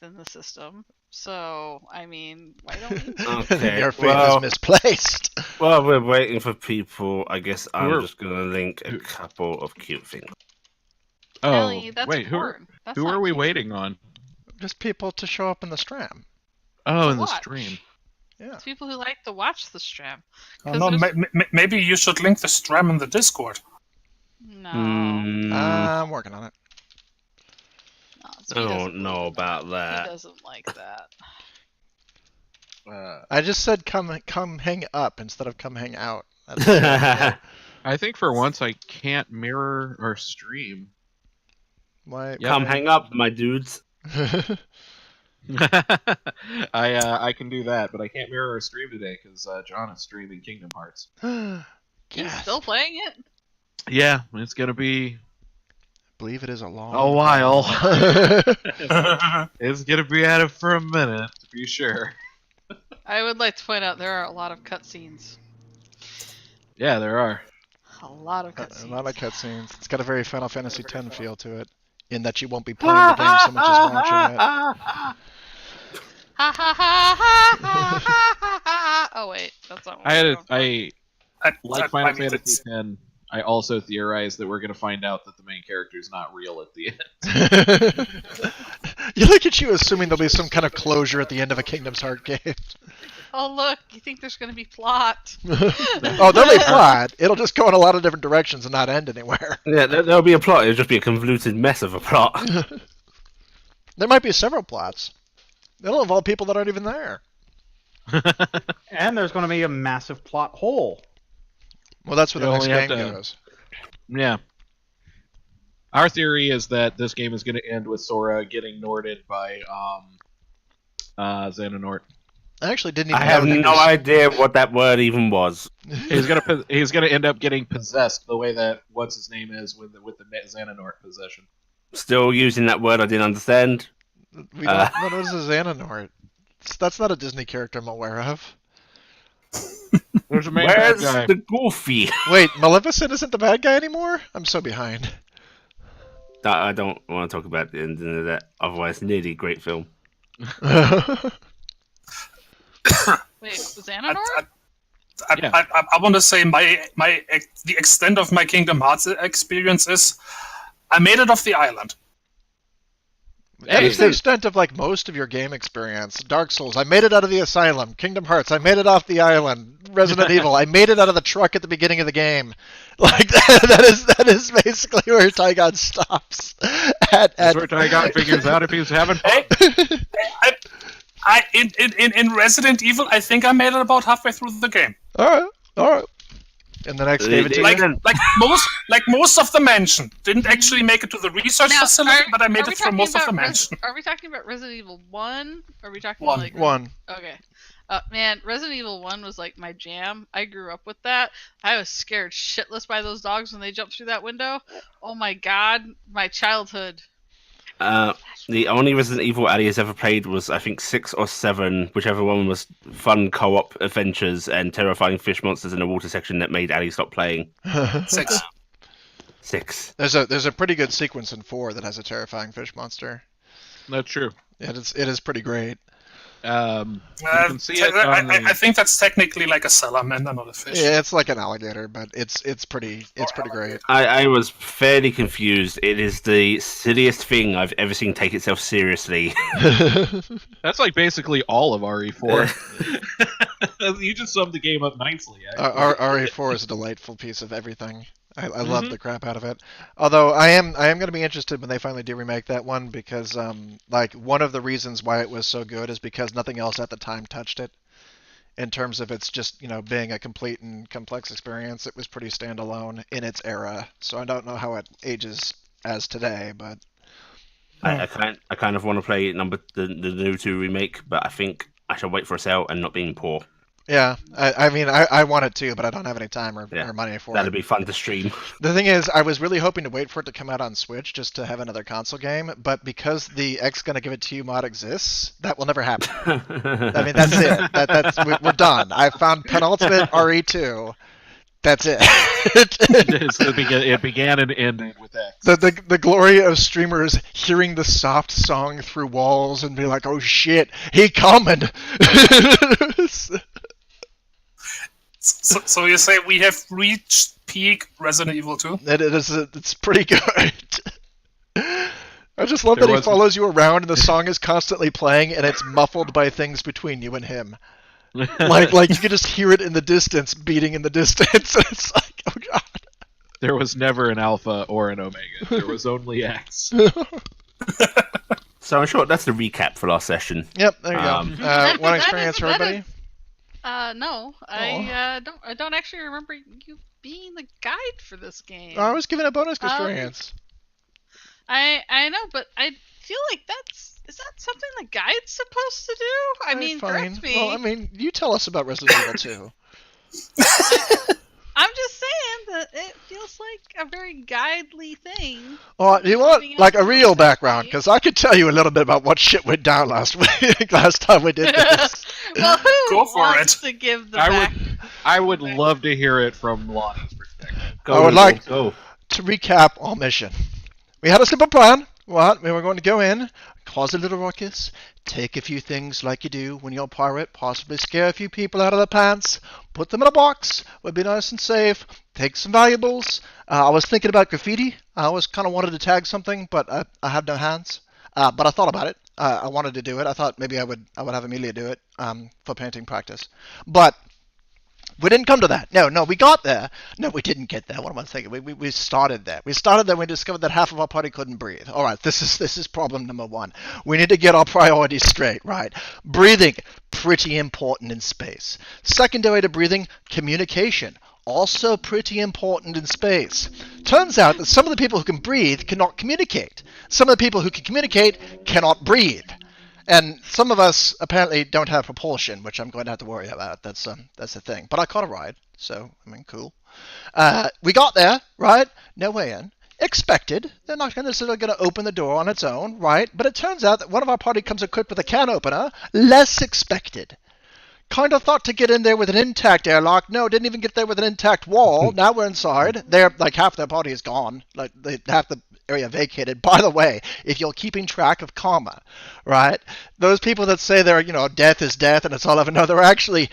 in the system. So, I mean, why don't we? Okay. Your faith is misplaced. While we're waiting for people, I guess Who I'm are- just gonna link a who- couple of cute things. Oh, Ellie, that's wait, porn. That's who not are we cute. waiting on? Just people to show up in the stram. Oh, To in the watch. stream. Yeah. It's people who like to watch the stream. Oh, 'Cause no, there's- maybe you should link the stram in the Discord. No. I'm working on it. No, I he don't doesn't know believe in about He that. doesn't like that. I just said come hang up instead of come hang out. That's I think for once I can't mirror or stream. why. Yeah. Come hang up, my dudes. I can do that, but I can't mirror or stream today because John is streaming Kingdom Hearts. He's Yes. still playing it? Yeah, it's gonna be Believe it is a long. a while. It's gonna be at it for a minute, to be sure. I would like to point out there are a lot of cutscenes. Yeah, there are. A lot of A cutscenes. lot of cutscenes. It's got a very Final Fantasy X feel to it, in that you won't be playing the game so much as watching it. Ha ha ha ha ha ha ha ha. Oh wait, that's not what I had we're a, going I like Final mean, Fantasy X. I also theorized that we're gonna find out that the main character is not real at the end. You look at you assuming there'll be some kind of closure at the end of a Kingdom's Heart game. for. Oh look, you think there's going to be plot? Oh, there'll be plot. It'll just go in a lot of different directions and not end anywhere. Yeah, there'll be a plot. It'll just be a convoluted mess of a plot. There might be several plots. It'll involve people that aren't even there. And there's going to be a massive plot hole. Well, that's where the You next only have game to- goes. Yeah. Our theory is that this game is going to end with Sora getting Norded by Xehanort. I actually didn't even I know have that no was- idea what that word even was. He's gonna end up getting possessed the way that what's his name is with the Xehanort possession. Still using that word I didn't understand. We don't. What is a Xehanort? That's not a Disney character I'm aware of. There's a main bad Where's guy. the Goofy? Wait, Maleficent isn't the bad guy anymore? I'm so behind. I don't want to talk about the ending of that. Otherwise, nearly a great film. Wait, Xanador? I want to say the extent of my Kingdom Hearts experience is I made it off the island. That's the extent of like most of your game experience. Dark Souls, I made it out of the asylum. Kingdom Hearts, I made it off the island. Resident Evil, I made it out of the truck at the beginning of the game. Like that is basically where Tygon stops. That's where Tygon figures out if he's having fun. In Resident Evil, I think I made it about halfway through the game. all right. And the next game, Like most of the mansion didn't actually make it to the research Now, facility, but I made are we it through talking most of the about mansion. Are we talking about Resident Evil 1? Or are we talking One. like one. Okay. Man, Resident Evil 1 was like my jam. I grew up with that. I was scared shitless by those dogs when they jumped through that window. Oh my god, my childhood. The only Resident Evil Ali has ever played was, I think, 6 or 7, whichever one was fun co-op adventures and terrifying fish monsters in a water section that made Ali stop playing. 6. 6. There's a pretty good sequence in 4 that has a terrifying fish monster. That's true. It is pretty great. You can see it on I think that's technically like a salamander, not a fish. Yeah, it's like an alligator, but it's pretty great. I was fairly confused. It is the silliest thing I've ever seen take itself seriously. That's like basically all of RE4. You just summed the game up nicely. RE4 is a delightful piece of everything. I love the crap out of it. Although I am going to be interested when they finally do remake that one because like one of the reasons why it was so good is because nothing else at the time touched it. In terms of its just being a complete and complex experience, it was pretty standalone in its era. So I don't know how it ages as today, but I kind of want to play the new 2 remake, but I think I shall wait for a sale and not being poor. yeah, I mean I want it too, but I don't have any time or money for That'd it. be fun to stream. The thing is, I was really hoping to wait for it to come out on Switch just to have another console game, but because the X gonna give it to you mod exists, that will never happen. I mean, that's it. We're done. I found penultimate RE2. That's it. It began and ended with X. The glory of streamers hearing the soft song through walls and be like, oh shit, he coming. So you say we have reached peak Resident Evil 2? It's pretty good. I just love that he follows you around and the song is constantly playing and it's muffled by things between you and him. like you can just hear it in the distance, beating in the distance. And it's like, oh god. There was never an alpha or an omega. There was only X. So in short, that's the recap for last session. Yep, there you go. One experience for everybody? No, I don't actually remember you being the guide for this game. I was given a bonus experience. I know, but I feel like is that something the guide's supposed to do? I mean, correct me. Well, I mean, you tell us about Resident Evil 2. I'm just saying that it feels like a very guidely thing. Oh, you want like a real background? Because I could tell you a little bit about what shit went down last week, last time we did this. Well, who Go for wants it. to give the I would love to hear it from Lonnie's perspective. I would like to recap our mission. We had a simple plan. What? We were going to go in, cause a little ruckus, take a few things like you do when you're a pirate, possibly scare a few people out of their pants, put them in a box, would be nice and safe, take some valuables. I was thinking about graffiti. I always kind of wanted to tag something, but I have no hands. But I thought about it. I wanted to do it. I thought maybe I would have Amelia do it for painting practice. But we didn't come to that. No, we got there. No, we didn't get there. What am I thinking? We started there. We started there. We discovered that half of our party couldn't breathe. All right, this is problem number one. We need to get our priorities straight, right? Breathing, pretty important in space. Secondary to breathing, communication. Also pretty important in space. Turns out that some of the people who can breathe cannot communicate. Some of the people who can communicate cannot breathe. And some of us apparently don't have propulsion, which I'm going to have to worry about. That's the thing. But I caught a ride, so I mean, cool. We got there, right? No way in. Expected. They're not necessarily going to open the door on its own, right? But it turns out that one of our party comes equipped with a can opener. Less expected. Kind of thought to get in there with an intact airlock. No, didn't even get there with an intact wall. Now we're inside. They're like half their party is gone. Like half the area vacated. By the way, if you're keeping track of karma, right? Those people that say they're, death is death and it's all over, no, they're actually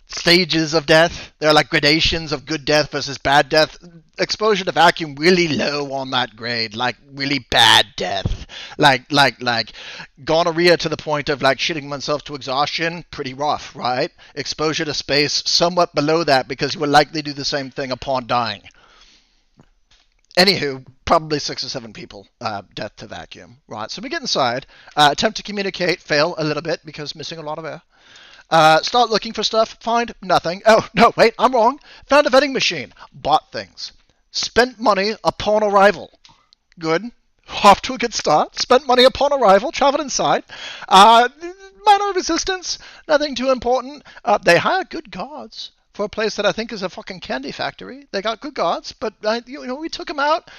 stages of death. They're like gradations of good death versus bad death. Exposure to vacuum really low on that grade, like really bad death. Like gonorrhea to the point of like shitting oneself to exhaustion, pretty rough, right? Exposure to space, somewhat below that because you will likely do the same thing upon dying. Anywho, probably 6 or 7 people, death to vacuum. Right, so we get inside, attempt to communicate, fail a little bit because missing a lot of air. Start looking for stuff, find nothing. Oh, no, wait, I'm wrong. Found a vending machine, bought things. Spent money upon arrival. Good. Off to a good start. Spent money upon arrival, traveled inside. Minor resistance, nothing too important. They hire good guards. For a place that I think is a fucking candy factory. They got good guards, but we took them out,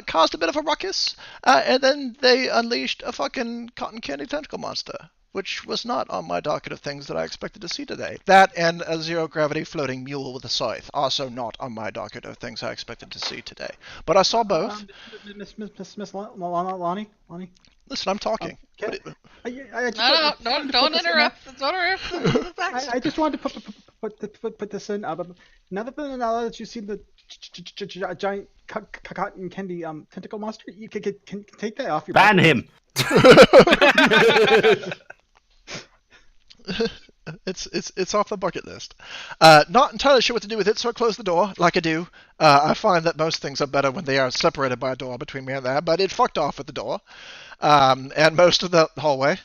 caused a bit of a ruckus, and then they unleashed a fucking cotton candy tentacle monster, which was not on my docket of things that I expected to see today. That and a zero-gravity floating mule with a scythe, also not on my docket of things I expected to see today. But I saw both. Miss Lonnie? Listen, I'm talking. Don't interrupt. Don't interrupt the facts. I just wanted to put this in. Now that you've seen the giant cotton candy tentacle monster, you can take that off your ban him. It's off the bucket list. Not entirely sure what to do with it, so I close the door like I do. I find that most things are better when they are separated by a door between me and there, but it fucked off at the door. And most of the hallway.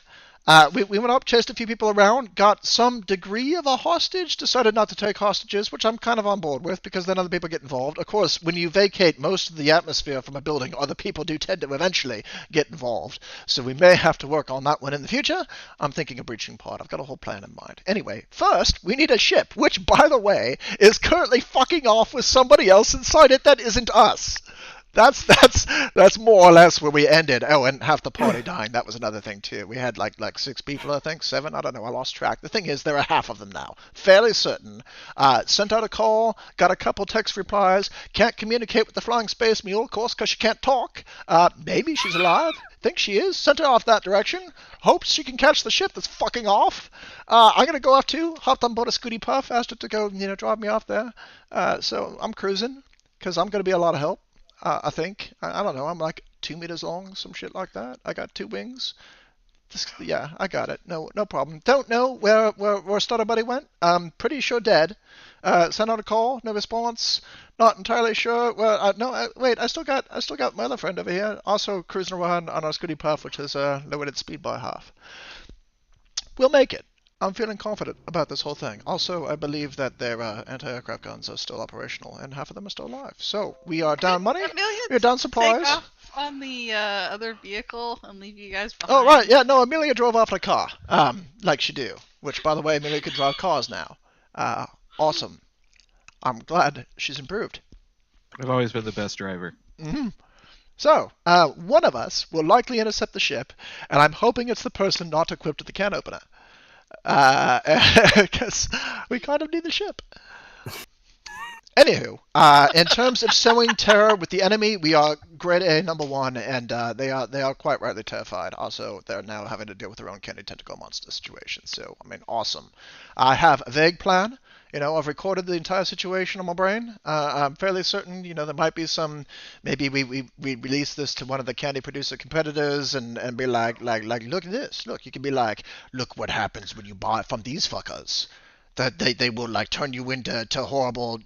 We went up, chased a few people around, got some degree of a hostage, decided not to take hostages, which I'm kind of on board with because then other people get involved. Of course, when you vacate most of the atmosphere from a building, other people do tend to eventually get involved. So we may have to work on that one in the future. I'm thinking a breaching pod. I've got a whole plan in mind. Anyway, first, we need a ship, which, by the way, is currently fucking off with somebody else inside it that isn't us. That's more or less where we ended. Oh, and half the party dying. That was another thing too. We had like 6 people, I think, 7. I don't know. I lost track. The thing is, there are half of them now. Fairly certain. Sent out a call. Got a couple text replies. Can't communicate with the flying space mule, of course, because she can't talk. Maybe she's alive. Think she is. Sent her off that direction. Hopes she can catch the ship that's fucking off. I'm gonna go off too. Hopped on board a Scooty Puff. Asked her to go, drive me off there. So I'm cruising because I'm gonna be a lot of help. I think. I don't know. I'm like 2 meters long, some shit like that. I got 2 wings. Yeah, I got it. No problem. Don't know where Stutter Buddy went. Pretty sure dead. Sent out a call, no response. Not entirely sure. Well, no. Wait, I still got my other friend over here, also cruising around on our Scooty Puff, which is lowered its speed by half. We'll make it. I'm feeling confident about this whole thing. Also, I believe that their anti-aircraft guns are still operational, and half of them are still alive. So, we are down money, we're down supplies. Take off on the other vehicle and leave you guys behind. Oh, right, yeah, no, Amelia drove off in a car, like she do. Which, by the way, Amelia can drive cars now. Awesome. I'm glad she's improved. I've always been the best driver. Mm-hmm. So, one of us will likely intercept the ship, and I'm hoping it's the person not equipped with the can opener. Because we kind of need the ship. Anywho, in terms of sowing terror with the enemy, we are grade A #1, and they are quite rightly terrified. Also, they're now having to deal with their own candy tentacle monster situation. So, I mean, awesome. I have a vague plan. I've recorded the entire situation on my brain. I'm fairly certain, there might be some. Maybe we release this to one of the candy producer competitors and be like, look at this. Look, you can be like, look what happens when you buy from these fuckers. That they will like turn you into horrible.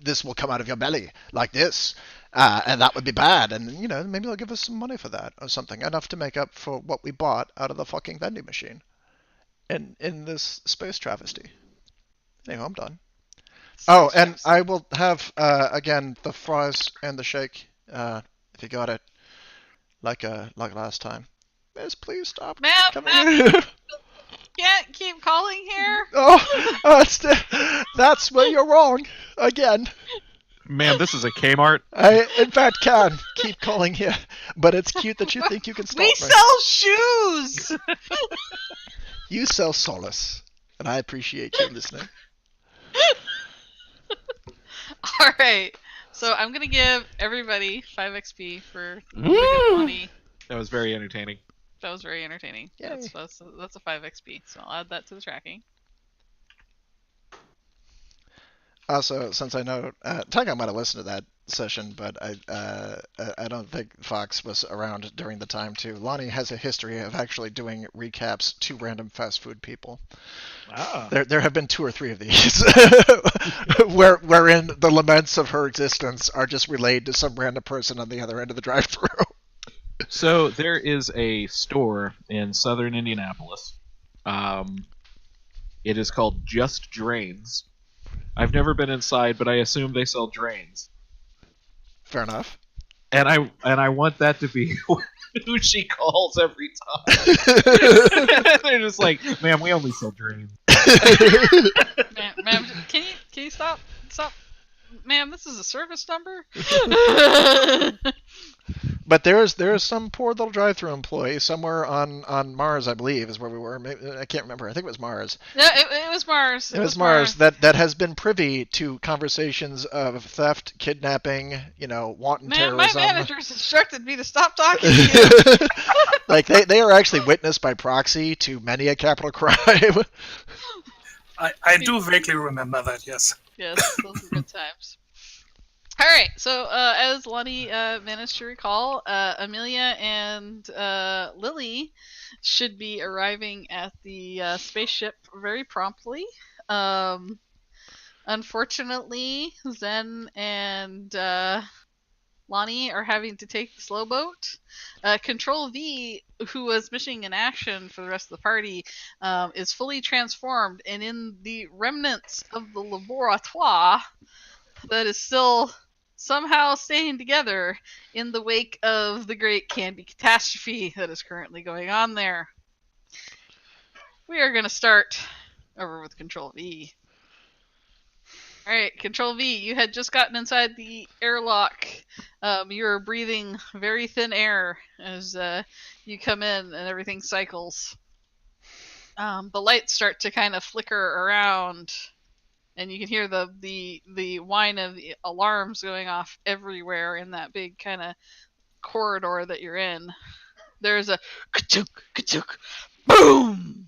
This will come out of your belly like this, and that would be bad. And maybe they'll give us some money for that or something, enough to make up for what we bought out of the fucking vending machine. In this space travesty. Anyway, I'm done. Oh, and I will have, again, the fries and the shake, if you got it, like last time. Miss, please stop. Ma'am, can't keep calling here. That's where you're wrong. Again. Man, this is a Kmart. I, in fact, can keep calling here, but it's cute that you think you can stop me. We sell shoes! You sell solace, and I appreciate you listening. Alright, so I'm gonna give everybody 5 XP for money. That was very entertaining. That was very entertaining. That's a 5 XP, so I'll add that to the tracking. Also, since I know, Tyga might have listened to that session, but I don't think Fox was around during the time too. Lonnie has a history of actually doing recaps to random fast food people. Ah. There have been 2 or 3 of these, wherein the laments of her existence are just relayed to some random person on the other end of the drive-thru. So there is a store in southern Indianapolis. It is called Just Drains. I've never been inside, but I assume they sell drains. Fair enough. And I want that to be who she calls every time. They're just like, ma'am, we only sell drains. Ma'am, can you stop? Ma'am, this is a service number. But there is some poor little drive-thru employee somewhere on Mars, I believe, is where we were. Maybe, I can't remember. I think it was Mars. No, it was Mars. It was Mars that has been privy to conversations of theft, kidnapping, wanton terrorism. My manager's instructed me to stop talking to you. Like they are actually witness by proxy to many a capital crime. I do vaguely remember that. Yes. Yes, those were good times. Alright, so as Lonnie managed to recall, Amelia and Lily should be arriving at the spaceship very promptly. Unfortunately, Zen and Lonnie are having to take the slow boat. Control V, who was missing in action for the rest of the party, is fully transformed, and in the remnants of the laboratoire that is still somehow staying together in the wake of the great candy catastrophe that is currently going on there. We are going to start over with Control V. All right, Control V. You had just gotten inside the airlock. You're breathing very thin air as you come in, and everything cycles. The lights start to kind of flicker around, and you can hear the whine of the alarms going off everywhere in that big kind of corridor that you're in. There's a ka-chunk, ka-chunk, boom,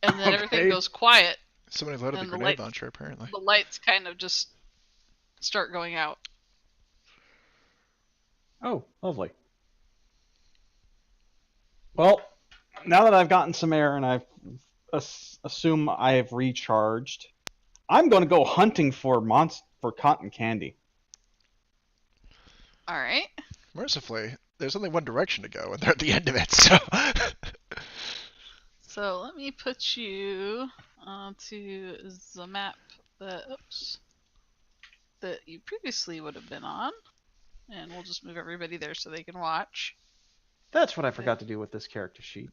and then everything Okay. goes quiet. Somebody loaded the And the grenade light- launcher, apparently. The lights kind of just start going out. Oh, lovely. Well, now that I've gotten some air and I've assume I have recharged, I'm going to go hunting for cotton candy. All right. Mercifully, there's only one direction to go, and they're at the end of it, so... So let me put you onto the map that you previously would have been on, and we'll just move everybody there so they can watch. That's what I forgot to do with this character sheet.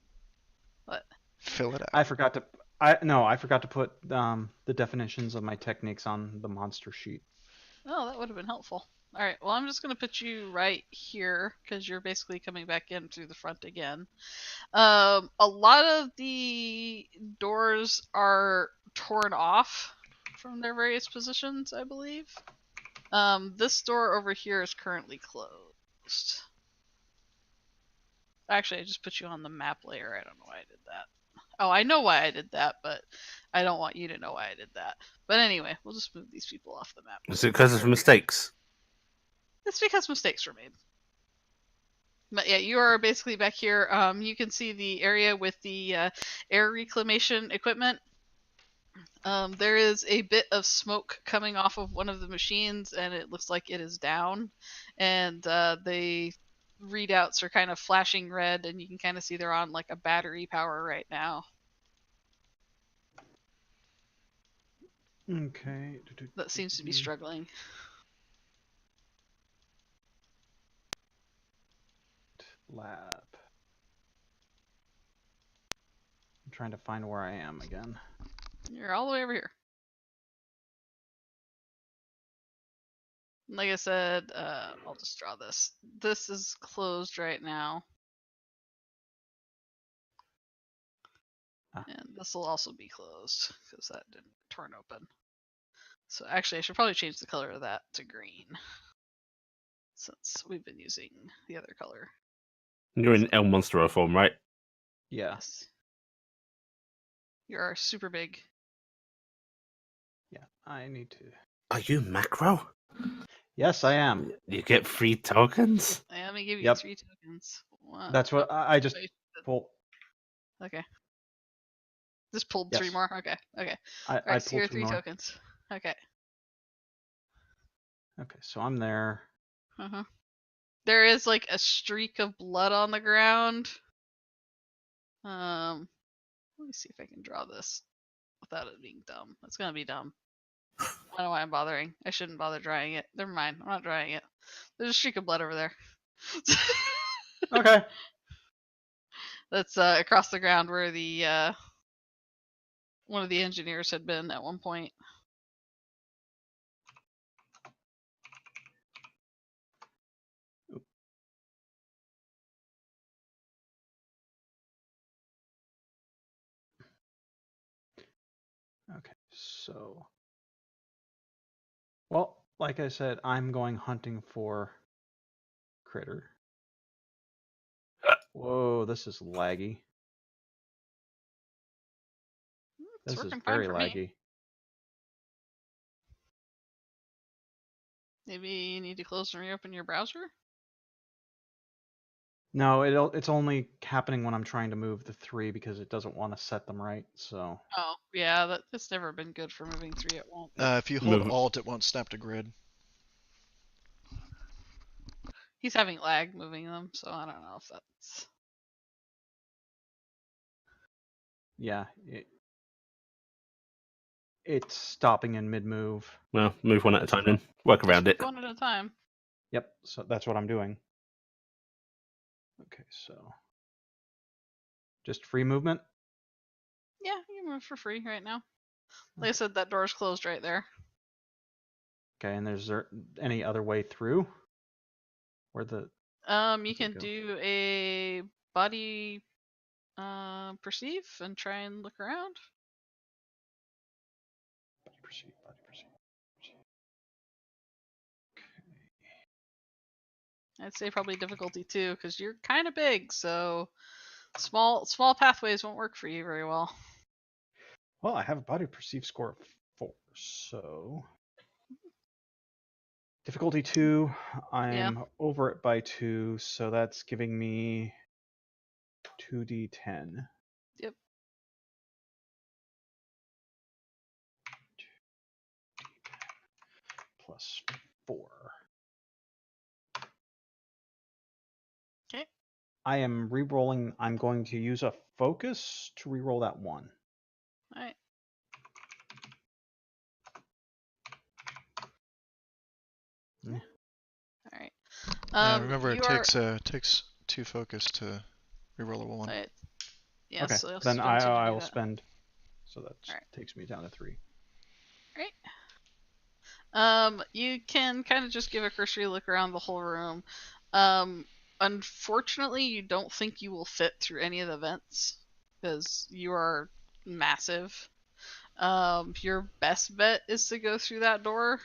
What? Fill it out. I forgot to put the definitions of my techniques on the monster sheet. Oh, that would have been helpful. All right. Well, I'm just gonna put you right here because you're basically coming back in through the front again. A lot of the doors are torn off from their various positions, I believe. This door over here is currently closed. Actually, I just put you on the map layer. I don't know why I did that. Oh, I know why I did that, but I don't want you to know why I did that. But anyway, we'll just move these people off the map. Is it because of mistakes? It's because mistakes were made. But yeah, you are basically back here. You can see the area with the air reclamation equipment. There is a bit of smoke coming off of one of the machines, and it looks like it is down. And the readouts are kind of flashing red, and you can kind of see they're on like a battery power right now. Okay. That seems to be struggling. Lab. I'm trying to find where I am again. You're all the way over here. Like I said, I'll just draw this. This is closed right now. Ah. And this will also be closed because that didn't turn open. So actually, I should probably change the color of that to green since we've been using the other color. You're in El Monstro form, right? Yes. You're super big. Yeah, I need to. Are you macro? Yes, I am. You get 3 tokens? Let me give you Yep. 3 tokens. One. That's what I just wait, pulled. Okay. Just pulled Yes. 3 more? Okay. Okay. I Alright, so pulled you're 2 3 more. tokens. Okay. Okay, so I'm there. Uh-huh. There is like a streak of blood on the ground. Let me see if I can draw this without it being dumb. It's gonna be dumb. I don't know why I'm bothering. I shouldn't bother drawing it. Never mind. I'm not drawing it. There's a streak of blood over there. Okay. That's across the ground where the one of the engineers had been at one point. Okay, so. Well, like I said, I'm going hunting for critter. Whoa, this is laggy. It's This is working fine very for laggy. me. Maybe you need to close and reopen your browser? No, it's only happening when I'm trying to move the 3 because it doesn't want to set them right. So. Oh, yeah, that's never been good for moving 3 at once. If you hold Move- Alt, it won't snap to grid. He's having lag moving them, so I don't know if that's... Yeah, it's stopping in mid move. Well, move one at a time then. Work around it. One at a time. Yep, so that's what I'm doing. Okay, so just free movement. Yeah, you can move for free right now. Like I said, that door's closed right there. Okay, and is there any other way through? Where the You Where's it can go? do a body perceive and try and look around. body perceive, body perceive. I'd say probably difficulty 2 because you're kind of big, so small pathways won't work for you very well. Well, I have a body perceive score of 4, so difficulty 2. I'm over it by 2, so that's giving me 2d10. Yep. Plus 4. Okay. I am re-rolling. I'm going to use a focus to re-roll that 1. All right. Yeah. All right. Remember, it you are. takes 2 focus to reroll a 1. Right. Yeah, Okay, so you'll then spend 2 to I do will that. spend. So that Alright. takes me down to 3. You can kind of just give a cursory look around the whole room. Unfortunately, you don't think you will fit through any of the vents because you are massive. Your best bet is to go through that door,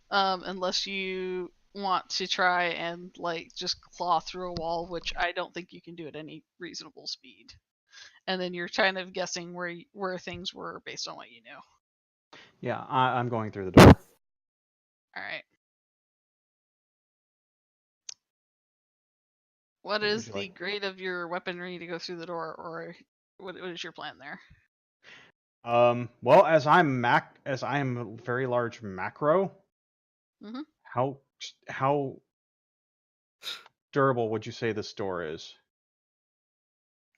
unless you want to try and like just claw through a wall, which I don't think you can do at any reasonable speed. And then you're kind of guessing where things were based on what you knew. Yeah, I'm going through the door. All right. What What is would you the like? grade of your weaponry to go through the door, or what is your plan there? Well, as I'm a very large macro, Mhm. how durable would you say this door is? Is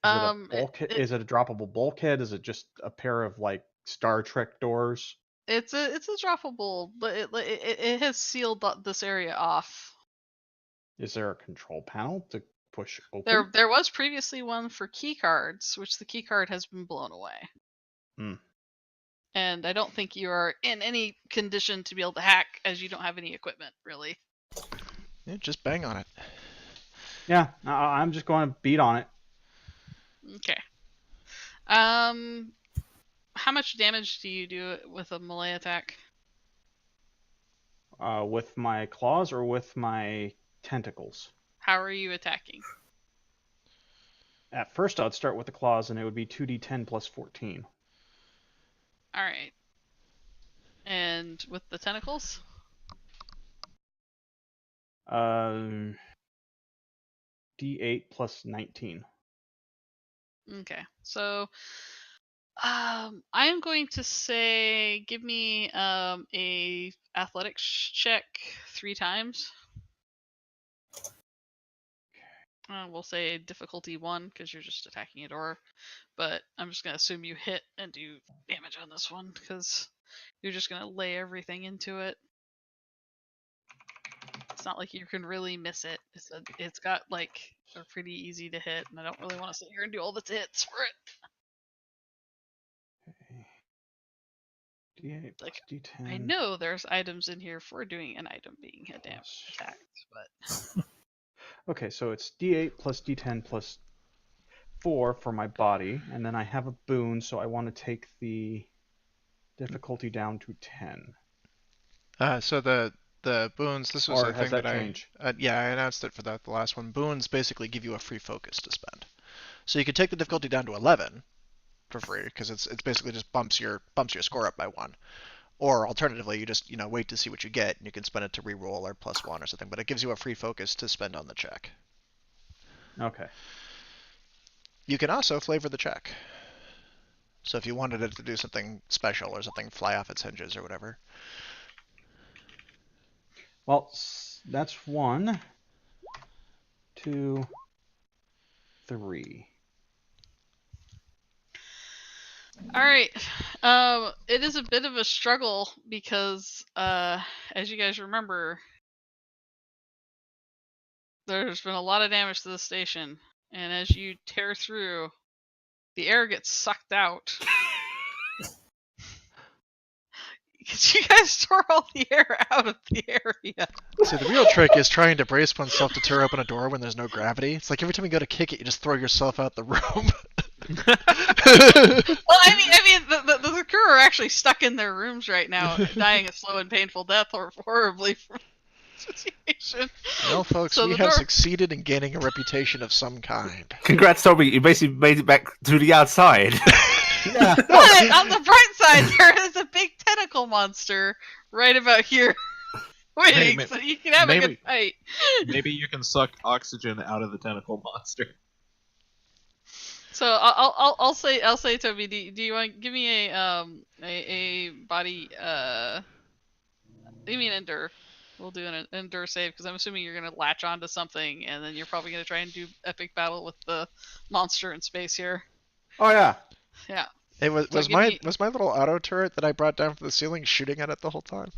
it a bulkhead? Is it a droppable bulkhead? Is it just a pair of like Star Trek doors? It's a droppable, but it has sealed this area off. Is there a control panel to push open? There was previously one for key cards, which the key card has been blown away. Hmm. And I don't think you are in any condition to be able to hack, as you don't have any equipment, really. Yeah, just bang on it. Yeah, I'm just going to beat on it. Okay. How much damage do you do with a melee attack? With my claws or with my tentacles? How are you attacking? At first, I'd start with the claws, and it would be 2d10 plus 14. All right. And with the tentacles? D8 plus 19. Okay. So I am going to say give me a athletics check 3 times. We'll say difficulty 1 because you're just attacking a door, but I'm just gonna assume you hit and do damage on this one because you're just gonna lay everything into it. It's not like you can really miss it. It's got like a pretty easy to hit, and I don't really want to sit here and do all the hits for it. D8 plus Like, D10. I know there's items in here for doing an item being attacked, but Okay, so it's D8 plus D10 plus 4 for my body, and then I have a boon, so I want to take the difficulty down to 10. So the boons. This was Or a has thing that that changed? yeah, I announced it for the last one. Boons basically give you a free focus to spend. So you could take the difficulty down to 11 for free because it's basically just bumps your score up by 1. Or alternatively, you just wait to see what you get, and you can spend it to reroll or +1 or something. But it gives you a free focus to spend on the check. Okay. You can also flavor the check. So if you wanted it to do something special or something fly off its hinges or whatever. Well, that's 1, 2, 3. all right. It is a bit of a struggle because, as you guys remember, there's been a lot of damage to the station, and as you tear through, the air gets sucked out, Because you guys tore all the air out of the area. See, the real trick is trying to brace oneself to tear open a door when there's no gravity. It's like every time you go to kick it, you just throw yourself out the room. Well, I mean, the crew are actually stuck in their rooms right now, dying a slow and painful death, or horribly from the situation. Well, folks, So we the have door- succeeded in gaining a reputation of some kind. Congrats, Toby. You basically made it back to the outside. Yeah. But on the bright side, there is a big tentacle monster right about here, waiting, Hey, so you can have a maybe- good fight. Maybe you can suck oxygen out of the tentacle monster. So I'll say Toby, do you want give me a body you mean endure? We'll do an endure save because I'm assuming you're gonna latch onto something and then you're probably gonna try and do epic battle with the monster in space here. Oh yeah. Yeah. Hey, was So give my me- was my little auto turret that I brought down from the ceiling shooting at it the whole time?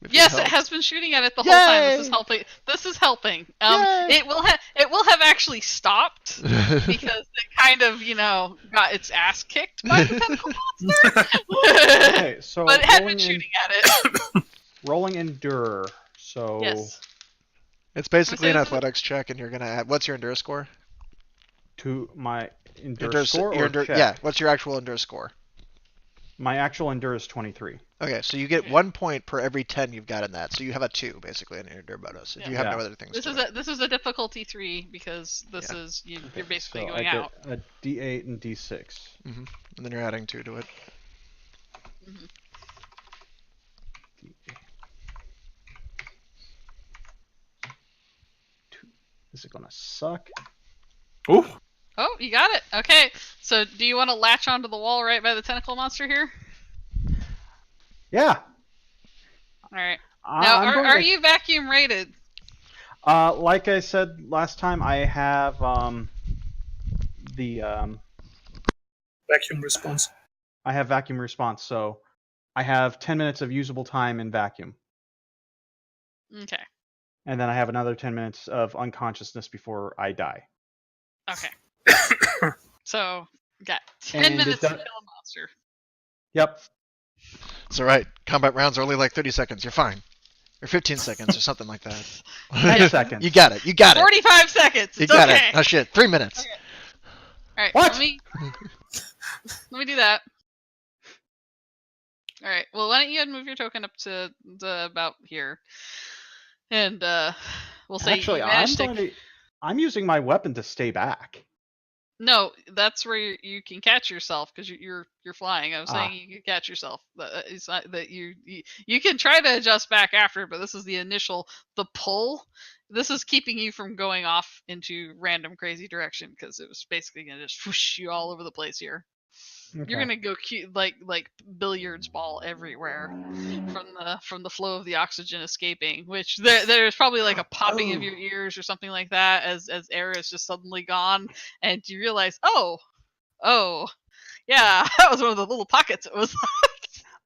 If Yes, it helped. has been shooting at it the whole time. This is Yay! helping. This is helping. Yay! It will have actually stopped because it kind of got its ass kicked by the tentacle monster. Okay, so But it had been rolling, shooting at it. rolling endure. So Yes. It's basically an this is- athletics check, and you're gonna add. What's your endure score? to my endure score your or endure, check? yeah. What's your actual endure score? My actual endure is 23. Okay, so you get Okay. 1 point per every 10 you've got in that. So you have a 2 basically in your endure bonus if you have Yeah. no other things. This to is it. this is a difficulty 3 because this Yeah. is you're basically so going I out. get a D8 and D6. And then you're adding 2 to it. This is gonna suck. Ooh. Oh, you got it. Okay. So do you want to latch onto the wall right by the tentacle monster here? Yeah. All right. Now, I'm going are to- you vacuum rated? Like I said last time, I have the Vacuum response. I have vacuum response, so I have 10 minutes of usable time in vacuum, Okay. and then I have another 10 minutes of unconsciousness before I die. Okay. So, got 10 And it minutes to does- kill a monster. Yep. It's alright. Combat rounds are only like 30 seconds. You're fine. Or 15 seconds or something like that. 10 seconds. You got it. You got it. 45 seconds. You It's got okay. it. Oh shit. 3 minutes. Okay. All right. What? Let me do that. All right. Well, why don't you move your token up to about here, and we'll say Actually, you managed I'm using my weapon to stay back. No, that's where you can catch yourself because you're flying. I was Ah. saying you can catch yourself. It's not that you can try to adjust back after, but this is the pull. This is keeping you from going off into random crazy direction because it was basically gonna just whoosh you all over the place here. Okay. You're gonna go like billiards ball everywhere from the flow of the oxygen escaping. Which there's probably like a popping of your ears or something like that as air is just suddenly gone, and you realize, oh, yeah, that was one of the little pockets. It was.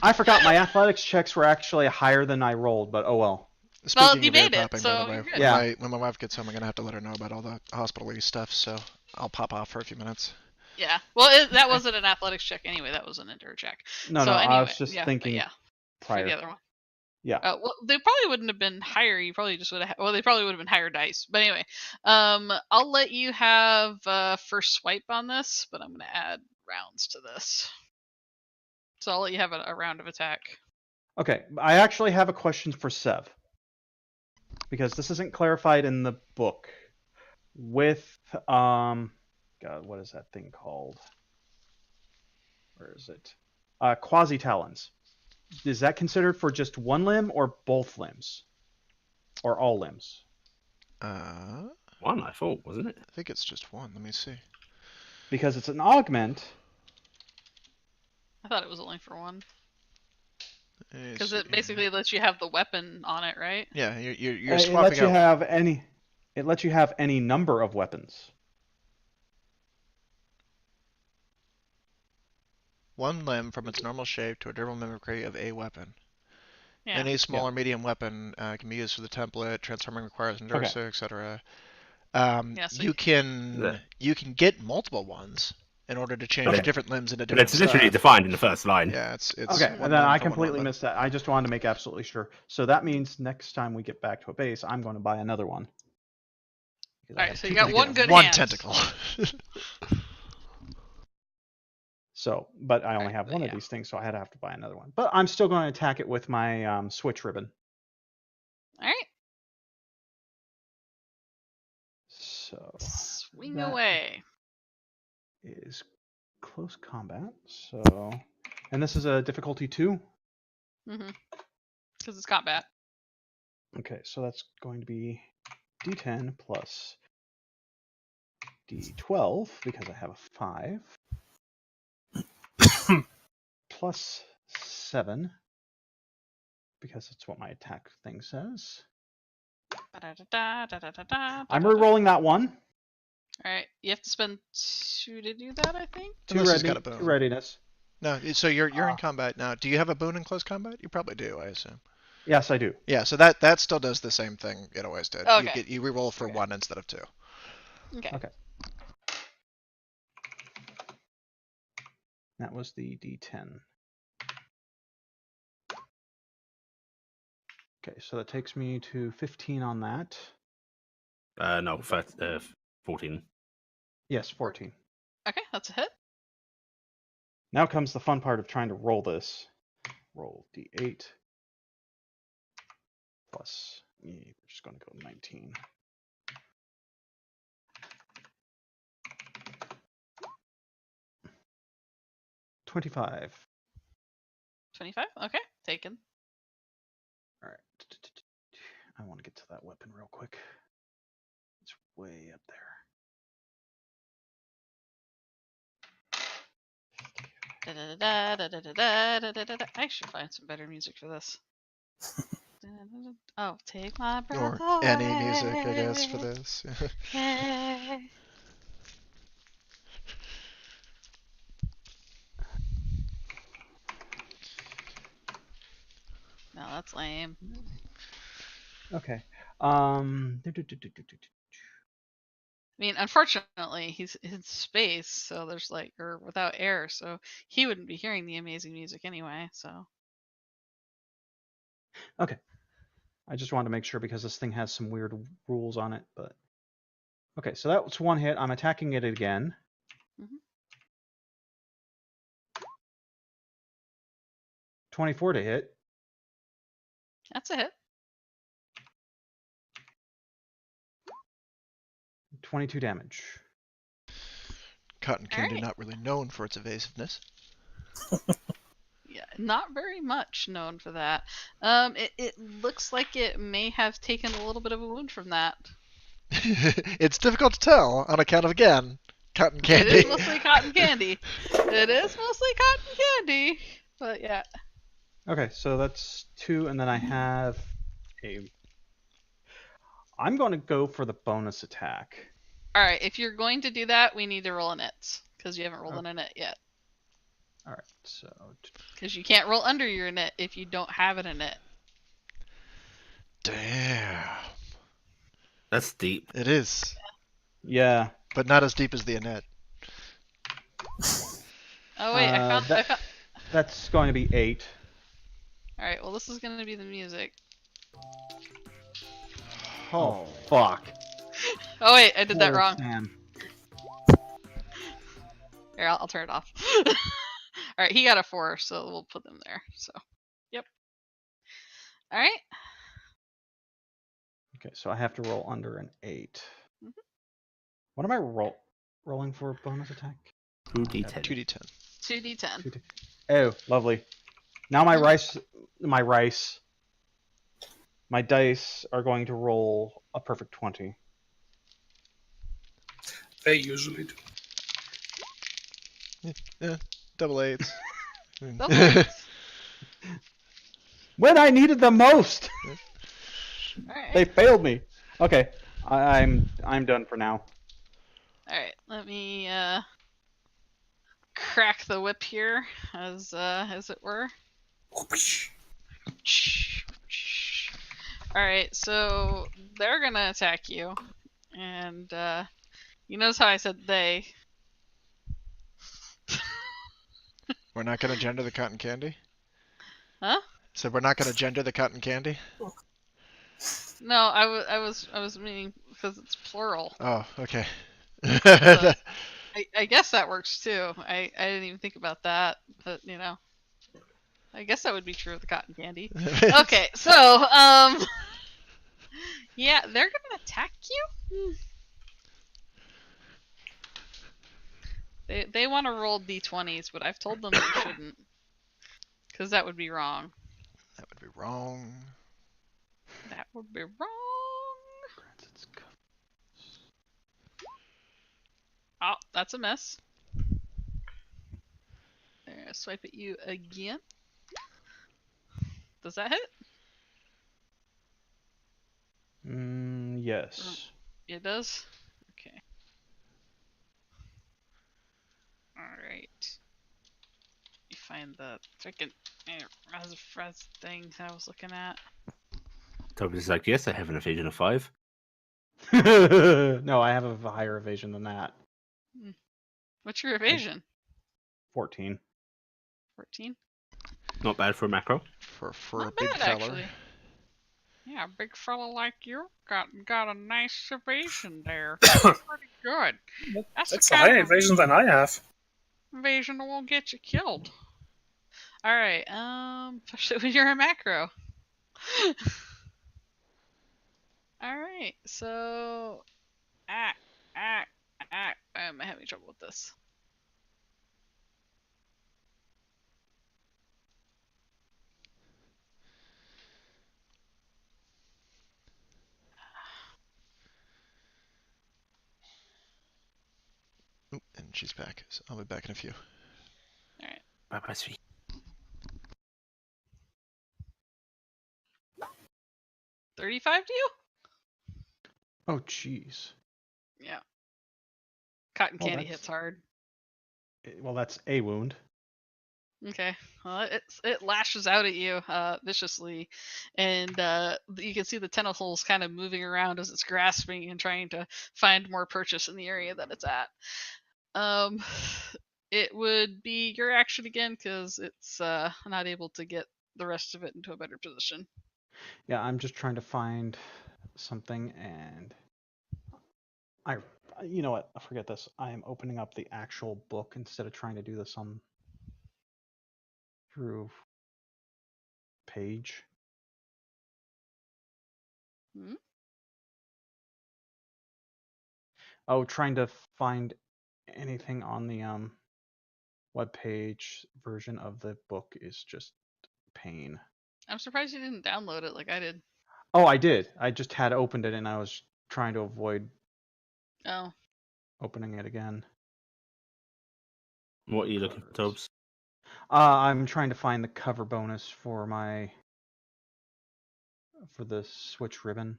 I forgot my athletics checks were actually higher than I rolled, but oh well. Speaking you of air made it, popping, so by the way, you're good. Yeah. when my wife gets home, I'm gonna have to let her know about all the hospital-y stuff. So I'll pop off for a few minutes. Yeah. Well, that wasn't an athletics check anyway. That was an endure check. No, so no, anyway, I was just yeah, but thinking yeah, for prior. the other one. Yeah. Well, they probably wouldn't have been higher. You probably just would have. Well, they probably would have been higher dice. But anyway, I'll let you have first swipe on this, but I'm gonna add rounds to this. So I'll let you have a round of attack. Okay, I actually have a question for Sev. Because this isn't clarified in the book. With, God, what is that thing called? Where is it? Quasi-talons. Is that considered for just one limb or both limbs? Or all limbs? I One, I thought, wasn't it? think it's just one. Let me see. Because it's an augment. I thought it was only for one Let me because see it basically lets you have the weapon on it, right? Yeah, you're It lets swapping you out. have any. It lets you have any number of weapons. One limb from its normal shape to a durable mimicry of a weapon. Yeah. Any small or medium weapon can be used for the template. Transforming requires Okay. endurance, etc. Yeah, so You can get multiple ones. in order to change Okay. different limbs into But different it's literally stuff. defined in the first line. Yeah, it's Okay, one and then limb I for one completely element. missed that. I just wanted to make absolutely sure. So that means next time we get back to a base, I'm going to buy another one. Because I Alright, have so two you got You one get good one hand. tentacle. So, but I only Alright, have but one of yeah. these things, so I had to have to buy another one. But I'm still going to attack it with my switch ribbon. Alright, So swing that away. is close combat. So, and this is a difficulty 2. Because it's combat. Okay, so that's going to be D10 plus D12 because I have a 5 plus 7 because that's what my attack thing says. I'm re-rolling that one. Alright, you have to spend 2 to do that, I think? Unless he's got a boon. Two readiness. No, so you're in combat now. Do you have a boon in close combat? You probably do, I assume. Yes, I do. Yeah, so that still does the same thing it always did. Okay. You re-roll for Okay. 1 instead of 2. Okay. Okay. That was the D10. Okay, so that takes me to 15 on that. No, 14. Yes, 14. Okay, that's a hit. Now comes the fun part of trying to roll this. Roll D8 plus, we're just going to go 19. $25. 25? Okay, taken. All right. I want to get to that weapon real quick. It's way up there. I should find some better music for this. Oh, take my breath Or away. any music, I guess, for this. Yay. No, that's lame. Okay. I mean, unfortunately, he's in space, so there's like, or without air, so he wouldn't be hearing the amazing music anyway, so. Okay. I just wanted to make sure because this thing has some weird rules on it, but. Okay, so that was one hit. I'm attacking it again. Mhm. 24 to hit. That's a hit. 22 damage. Cotton candy, Alright. not really known for its evasiveness. Yeah, not very much known for that. It looks like it may have taken a little bit of a wound from that. It's difficult to tell on account of, again, cotton candy. It is mostly cotton candy. It is mostly cotton candy. But yeah. Okay, so that's 2, and then I have a. I'm going to go for the bonus attack. Alright, if you're going to do that, we need to roll a nit. Because you haven't rolled a nit yet. All right, so. Because you can't roll under your nit if you don't have it in it. Damn. That's deep. It is. Yeah. But not as deep as the Annette. Oh wait, I found. That's going to be 8. Alright, well this is going to be the music. Oh, fuck. Oh wait, I did that Poor wrong. Sam. Here, I'll turn it off. Alright, he got a 4, so we'll put them there. So, yep. Alright. Okay, so I have to roll under an 8. Mhm. What am I rolling for bonus attack? 2d10. 2d10. 2d10. Oh, lovely. Now my dice are going to roll a perfect 20. They usually do. Yeah, double 8s. Double eights. When I needed them most, Alright. they failed me. Okay, I'm done for now. Alright, let me crack the whip here, as it were. Alright, so they're gonna attack you. And you notice how I said they. We're not gonna gender the cotton candy. Huh? So we're not gonna gender the cotton candy. No, I was meaning because it's plural. Oh, okay. So I guess that works too. I didn't even think about that, but you know, I guess that would be true of the cotton candy. Okay, so yeah, they're gonna attack you. They want to roll d20s, but I've told them they shouldn't, because that would be wrong. That would be wrong. That would be wrong. Oh, that's a miss. Swipe at you again. Does that hit? Yes. It does? Okay. Alright. You find the freaking res thing that I was looking at. Toby's like, yes, I have an evasion of 5. No, I have a higher evasion than that. What's your evasion? 14. 14? Not bad for a macro. For Not a big bad, feller. actually. Yeah, a big fella like you got a nice evasion there. Pretty good. That's That's the a kind higher of evasion than I have. evasion that won't get you killed. Alright, especially when you're a macro. Alright, so I'm having trouble with this. Oop, and she's back. So I'll be back in a few. Alright. Bye bye, sweet. 35 to you? Oh, jeez. Yeah. Cotton Well, candy that's- hits hard. Well, that's a wound. Okay. Well, it lashes out at you viciously, and you can see the tentacles kind of moving around as it's grasping and trying to find more purchase in the area that it's at. It would be your action again because it's not able to get the rest of it into a better position. Yeah, I'm just trying to find something, and you know what? I forget this. I am opening up the actual book instead of trying to do this on through page. Hmm? Oh, trying to find anything on the web page version of the book is just pain. I'm surprised you didn't download it like I did. Oh, I did. I just had opened it and I was trying to avoid Oh. opening it again. What are you looking for, Tobes? I'm trying to find the cover bonus for the Switch ribbon.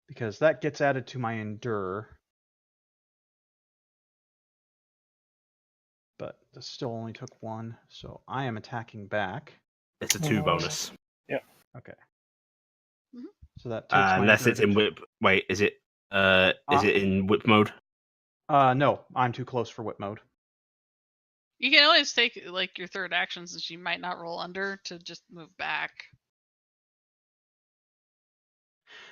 Because that gets added to my Endure. But this still only took 1, so I am attacking back. It's a 2 bonus. Okay. Mhm. So that takes my Unless Endure it's in to- whip. Wait, is it in whip mode? No, I'm too close for whip mode. You can always take like your third action since you might not roll under to just move back.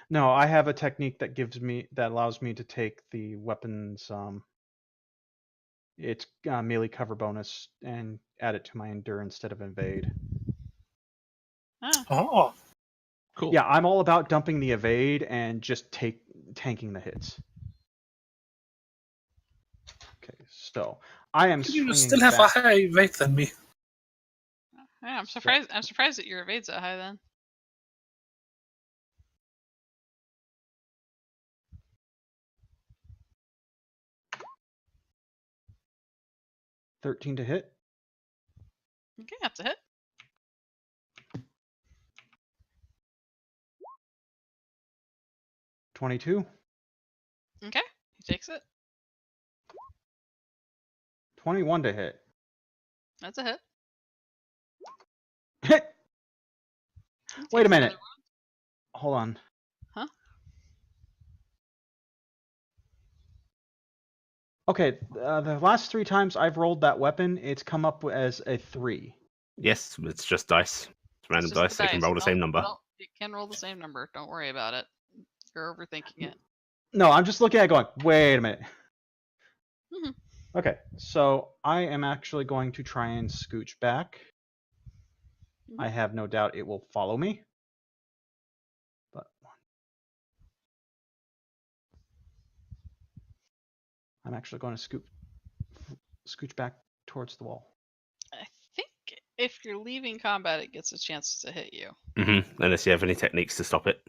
No, I have a technique that allows me to take the weapons it's melee cover bonus and add it to my Endure instead of Invade. Ah. Oh, Cool. Yeah, I'm all about dumping the Evade and just tanking the hits. Okay, so I am you swinging still have back. a higher weight than me. Yeah, I'm surprised. I'm surprised that your evade's so high then. $13 to hit. Okay, that's a hit. $22. Okay, he takes it. 21 to hit. That's a hit. Hit! He Wait a takes minute. another Hold on. Huh? Okay, the last 3 times I've rolled that weapon, it's come up as a 3. Yes, it's just dice. It's random It's just dice. the They can roll the same number. It can roll the same number. Don't worry about it. You're overthinking it. No, I'm just looking at it going, wait a minute. Mhm. Okay, so I am actually going to try and scooch back. I have no doubt it will follow me. But I'm actually going to scooch back towards the wall. I think if you're leaving combat, it gets a chance to hit you. Unless you have any techniques to stop it.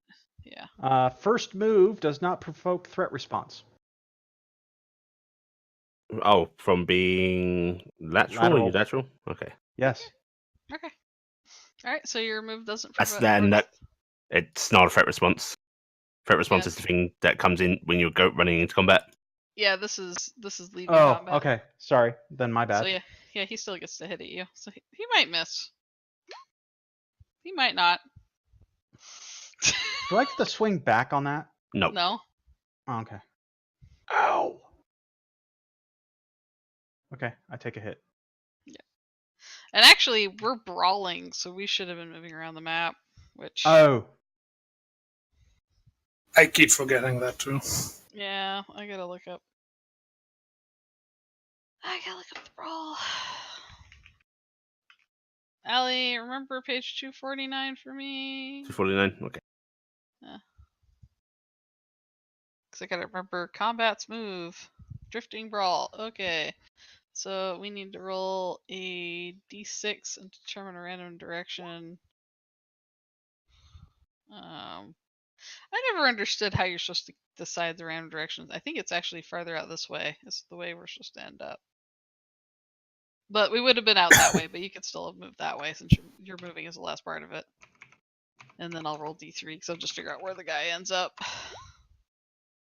Yeah. First move does not provoke threat response. Oh, from being lateral or Lateral. unilateral? Okay. Yes. Okay. All right. So your move doesn't. That's then that. It's not a threat response. Threat response is Yes. the thing that comes in when you go running into combat. Yeah. This is leaving Oh, combat. okay. Sorry. Then my bad. So yeah, he still gets to hit at you. So he might miss. He might not. Do I get to swing back on that? No. No. Oh, okay. Ow. Okay, I take a hit. And actually, we're brawling, so we should have been moving around the map. Which. Oh. I keep forgetting that too. Yeah, I gotta look up. The brawl. Allie, remember page 249 for me? 249. Okay. Because I gotta remember combat's move. Drifting brawl. Okay. So we need to roll a d6 and determine a random direction. I never understood how you're supposed to decide the random directions. I think it's actually farther out this way. It's the way we're supposed to end up. But we would have been out that way, but you could still have moved that way since you're moving as the last part of it. And then I'll roll d3 because I'll just figure out where the guy ends up.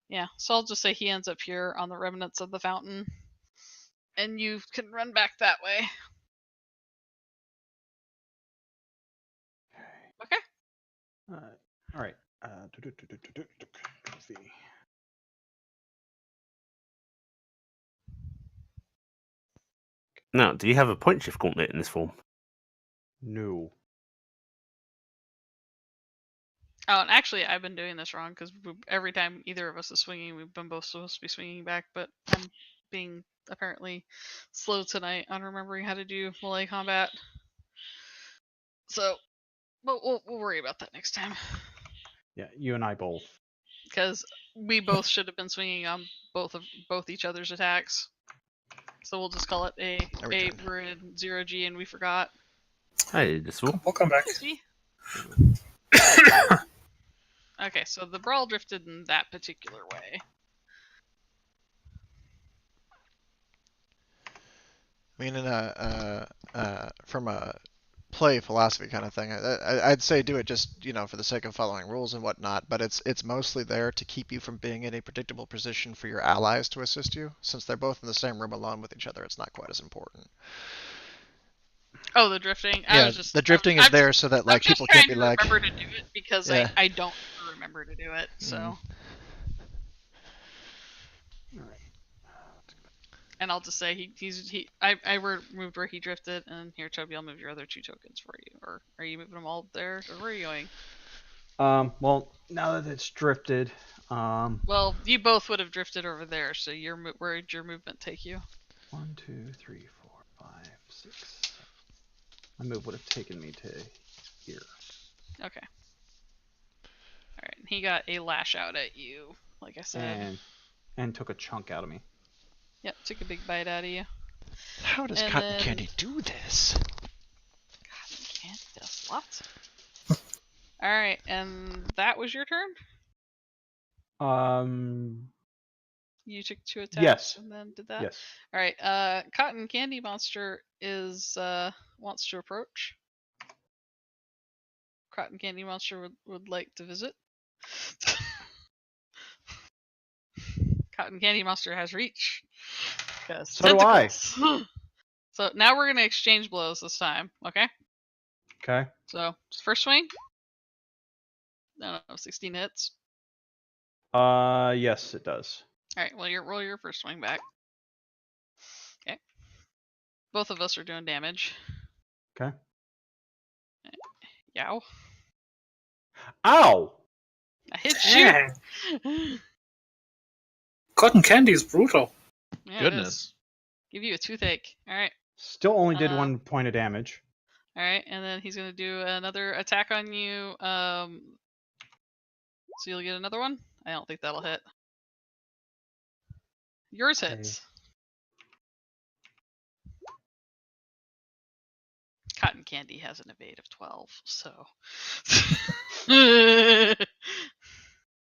Yeah, so I'll just say he ends up here on the remnants of the fountain. And you can run back that way. Okay. All right. Now, do you have a point shift gauntlet in this form? No. Oh, and actually, I've been doing this wrong because every time either of us is swinging, we've been both supposed to be swinging back. But I'm being apparently slow tonight on remembering how to do melee combat. So, but we'll worry about that next time. Yeah, you and I both. Because we both should have been swinging on both each other's attacks. So we'll just call it we're in 0G and we forgot. Hey, this will. We'll come back. Okay, so the brawl drifted in that particular way. I mean, from a play philosophy kind of thing, I'd say do it just for the sake of following rules and whatnot. But it's mostly there to keep you from being in a predictable position for your allies to assist you. Since they're both in the same room alone with each other, it's not quite as important. Oh, the drifting. Yeah, the drifting is there so that like people can't be like. I'm remember to do it because Yeah. I don't remember to do it. So. And I'll just say I removed where he drifted, and here, Toby, I'll move your other 2 tokens for you. Or are you moving them all there, or where are you going? Well, now that it's drifted, Well, you both would have drifted over there, so where'd your movement take you? 1, 2, 3, 4, 5, 6, 7. My move would have taken me to here. Okay. Alright, he got a lash out at you, like I said. And took a chunk out of me. Yep, took a big bite out of you. How does Cotton Candy do this? Cotton Candy does what? Alright, and that was your turn? You took 2 attacks Yes. and then did that? Yes. Alright, Cotton Candy Monster wants to approach. Cotton Candy Monster would like to visit. Cotton Candy Monster has reach. So do I. So now we're gonna exchange blows this time, okay? Okay. So first swing. No, 16 hits. Yes, it does. All right. Well, roll your first swing back. Both of us are doing damage. Okay. Yow. Ow! I hit Dang. you. Cotton candy is brutal. Yeah, it is. Goodness. Give you a toothache. All right. Still only did 1 Um, point of damage. All right, and then he's gonna do another attack on you. So you'll get another one. I don't think that'll hit. Yours Okay. hits. Cotton candy has an evade of 12, so.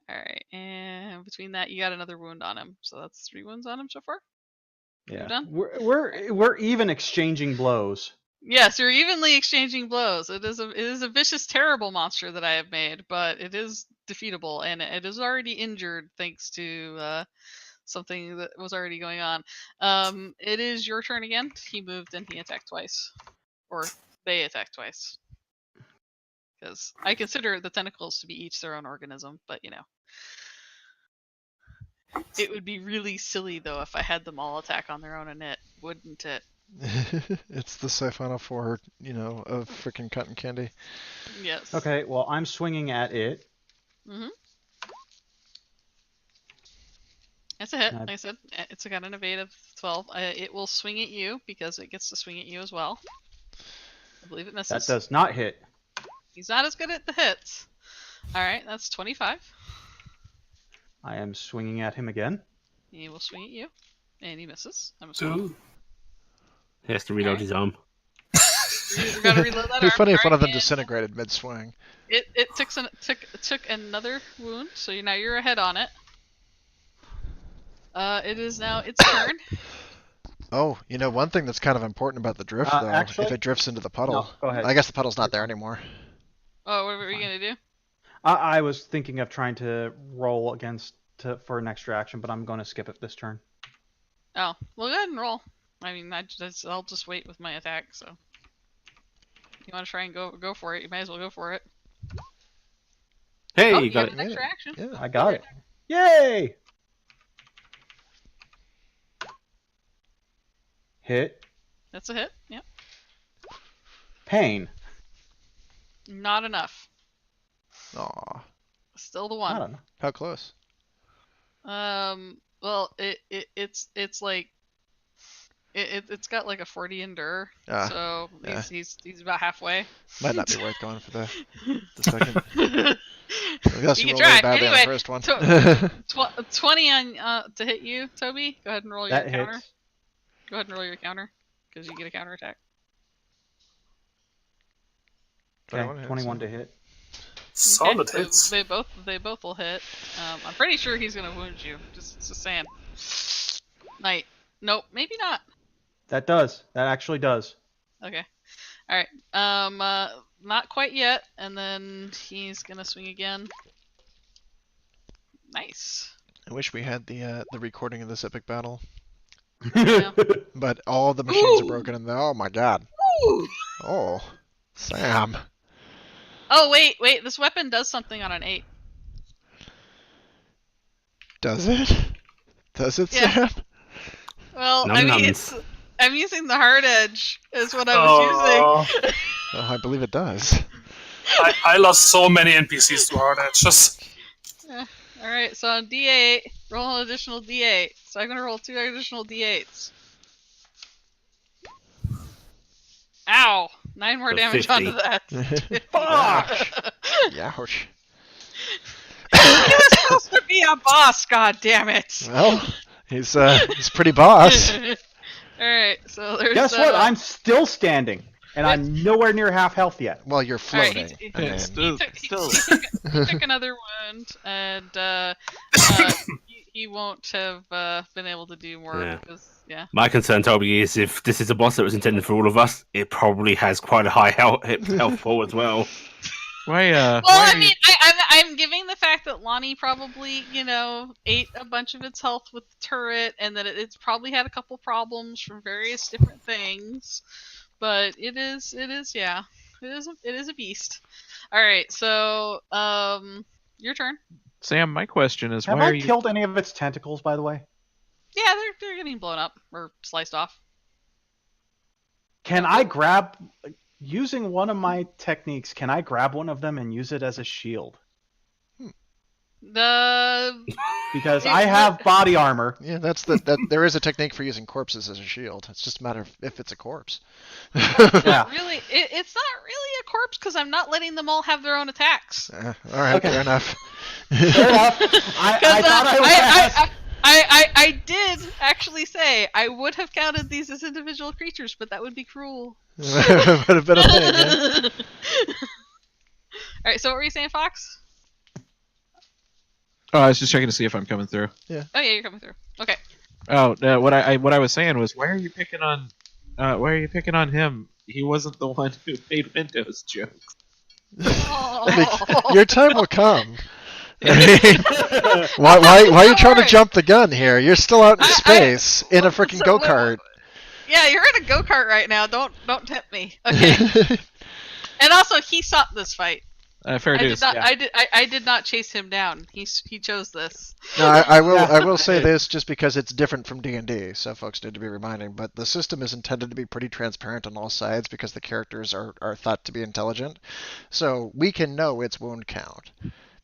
All right, and between that, you got another wound on him, so that's 3 wounds on him so far. Yeah. done? We're even exchanging blows. Yes, you're evenly exchanging blows. It is a vicious, terrible monster that I have made, but it is defeatable, and it is already injured thanks to something that was already going on. It is your turn again. He moved and he attacked twice, or they attacked twice. Because I consider the tentacles to be each their own organism, but you know. It would be really silly though if I had them all attack on their own init, wouldn't it? It's the Siphonophore, of freaking cotton candy. Yes. Okay, well, I'm swinging at it. Mm-hmm. It's a hit. Uh, Like I said, it's got an evade of 12. It will swing at you because it gets to swing at you as well. I believe it misses. That does not hit. He's not as good at the hits. Alright, that's 25. I am swinging at him again. He will swing at you. And he misses. I'm assuming. Dude. He has to reload Alright. his arm. You gotta reload that It'd be arm. funny if one of them Alright, and disintegrated mid-swing. It took another wound, so now you're ahead on it. It is now its turn. Oh, one thing that's kind of important about the drift, though, actually- if it drifts into the puddle. No, go ahead. I guess the puddle's not there anymore. Oh, what were you gonna do? I was thinking of trying to roll for an extra action, but I'm going to skip it this turn. Oh, well, go ahead and roll. I mean, I'll just wait with my attack. So, you want to try and go for it? You might as well go for it. Hey, Oh, you you got have it. an extra action. Yeah. I got it. Yay! Hit. That's a hit. Yep. Pain. Not enough. Aw. Still the I one. don't know. How close? Well, it's like it's got like a 40 endure, Ah, so yeah. he's about halfway. Might not be worth going for the second. Unless You you can roll really try. badly on Anyway, the first one. 20 on to hit you, Toby. Go ahead and roll your That counter. hits. Go ahead and roll your counter because you get a counter attack. Okay, 21 hits, 21 yeah. to hit. Solid Okay, so hits. they both will hit. I'm pretty sure he's gonna wound you. Just saying. Nope, maybe not. That does. That actually does. Okay. All right. Not quite yet. And then he's gonna swing again. Nice. I wish we had the recording of this epic battle, Yeah. but all the machines are Ooh. broken in there. Oh my god. Oh, Sam. Oh wait. This weapon does something on an 8. Does it? Does it, Yeah. Sam? Well, Num I mean, nums. I'm using the hard edge. Is what I was using. Oh, I believe it does. I lost so many NPCs to hard edge. Just All right. So on D8, roll an additional D8. So I'm gonna roll 2 additional D8s. Ow! 9 more So damage 50. onto that. Fuck! Youch. He was supposed to be a boss. God damn it! Well, he's pretty boss. Alright, so there's. Guess what? I'm still standing, and What? I'm nowhere near half health yet. Well, you're Alright, floating. he- I mean, he took another wound, and he won't have been able to do more Yeah. because yeah. My concern, Toby, is if this is a boss that was intended for all of us, it probably has quite a high health pool as well. Why? Well, why I mean, I'm giving the fact that Lonnie probably, ate a bunch of its health with the turret, and that it's probably had a couple problems from various different things. But it is a beast. All right, so your turn. Sam, my question is, Have why I are you? killed any of its tentacles, by the way? Yeah, they're getting blown up or sliced off. Can I grab using one of my techniques? Can I grab one of them and use it as a shield? Because I have body armor. Yeah, that. There is a technique for using corpses as a shield. It's just a matter of if it's a corpse. Yeah. Really, it's not really a corpse because I'm not letting them all have their own attacks. All right, Okay. fair enough. Fair enough. I thought I was. I did actually say I would have counted these as individual creatures, but that would be cruel. Would have been a thing. Yeah? All right, so what were you saying, Fox? Oh, I was just checking to see if I'm coming through. Oh yeah, you're coming through. Okay. Oh, what I was saying was, why are you picking on him? He wasn't the one who made Windows jokes. Your time will come. Why are you trying to jump the gun here? You're still out in space in a freaking go-kart. Yeah, you're in a go-kart right now. Don't tempt me. Okay. And also, he sought this fight. Fair dues. I did not chase him down. He chose this. No, I will say this just because it's different from D&D, so folks need to be reminding. But the system is intended to be pretty transparent on all sides because the characters are thought to be intelligent, so we can know its wound count.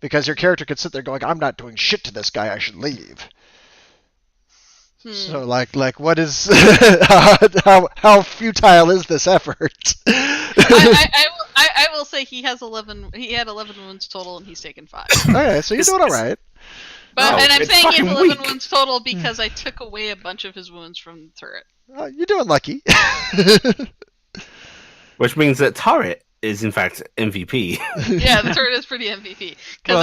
Because your character could sit there going, "I'm not doing shit to this guy. I should leave." So like what is how futile is this effort? I will say he has 11. He had 11 wounds total, and he's taken 5. Okay, so you're doing all right. But and I'm it's saying he has fucking 11 weak. wounds total because I took away a bunch of his wounds from the turret. You're doing lucky. Which means that Turret is in fact MVP. Yeah, the turret is pretty MVP because Well,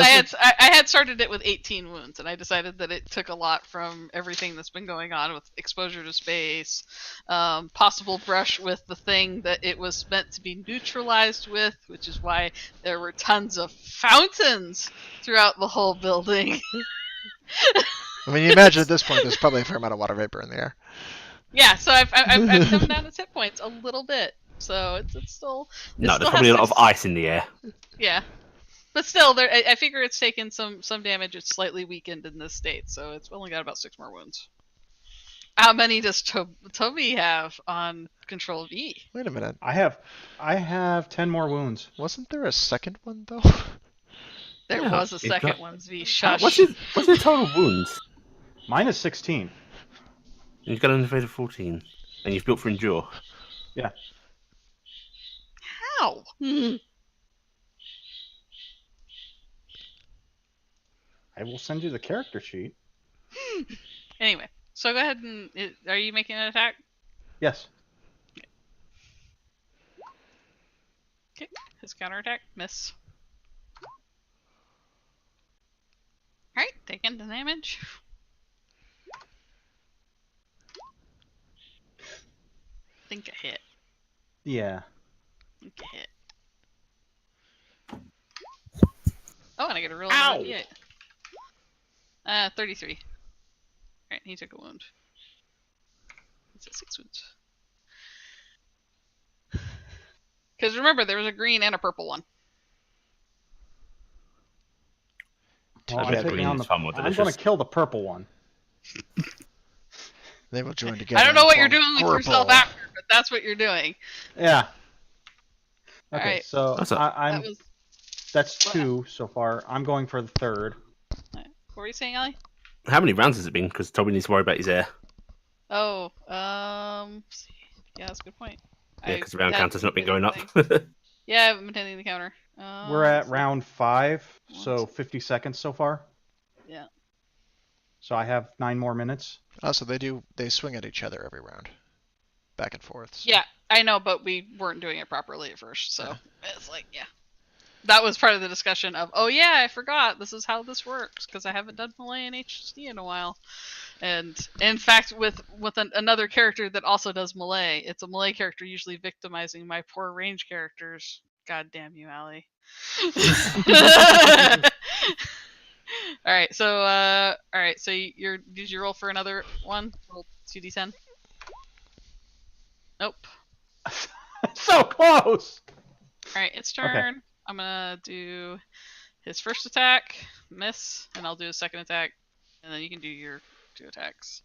I had started it with 18 wounds, and I decided that it took a lot from everything that's been going on with exposure to space, possible brush with the thing that it was meant to be neutralized with, which is why there were tons of fountains throughout the whole building. I mean, you imagine at this point there's probably a fair amount of water vapor in the air. Yeah, so I've come down its hit points a little bit, so it's still. No, there's probably a lot of ice in the air. Yeah, but still, I figure it's taken some damage. It's slightly weakened in this state, so it's only got about 6 more wounds. How many does Toby have on Control V? Wait a minute. I have 10 more wounds. Wasn't there a second one though? There Yeah, was a second one. V. Shush. What's your total wounds? Mine is 16. You've got an elevated 14, and you've built for endure. Yeah. How? I will send you the character sheet. Anyway, so go ahead and are you making an attack? Yes. Okay, his counterattack miss. All right, taking the damage. Think a hit. Yeah. Think a hit. Oh, and I get a real Ow! hit. 33. Alright, he took a wound. It's at 6 wounds. Because remember, there was a green and a purple one. Well, I I'm bet taking green on is far more I'm delicious. going to kill the purple one. They will join together. I don't know and what you're form doing with purple. yourself after, but that's what you're doing. Yeah. Okay, Alright. so What's up? I'm. That was, That's 2 so far. I'm going for the 3rd. what were you saying, Ellie? How many rounds has it been? Because Toby needs to worry about his air. Oh, yeah, that's a good point. Yeah, because the round that counter's not been hasn't going been up. a thing. Yeah, I haven't been hitting the counter. We're at round 5, so One, 50 seconds so far. Yeah. So I have 9 more minutes. Also, they swing at each other every round, back and forth. So. Yeah, I know, but we weren't doing it properly at first, so it's like, yeah. That was part of the discussion of, oh yeah, I forgot, this is how this works, because I haven't done Melee and HSD in a while. And in fact, with another character that also does Melee, it's a Melee character usually victimizing my poor range characters. God damn you, Allie. Alright, so did you roll for another one? Roll 2d10. Nope. So close! Alright, it's turn. Okay. I'm gonna do his first attack, miss, and I'll do his second attack, and then you can do your 2 attacks.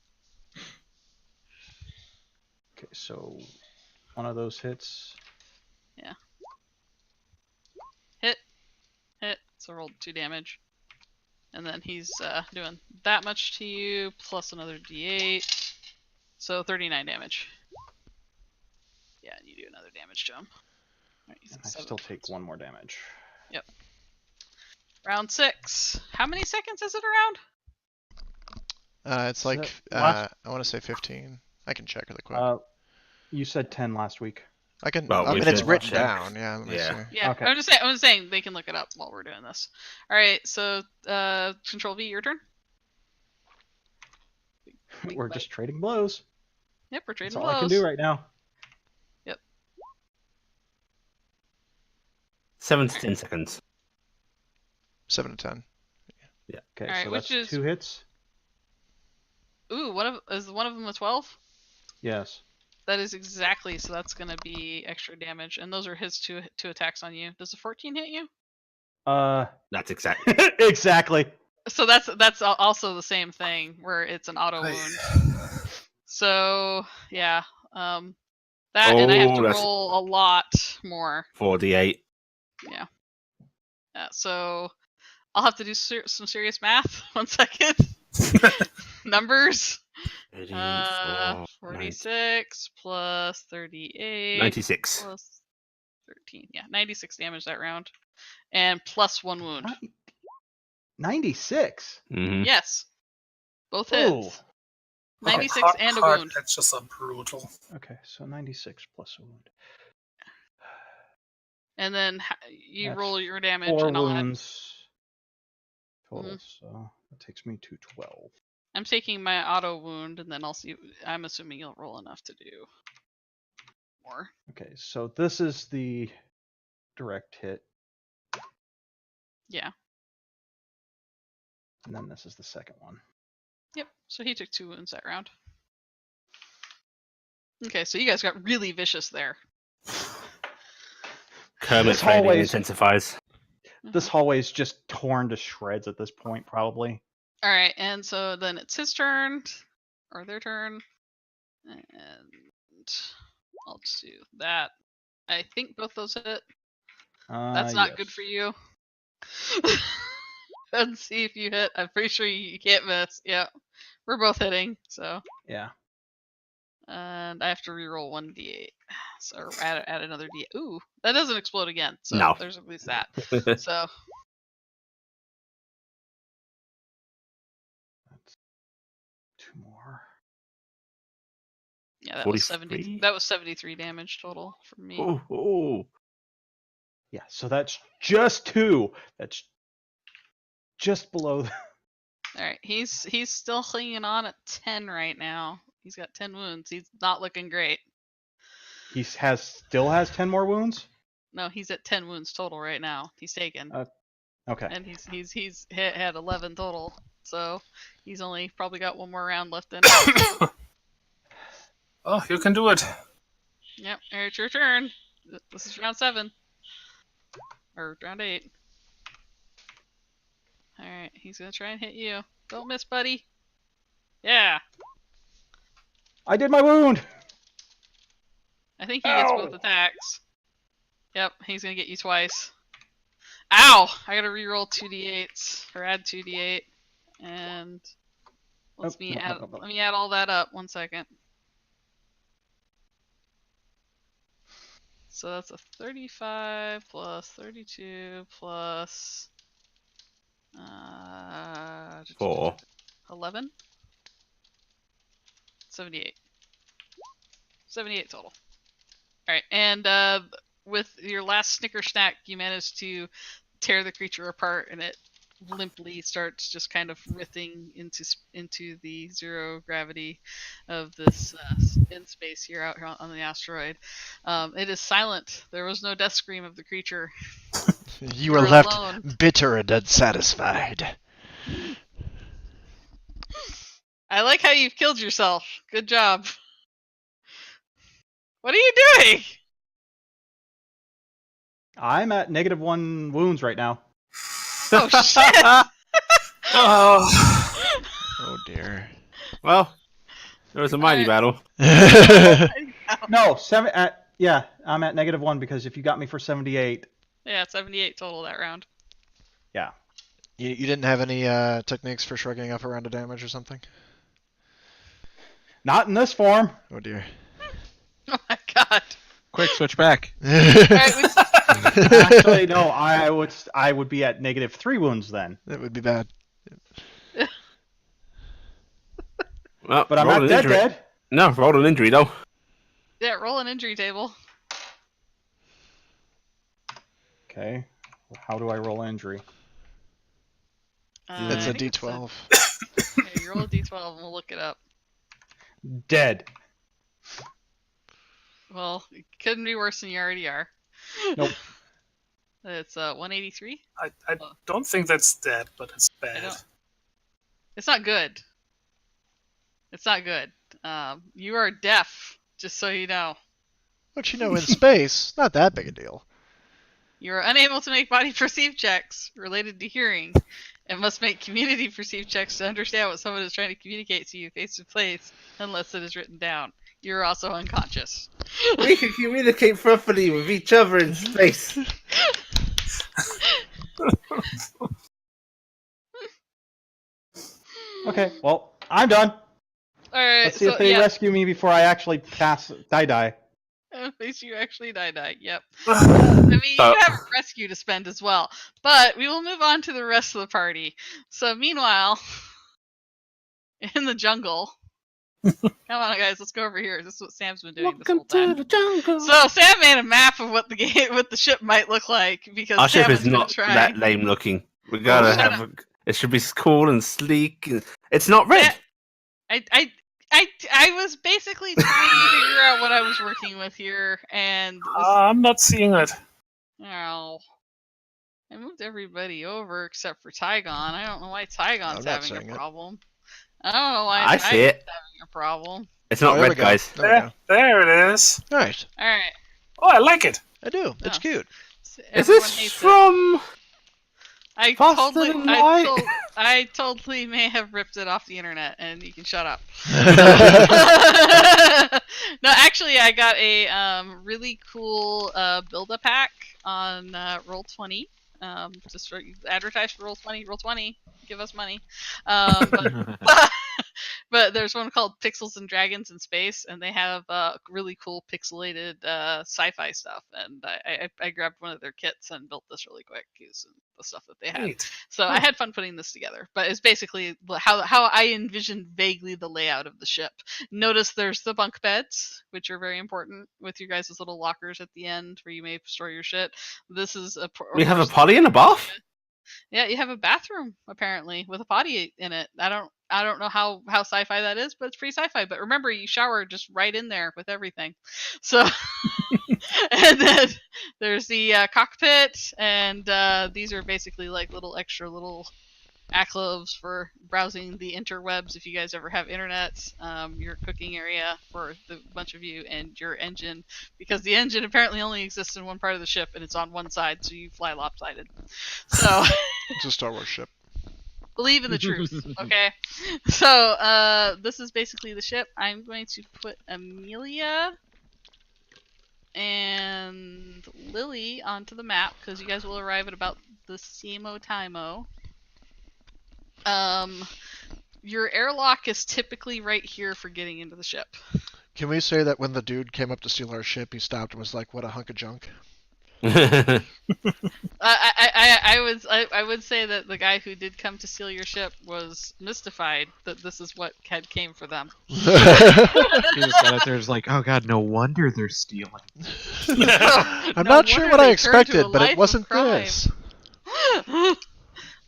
Okay, so one of those hits. Hit. So roll 2 damage. And then he's doing that much to you, plus another d8. So 39 damage. Yeah, and you do another damage to him. Right, he's And at I 7 still take points. 1 more damage. Yep. Round 6. How many seconds is it around? It's like last- I want to say 15. I can check really quick. You said 10 last week. I can. well, I we mean, it's should written check. down. Yeah. Let me Yeah. see. Yeah, Okay. I'm just saying they can look it up while we're doing this. All right, so Control V, your turn. Big We're bite. just trading blows. Yep, we're trading That's all blows. I can do right now. 7 to 10 seconds. 7 to 10. Okay, Alright, so which that's is- 2 hits. Ooh, is one of them a 12? Yes. That is exactly, so that's gonna be extra damage, and those are his two attacks on you. Does a 14 hit you? That's exact. Exactly. So that's also the same thing, where it's an auto wound. So yeah, that and I have to Oh, that's- roll a lot more. 4d8. Yeah. So I'll have to do some serious math. 1 second. Numbers. 84, 46 plus 38 96. plus 13. Yeah, 96 damage that round, and plus 1 wound. 96. Mm-hmm. Yes, both Ooh. hits. 96 and a wound. That's just a brutal. Okay, so 96 plus a wound. And then you That's roll your damage, 4 and I'll add, wounds total, so that takes me to 12. I'm taking my auto wound, and then I'll see. I'm assuming you'll roll enough to do more. Okay, so this is the direct hit, Yeah. and then this is the second one. Yep. So he took 2 wounds that round. Okay, so you guys got really vicious there. Kermit This fading hallway's- intensifies. This hallway's just torn to shreds at this point, probably. All right, and so then it's his turn, or their turn, and I'll just do that. I think both those hit. That's not good Yes. for you. Let's see if you hit. I'm pretty sure you can't miss. Yeah, we're both hitting. So, Yeah. and I have to reroll 1d8. So add another d8. Ooh, that doesn't explode again. So No. there's at least that. So That's 2 more. yeah, that was 43? 70. That was 73 damage total from me. Oh, oh. Yeah, so that's just 2. That's just below. All right, he's still clinging on at 10 right now. He's got 10 wounds. He's not looking great. He still has 10 more wounds. No, he's at 10 wounds total right now. He's taken, Okay. and he's had 11 total. So he's only probably got 1 more round left in. Oh, you can do it. Yep, it's your turn. This is round 7 or round 8. All right, he's gonna try and hit you. Don't miss, buddy. Yeah, I did my wound. I think he gets Ow! both attacks. Yep, he's gonna get you twice. Ow! I gotta reroll 2d8s, or add 2d8, and let me add all that up. 1 second. So that's a 35 plus 32 plus 4. 11. 78. 78 total. Alright, and with your last Snicker snack, you managed to tear the creature apart, and it limply starts just kind of writhing into the 0 gravity of this in space here out here on the asteroid. It is silent. There was no death scream of the creature. You were You're left alone. bitter and unsatisfied. I like how you've killed yourself. Good job. What are you doing? I'm at -1 wounds right now. Oh shit! Oh, Oh dear. Well, it was a mighty battle. No, 7 at Yeah, I'm at -1 because if you got me for 78, Yeah, 78 total that round. yeah. You didn't have any techniques for shrugging up a round of damage or something? Not in this form. Oh dear. Oh my god. Quick, switch back. Alright, we Actually, no. I would be at -3 wounds then. That would be bad. Well, But I'm roll not an injury. dead. No, roll an injury though. yeah, roll an injury table. Okay. How do I roll injury? It's I a think D12. yeah, you roll a D12 and we'll look it up. Dead. Well, it couldn't be worse than you already are. Nope. It's 183. I don't think that's dead, but it's bad. don't- It's not good. It's not good. You are deaf, just so you know. But in space, not that big a deal. You are unable to make body perceive checks related to hearing, and must make community perceive checks to understand what someone is trying to communicate to you face to face, unless it is written down. You are also unconscious. We can communicate properly with each other in space. Okay. Well, I'm done. All right. Let's see if they rescue me before I actually die. At least you actually die. Yep. I mean, you have a rescue to spend as well. But we will move on to the rest of the party. So meanwhile, in the jungle. Come on, guys, let's go over here. This is what Sam's been doing this whole time. the jungle. So Sam made a map of what the ship might look like because Our Sam ship was is gonna not try. that lame looking. We gotta shut have. It should be cool and sleek. It's not red. I was basically trying to figure out what I was working with here, and I'm not seeing it. oh, I moved everybody over except for Tygon. I don't know why Tygon's having a problem. I don't know why I see it. having a problem. It's not there we red, go. guys. There we go. There it is. Nice. All right. Oh, I like it. I do. It's Oh. cute. So Is everyone this hates it. from? I Faster Than Light? I totally may have ripped it off the internet, and you can shut up. No, actually, I got a really cool build a pack on Roll20. Just for, advertise for Roll20. Roll20, give us money. But there's one called Pixels and Dragons in Space, and they have really cool pixelated sci-fi stuff. And I grabbed one of their kits and built this really quick using the stuff that they had. Neat. So I had fun putting this together. But it's basically how I envisioned vaguely the layout of the ship. Notice there's the bunk beds, which are very important with your guys' little lockers at the end where you may store your shit. This is We have a potty and a bath. Yeah, you have a bathroom apparently with a potty in it. I don't know how sci-fi that is, but it's pretty sci-fi. But remember, you shower just right in there with everything. So, and then there's the cockpit, and these are basically like little extra little alcoves for browsing the interwebs if you guys ever have internet. Your cooking area for the bunch of you, and your engine, because the engine apparently only exists in one part of the ship and it's on one side, so you fly lopsided. So It's a Star Wars ship. believe in the truth, okay? So this is basically the ship. I'm going to put Amelia and Lily onto the map because you guys will arrive at about the same time-o. Your airlock is typically right here for getting into the ship. Can we say that when the dude came up to steal our ship, he stopped and was like, "What a hunk of junk"? I would say that the guy who did come to steal your ship was mystified that this is what came for them. He just got out there, was like, oh god, no wonder they're stealing. I'm No not sure wonder what I they turned to expected, a but life it of wasn't crime. this.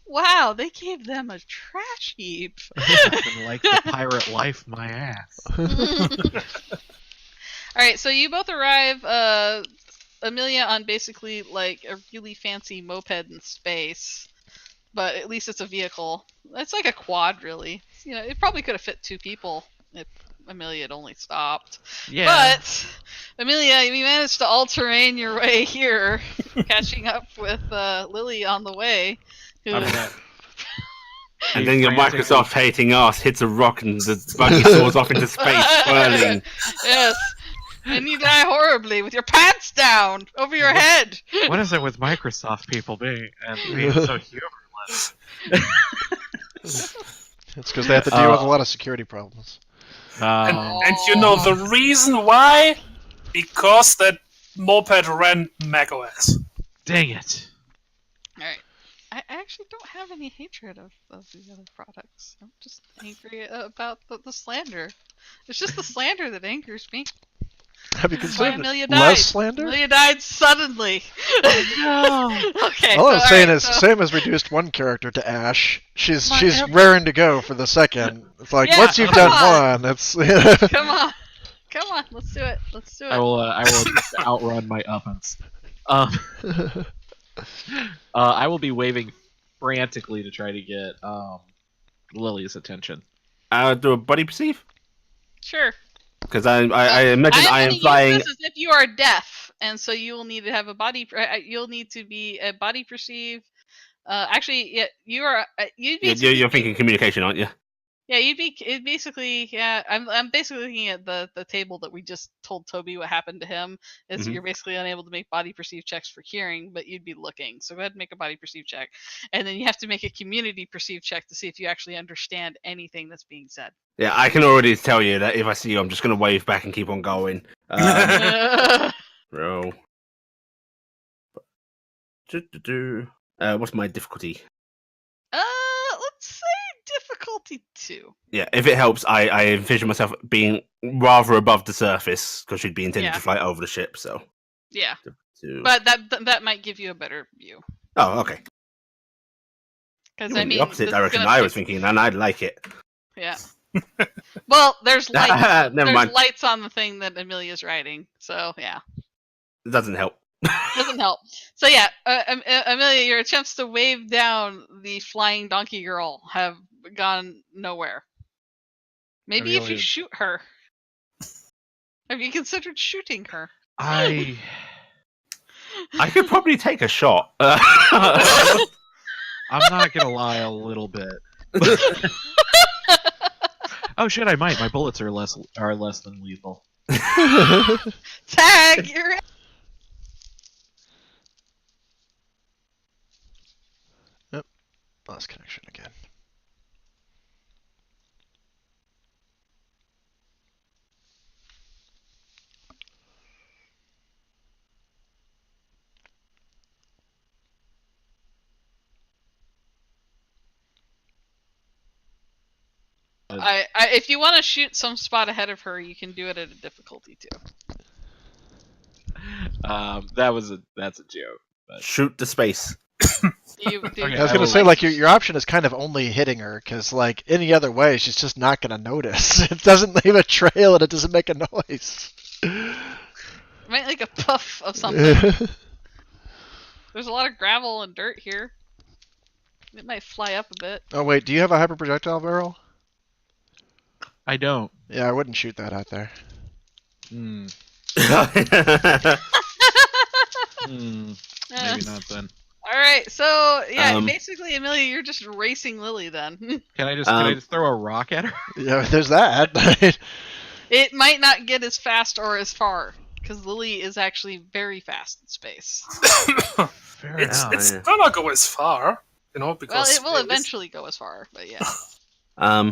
Wow, they gave them a trash heap. Fucking like the pirate life, my ass. Alright, so you both arrive, Amelia, on basically like a really fancy moped in space. But at least it's a vehicle. It's like a quad, really. You know, it probably could have fit 2 people if Amelia had only stopped. Yeah. But, Amelia, you managed to all-terrain your way here, catching up with Lily on the way. Who, And then your Microsoft hating ass hits a rock and the buggy soars off into space, swirling. Yes. And you die horribly with your pants down over your head. What is it with Microsoft people being so humorless? It's because they have to deal with a lot of security problems. And you know the reason why? Because that moped ran macOS. Dang it. Alright. I actually don't have any hatred of these other products. I'm just angry about the slander. It's just the slander that angers me. Have you That's why considered Amelia died. less slander? Amelia died suddenly. Oh, no. Okay. All I'm so, saying alright, is, so, Sam has reduced one character to Ash. She's My raring to go for the second. It's like Yeah, once you've come done on. one, it's Come on, let's do it. Let's do it. I will just outrun my uppance. I will be waving frantically to try to get Lily's attention. Do a body perceive? Sure. Because I imagine I am gonna flying. use this as if you are deaf, and so you will need to have a body. You'll need to be a body perceive. Actually, yeah, you are. You're thinking communication, aren't you? Yeah, it'd basically. Yeah, I'm basically looking at the table that we just told Toby what happened to him. Is Mhm. you're basically unable to make body perceive checks for hearing, but you'd be looking. So go ahead and make a body perceive check, and then you have to make a community perceive check to see if you actually understand anything that's being said. Yeah, I can already tell you that if I see you, I'm just going to wave back and keep on going. Roll. What's my difficulty? Let's say difficulty 2. Yeah, if it helps, I envision myself being rather above the surface because she'd be intended Yeah. to fly over the ship. So, Yeah, to... but that might give you a better view. oh, okay. Because You went I mean, the opposite this is direction gonna I take- was thinking, and I'd like it. Yeah. Well, there's lights. Never there's mind. lights on the thing that Amelia's riding, so yeah, It doesn't help. doesn't help. So yeah, Amelia, your attempts to wave down the flying donkey girl have gone nowhere. Maybe if you Amelia- shoot her. Have you considered shooting her? I I could probably take a shot. I'm not gonna lie, a little bit. Oh shit, I might. My bullets are less than lethal. Tag! You're lost connection again. if you want to shoot some spot ahead of her, you can do it at a difficulty 2. That's a joke. But... Shoot the space. You do. Okay, I was I gonna will say, like- like your option is kind of only hitting her, because like any other way, she's just not gonna notice. It doesn't leave a trail and it doesn't make a noise. Might like a puff of something. There's a lot of gravel and dirt here. It might fly up a bit. Oh wait, do you have a hyper projectile barrel? I don't. Yeah, I wouldn't shoot that out there. Hmm. Uh, Maybe not then. All right, so yeah, Um, basically, Amelia, you're just racing Lily then. Can I just throw a rock at her? Yeah, there's that. It might not get as fast or as far because Lily is actually very fast in space. Fair It's yeah. gonna go as far, because Well, it will space. eventually go as far, but yeah.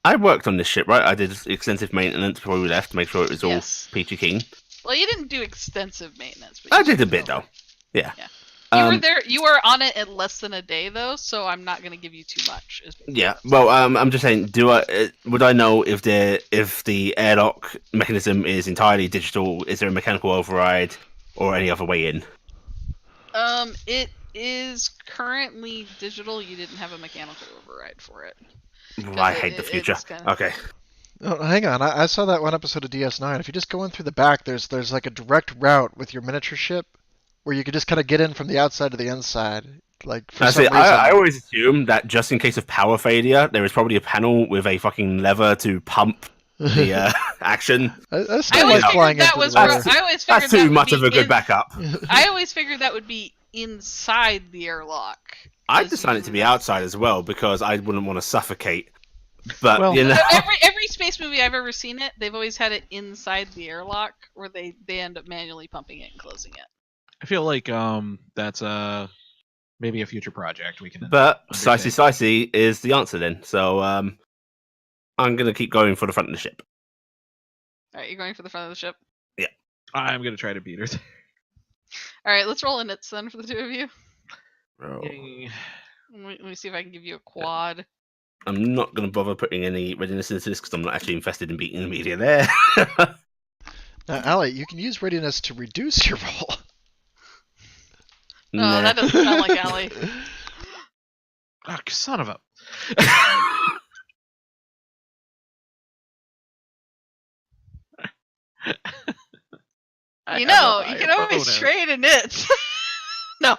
I worked on this ship, right? I did extensive maintenance before we left to make sure it was all Yes. peachy keen. Well, you didn't do extensive maintenance. But I you did a did bit go. though. Yeah. Yeah. You were there. You were on it at less than a day though, so I'm not going to give you too much. Yeah. Well, I'm just saying. Would I know if the airlock mechanism is entirely digital? Is there a mechanical override or any other way in? It is currently digital. You didn't have a mechanical override for it. I hate the future. it's kinda- Okay. Oh, hang on, I saw that one episode of DS9. If you just go in through the back, there's like a direct route with your miniature ship, where you could just kind of get in from the outside to the inside. Like for some reason. I always assume that just in case of power failure, there is probably a panel with a fucking lever to pump the action. I I still always like flying figured that into was. the water. I always figured That's that too would much be of a good backup. I always figured that would be inside the airlock. I 'cause decided it to be outside as well because I wouldn't want to suffocate But Well- you know, Every space movie I've ever seen they've always had it inside the airlock, where they end up manually pumping it and closing it. I feel like that's maybe a future project we can. but undertake. Sicey is the answer then. So I'm gonna keep going for the front of the ship. All right, you're going for the front of the ship. I'm gonna try to beat her. All right, let's roll in it then for the two of you. Bro. Let me see if I can give you a quad. I'm not gonna bother putting any readiness into this because I'm not actually invested in beating the media there. Now, Allie, you can use readiness to reduce your roll. Oh, Nah. that doesn't sound like Allie. Oh, son of a. You know, you can always trade in it. No.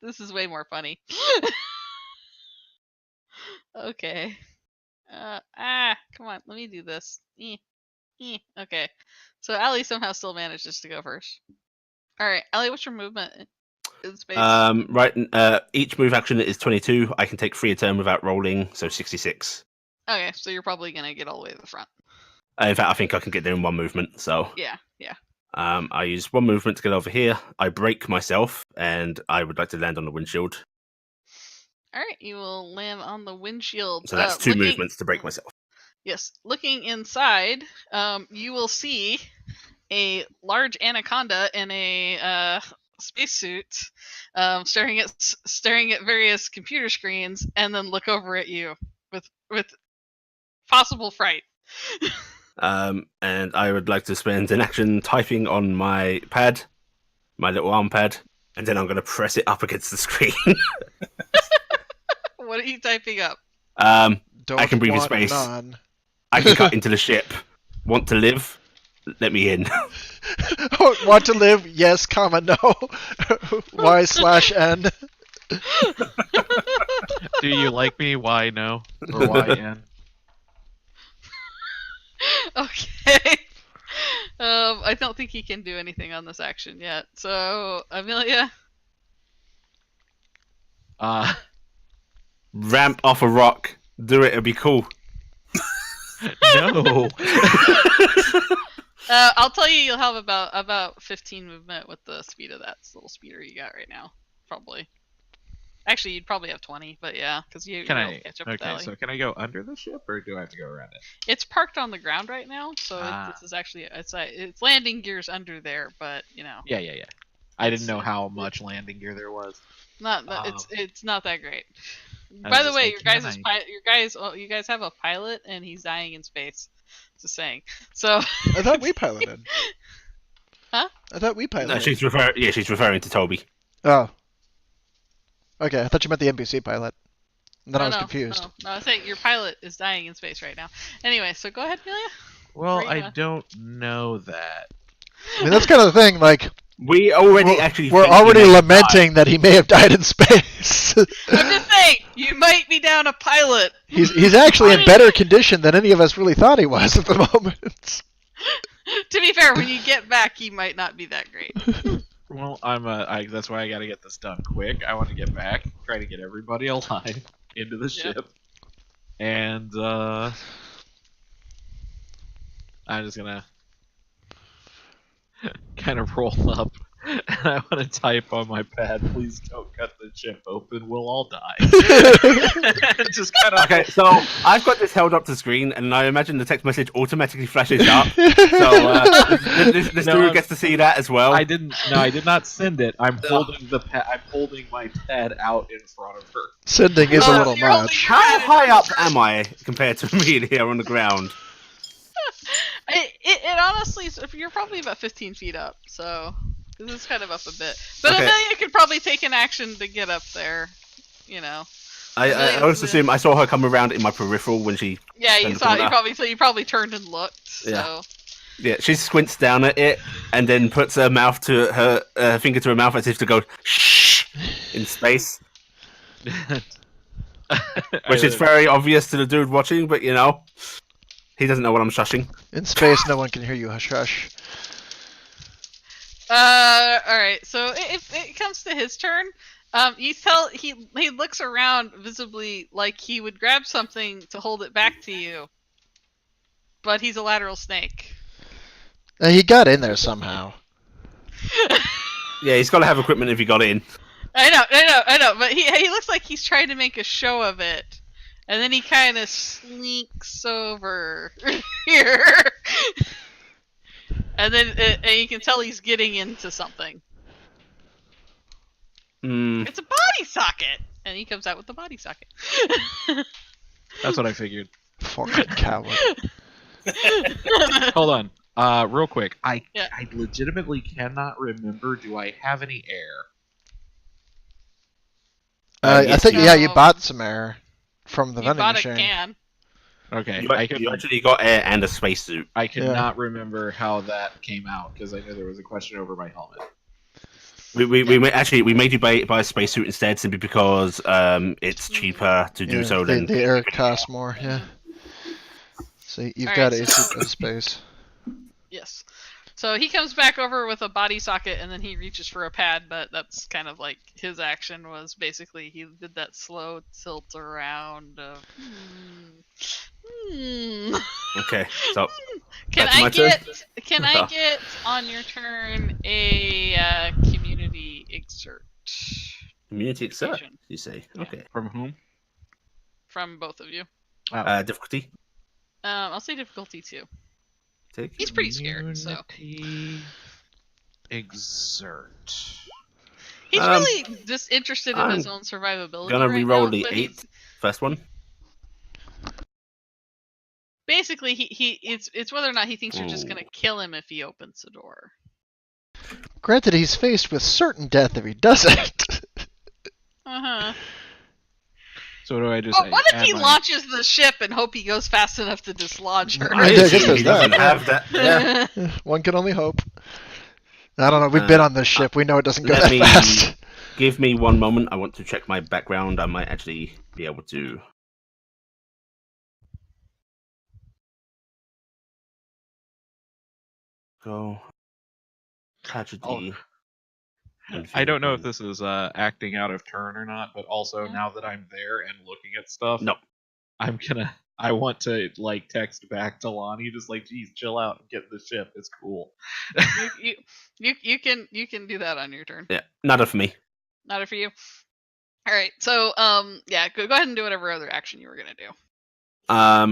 This is way more funny. Okay. Come on, let me do this. Okay. So Allie somehow still manages to go first. Alright, Allie, what's your movement in space? Right. Each move action is 22. I can take 3 a turn without rolling, so 66. Okay, so you're probably gonna get all the way to the front. In fact, I think I can get there in 1 movement. So Yeah. I use 1 movement to get over here. I break myself, and I would like to land on the windshield. Alright, you will land on the windshield. So that's 2 movements to break myself. Yes, looking inside, you will see a large anaconda in a spacesuit, staring at various computer screens, and then look over at you with possible fright. And I would like to spend an action typing on my pad, my little arm pad, and then I'm going to press it up against the screen. What are you typing up? Don't I can breathe in want space. none. I can cut into the ship. Want to live? Let me in. Want to live? Yes, comma, no. Y/N. Do you like me? Why no? Or why N? Okay. I don't think he can do anything on this action yet. So, Amelia? Ramp off a rock. Do it, it'll be cool. No. I'll tell you, you'll have about 15 movement with the speed of that little speeder you got right now, probably. Actually, you'd probably have 20, but yeah, because you'll catch up with Okay, Allie. so can I go under the ship, or do I have to go around it? It's parked on the ground right now, so this is actually it's landing gears under there, but you know. Yeah. I didn't know how much landing gear there was. It's not that great. I By was the just way, like, you guys have a pilot, and he's dying in space. Just saying. So. I thought we piloted. Huh? I thought we piloted. No, she's referring to Toby. Oh. Okay, I thought you meant the NPC pilot. And then I was confused. No, I was saying your pilot is dying in space right now. Anyway, so go ahead, Amelia. Well, Where are you I don't know that. I mean, that's kind of the thing. Like, We already we're already lamenting that he may have died in space. I'm just saying, you might be down a pilot. He's actually in better condition than any of us really thought he was at the moment. To be fair, when you get back, he might not be that great. Well, that's why I gotta get this done quick. I want to get back, try to get everybody alive into the ship, and I'm just gonna kind of roll up, and I want to type on my pad, "Please don't cut the ship open. We'll all die." Just kind of. Okay, so I've got this held up to screen, and I imagine the text message automatically flashes up. So this dude gets to see that as well. I did not send it. I'm holding I'm holding my pad out in front of her. Sending is a little you're holding much. your How pad. high up am I compared to Amelia on the ground? It honestly, you're probably about 15 feet up, so this is kind of up a bit. But Okay. Amelia could probably take an action to get up there, you know. I always assume I saw her come around in my peripheral when she. Yeah, you turned the saw. corner. You probably turned and looked. So. Yeah. Yeah, she squints down at it and then puts her mouth to her finger to her mouth as if to go shh in space, which is very obvious to the dude watching, but you know, he doesn't know what I'm shushing. In space, no one can hear you. Hush, hush. All right. So if it comes to his turn, he looks around visibly like he would grab something to hold it back to you, but he's a lateral snake. He got in there somehow. Yeah, he's got to have equipment if he got in. I know, but he looks like he's trying to make a show of it, and then he kind of slinks over here, and then and you can tell he's getting into something. It's a body socket, and he comes out with the body socket. That's what I figured. Fucking coward. Hold on. Real quick. I Yeah. I legitimately cannot remember. Do I have any air? I Yes, think, you- yeah, you bought some air from the You vending bought machine. a can. Okay. You actually got air and a spacesuit. I cannot remember how that came out because I know there was a question over my helmet. We made you buy a spacesuit instead, simply because it's cheaper to do so than the air costs more. Yeah. So you've All got right, a space. Yes. So he comes back over with a body socket, and then he reaches for a pad, but that's kind of like his action was basically he did that slow tilt around of. Okay, so Can back to I my turn? Can I get on your turn a community exert Community exert, Education. you say? Yeah. Okay. From whom? from both of you? Difficulty. I'll say difficulty 2. Take He's pretty scared, so Community exert. he's really just interested in his I'm own survivability. gonna right re-roll now, the but 8. he's- First one. Basically, it's whether or not he thinks you're just Ooh. gonna kill him if he opens the door. Granted, he's faced with certain death if he doesn't. Uh-huh. So do I just? Well, what if add he my- launches the ship and hope he goes fast enough to dislodge her? I guess there's he doesn't that, have that. Yeah. One can only hope. I don't know. We've been on this ship. We know it doesn't go let that me- fast. Give me one moment. I want to check my background. I might actually be able to. Go. Tragedy. I don't know if this is acting out of turn or not, but also Yeah. now that I'm there and looking at stuff, No. I want to like text back to Lonnie, just like, geez, chill out and get in the ship. It's cool. you can do that on your turn. Yeah, nada for me. Not for you. All right. So yeah, go ahead and do whatever other action you were gonna do.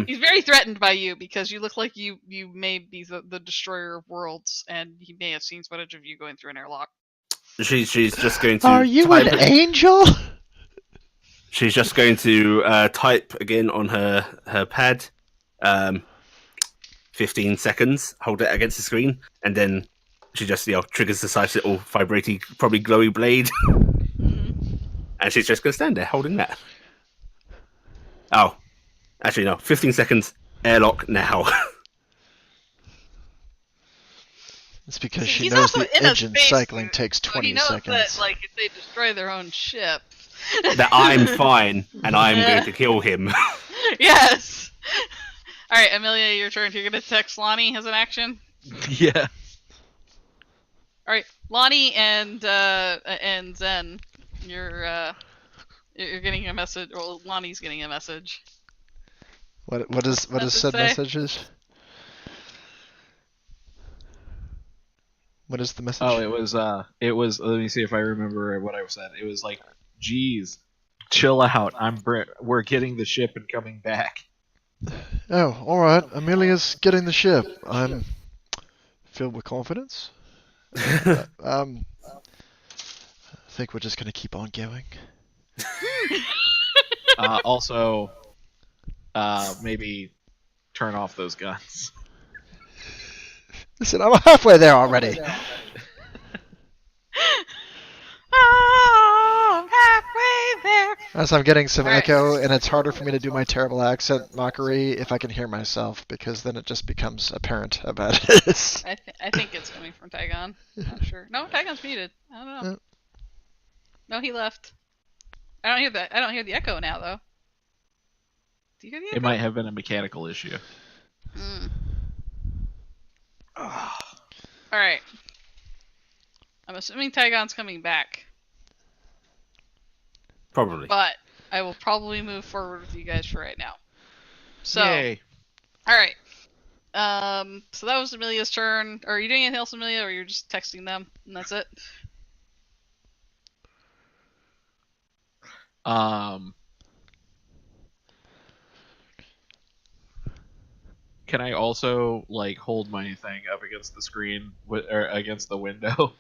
He's very threatened by you because you look like you may be the destroyer of worlds, and he may have seen footage of you going through an airlock. She's just going to. Are you type an angel? She's just going to type again on her pad. 15 seconds. Hold it against the screen, and then she just triggers the size little vibrating, probably glowy blade, and she's just going to stand there holding that. Oh, actually no. 15 seconds. Airlock now. It's because See, she he's knows also the in a engine space cycling suit, takes so 20 he knows seconds. that like if they destroy their own ship. That I'm fine, and I'm going to kill him. Yes. All right, Amelia, your turn. You're gonna text Lonnie as an action. Yeah. All right, Lonnie and Zen, you're getting a message. Well, Lonnie's getting a message. What is message said say? messages? What is the message? Oh, it was. Let me see if I remember what I said. It was like, geez, chill out. We're getting the ship and coming back. Oh, all right. Amelia's getting the ship. I'm filled with confidence. I think we're just gonna keep on going. Also, maybe turn off those guns. Listen, I'm halfway there already. Oh, I'm halfway there. As I'm getting some All right. echo, and it's harder for me to do my terrible accent mockery if I can hear myself, because then it just becomes apparent how bad it is. I think it's coming from Tygon. Not sure. No, Tygon's muted. I don't know. No, he left. I don't hear that. I don't hear the echo now, though. Do you hear the echo? It might have been a mechanical issue. All right. I'm assuming Tygon's coming back. Probably. but I will probably move forward with you guys for right now. So, Yay. all right. So that was Amelia's turn. Are you doing anything else, Amelia, or you're just texting them and that's it? Can I also like hold my thing up against the screen or against the window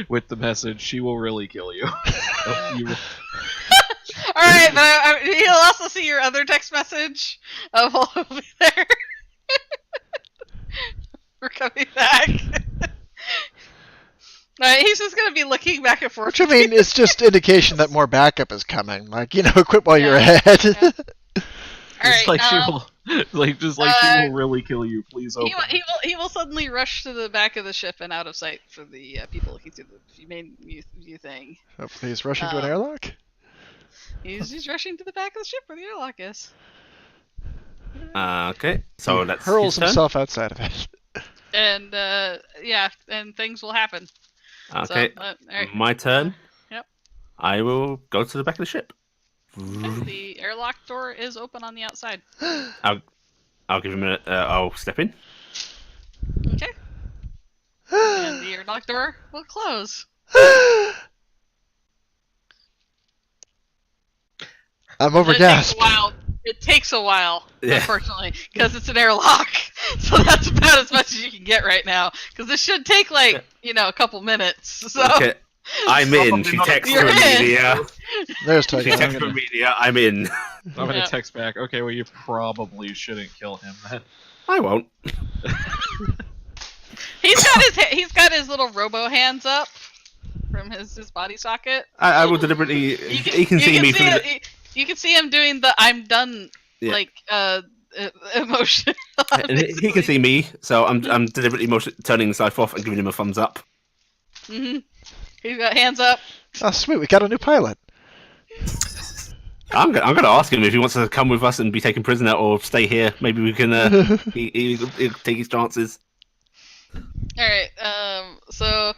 with the message? She will really kill you. You will- All right, but he'll also see your other text message of all will be there. We're coming back. Alright, he's just gonna be looking back and forth. Which, I mean, it's just indication that more backup is coming. Like, quit while you're Yeah. ahead. Yeah. Just Alright, like she will, she will really kill you. Please open. he will suddenly rush to the back of the ship and out of sight for the people looking through the main view thing. Hopefully he's rushing to an airlock. He's rushing to the back of the ship where the airlock is. Okay, so He that's hurls his turn. himself outside of it. And and things will happen. Okay, So, alright. my turn. Yep. I will go to the back of the ship. Okay, the airlock door is open on the outside. I'll give him a. I'll step in. Okay. And the airlock door will close. I'm overgassed. It takes a while, Yeah. unfortunately, because it's an airlock. So that's about as much as you can get right now. Because this should take like a couple minutes. So Okay, I'm in. She texts You're from in. Amelia. There's She Togo. texts from Amelia. I'm in. I'm gonna Yeah. text back. Okay, well you probably shouldn't kill him then. I won't. he's got his little robo hands up from his body socket. I will deliberately. He can see me from the. You can see him doing the "I'm done" Yeah. emotion. And he can see me, so I'm deliberately turning the knife off and giving him a thumbs up. Mm-hmm. He's got hands up. Oh, sweet. We got a new pilot. I'm gonna ask him if he wants to come with us and be taken prisoner or stay here. Maybe we can. He'll take his chances. All right. So,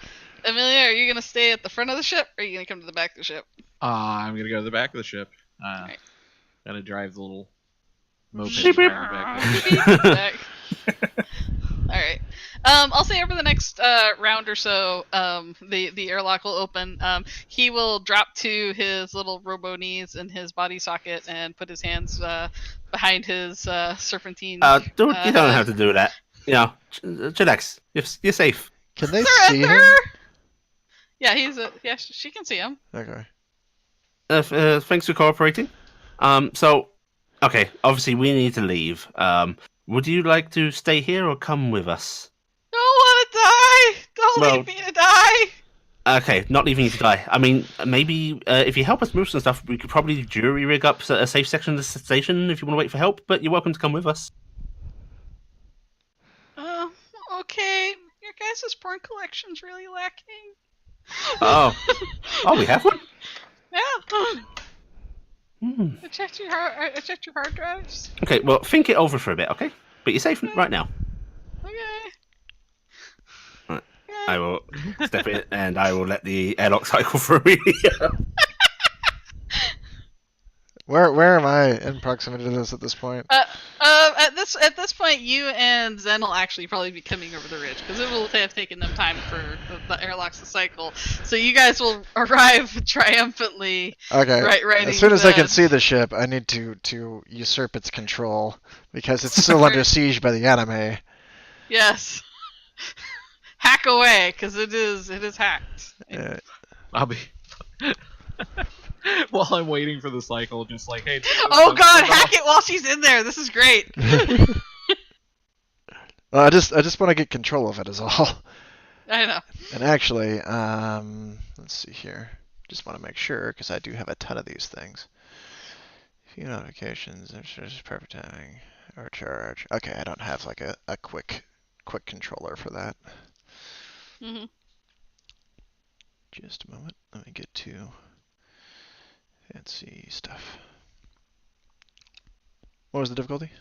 Amelia, are you gonna stay at the front of the ship, or are you gonna come to the back of the ship? I'm gonna go to the back of the ship. Right. Gonna drive the little moped Beep, beep. around the back. Back. All right. I'll say over the next round or so, the airlock will open. He will drop to his little robo knees in his body socket and put his hands behind his serpentine. You don't have to do that. Chillax. You're safe. Can they see him? Surrender! Yeah, she can see him. Okay. Thanks for cooperating. Okay. Obviously, we need to leave. Would you like to stay here or come with us? Don't want to die. Don't leave me to die. Okay, not leaving you to die. I mean, maybe if you help us move some stuff, we could probably jury rig up a safe section of the station if you want to wait for help. But you're welcome to come with us. Okay. Your guys' porn collection's really lacking. Oh, we have one. Yeah. Hmm. I checked your hard drives. Okay, well, think it over for a bit, okay? But you're safe right now. Okay. Right. I will step in and I will let the airlock cycle for me. Where am I in proximity to this at this point? At this point, you and Zen will actually probably be coming over the ridge because it will have taken them time for the airlocks to cycle. So you guys will arrive triumphantly. Okay. Right. As soon as I can see the ship, I need to usurp its control because it's still under siege by the anime. Yes. Hack away, because it is hacked. I'll be. While I'm waiting for the cycle, just like, hey. Oh God, hack it while she's in there. This is great. Well, I just want to get control of it is all. I know. And actually, let's see here. Just want to make sure because I do have a ton of these things. Few notifications, just perfect timing, or charge. Okay, I don't have like a quick controller for that. Mhm. Just a moment. Let me get to fancy stuff. What was the difficulty?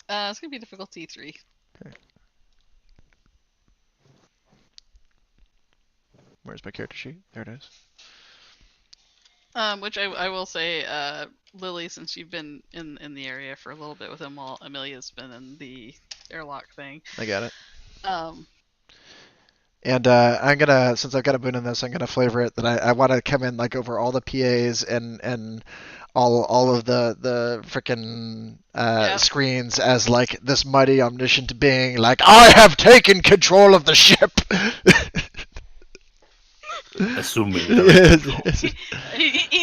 It's gonna be difficulty 3. Okay. Where's my character sheet? There it is. Which I will say, Lily, since you've been in the area for a little bit with him while Amelia's been in the airlock thing. I got it. Um, And I'm gonna, since I've got a boon in this, I'm gonna flavor it that I want to come in like over all the PAs and all of the frickin' Yeah. screens as like this mighty omniscient being, like I have taken control of the ship. Assuming he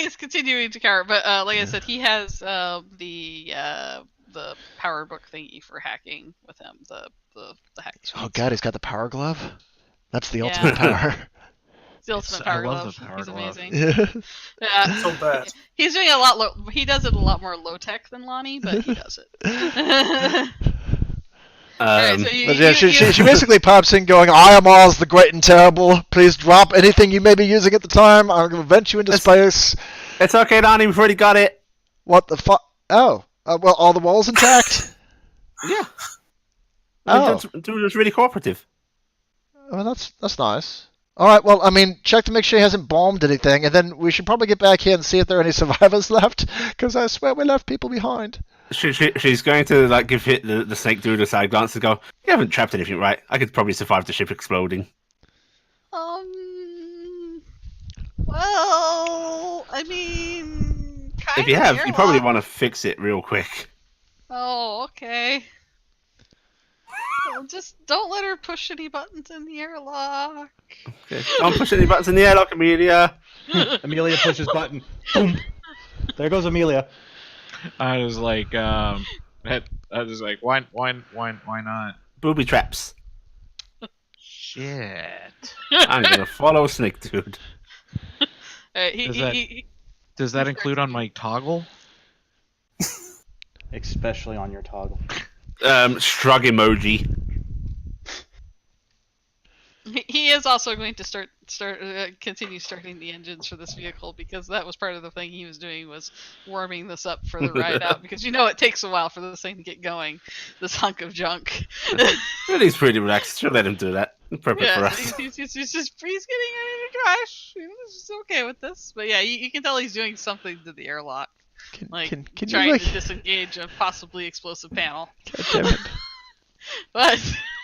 is continuing to cower, but like I said, he has the power book thingy for hacking with him. The hack. Oh suites. god, he's got the power glove. That's the Yeah. ultimate power. It's the ultimate power I love glove. the power He's glove. amazing. Yeah. Yeah. So bad. He's doing a lot. He does it a lot more low tech than Lonnie, but he does it. Alright, so But yeah, she basically pops in going, I am Oz the Great and Terrible. Please drop anything you may be using at the time. I'm going to vent you into space. It's okay, Donnie. We've already got it. What the fuck? Oh. Well, all the walls intact? Yeah. Oh. Dude was really cooperative. Well, that's nice. Alright, well, I mean, check to make sure he hasn't bombed anything, and then we should probably get back here and see if there are any survivors left, because I swear we left people behind. She's going to like give the snake dude a side glance and go, "You haven't trapped anything, right? I could probably survive the ship exploding." Well, I mean, kind If you of have, you probably want to fix it real quick. Oh, okay. Well, just don't let her push any buttons in the airlock. Okay. Don't push any buttons in the airlock, Amelia. Amelia pushes button. Boom. There goes Amelia. I was like, why not? Booby traps. Shit. I'm gonna follow Snake Dude. Does that include on my toggle? Especially on your toggle. Shrug emoji. He is also going to continue starting the engines for this vehicle, because that was part of the thing he was doing, was warming this up for the ride out, because it takes a while for this thing to get going, this hunk of junk. He's pretty relaxed. Should let him do that. Perfect for us. He's getting ready to crash. He's okay with this, but yeah, you can tell he's doing something to the airlock, Can trying you, to disengage a possibly explosive panel. God damn it. But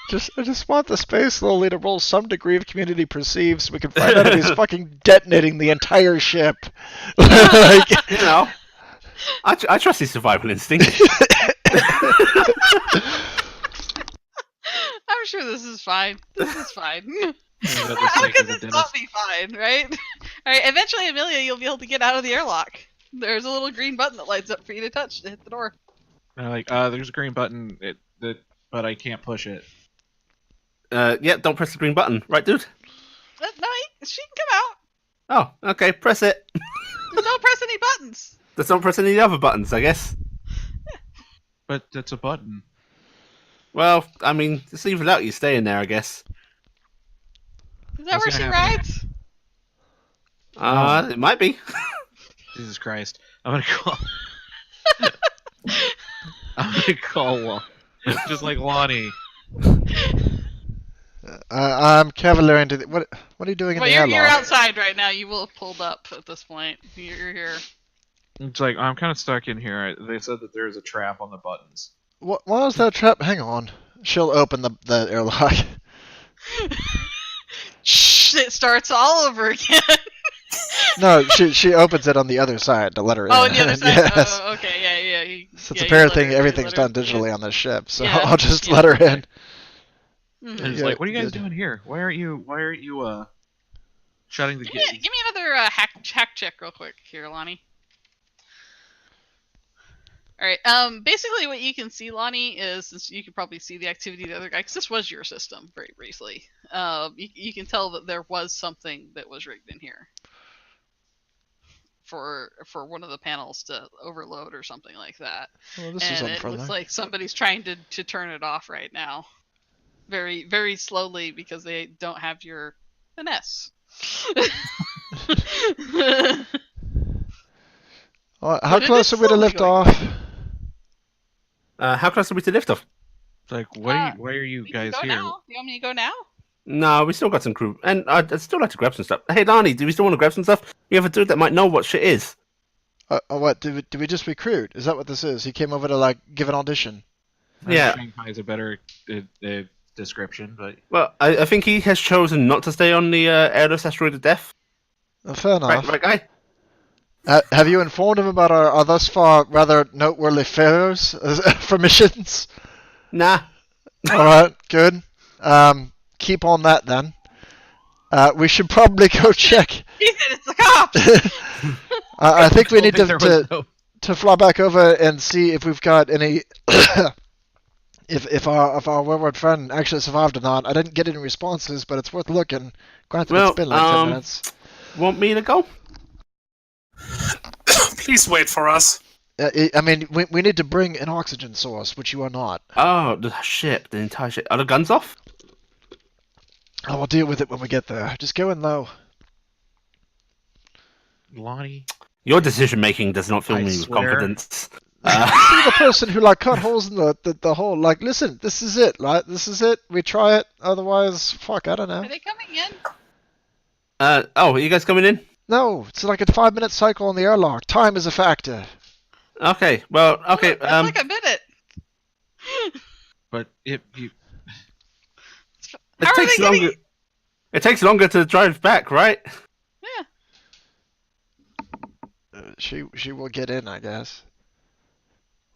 I just want the space lowly to roll some degree of community perceive so we can find out if he's fucking detonating the entire ship. I trust his survival instinct. I'm sure this is fine. This is fine. How How could this not be fine, right? Alright, eventually, Amelia, you'll be able to get out of the airlock. There's a little green button that lights up for you to touch to hit the door. They're like, there's a green button, but I can't push it. Yeah, don't press the green button. Right, dude? No, she can come out. Oh, okay, press it. Just don't press any buttons. Just don't press any other buttons, I guess. But that's a button. Well, I mean, just leave it out, you stay in there, I guess. Is that What's where she gonna happen? rides? It might be. Jesus Christ. I'm gonna call just like Lonnie. I'm cavaliering to what are you doing in Well, the you're airlock? outside right now. You will have pulled up at this point. You're here. It's like, I'm kind of stuck in here. They said that there's a trap on the buttons. What was that trap? Hang on. She'll open the airlock. Shh! It starts all over again. No, she opens it on the other side to let her in. Oh, on the other side. Yes. Oh, okay, yeah. So it's a parent thing. Everything's done digitally on this ship, so I'll just let her in. Mm-hmm. And it's like, what are you guys doing here? Why aren't you shutting the gate? Give me another hack check real quick here, Lonnie. Alright, basically what you can see, Lonnie, is, since you can probably see the activity of the other guy, because this was your system, very briefly, you can tell that there was something that was rigged in here. For one of the panels to overload or something like that. Well, this and is it unfriendly. looks like somebody's trying to turn it off right now. Very, very slowly, because they don't have your finesse. How close are we to lift off? How close are we to lift off? It's like, why are you We guys can go here? now. You want me to go now? No, we still got some crew, and I'd still like to grab some stuff. Hey, Lani, do we still want to grab some stuff? We have a dude that might know what shit is. What? Did we just recruit? Is that what this is? He came over to like give an audition. Yeah. Shanghai is a better description, but Well, I think he has chosen not to stay on the airless asteroid of death. Fair enough. Right, guy? Have you informed him about our thus far rather noteworthy failures for missions? Nah. All right, good. Keep on that then. We should probably go check. He said it's the cops. I think we need there was to fly back over and see if we've got any. if our wayward friend actually survived or not. I didn't get any responses, but it's worth looking. Granted, Well, it's been like 10 minutes. Want me to go? Please wait for us. I mean, we need to bring an oxygen source, which you are not. Oh, the ship, the entire ship. Are the guns off? I'll deal with it when we get there. Just go in low. Lonnie. Your decision making does not fill I me with swear. confidence. See the person who like cut holes in the hole. Like, listen, this is it, right? This is it. We try it. Otherwise, fuck, I don't know. Are they coming in? Oh, are you guys coming in? No, it's like a 5-minute cycle on the airlock. Time is a factor. Okay, well, okay. Look, that's like a minute. But if you How are they longer. getting? It takes longer to drive back, right? Yeah. She will get in, I guess.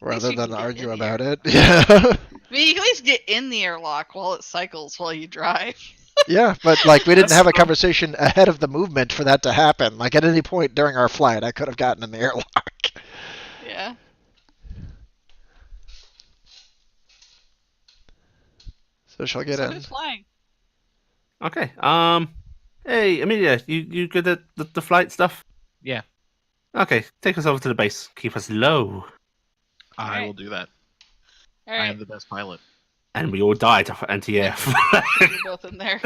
least Rather you than can get argue in about here. it. Yeah. I mean, you can at least get in the airlock while it cycles while you drive. Yeah, but like we didn't That's have a true. conversation ahead of the movement for that to happen. Like at any point during our flight, I could have gotten in the airlock. Yeah. So she'll get So in. who's flying? Okay. Hey, Amelia, you good at the flight stuff? Yeah. Okay, take us over to the base. Keep us low, I Alright. will do that. All I right, am the best pilot. and we all die to anti-air. you're both in there.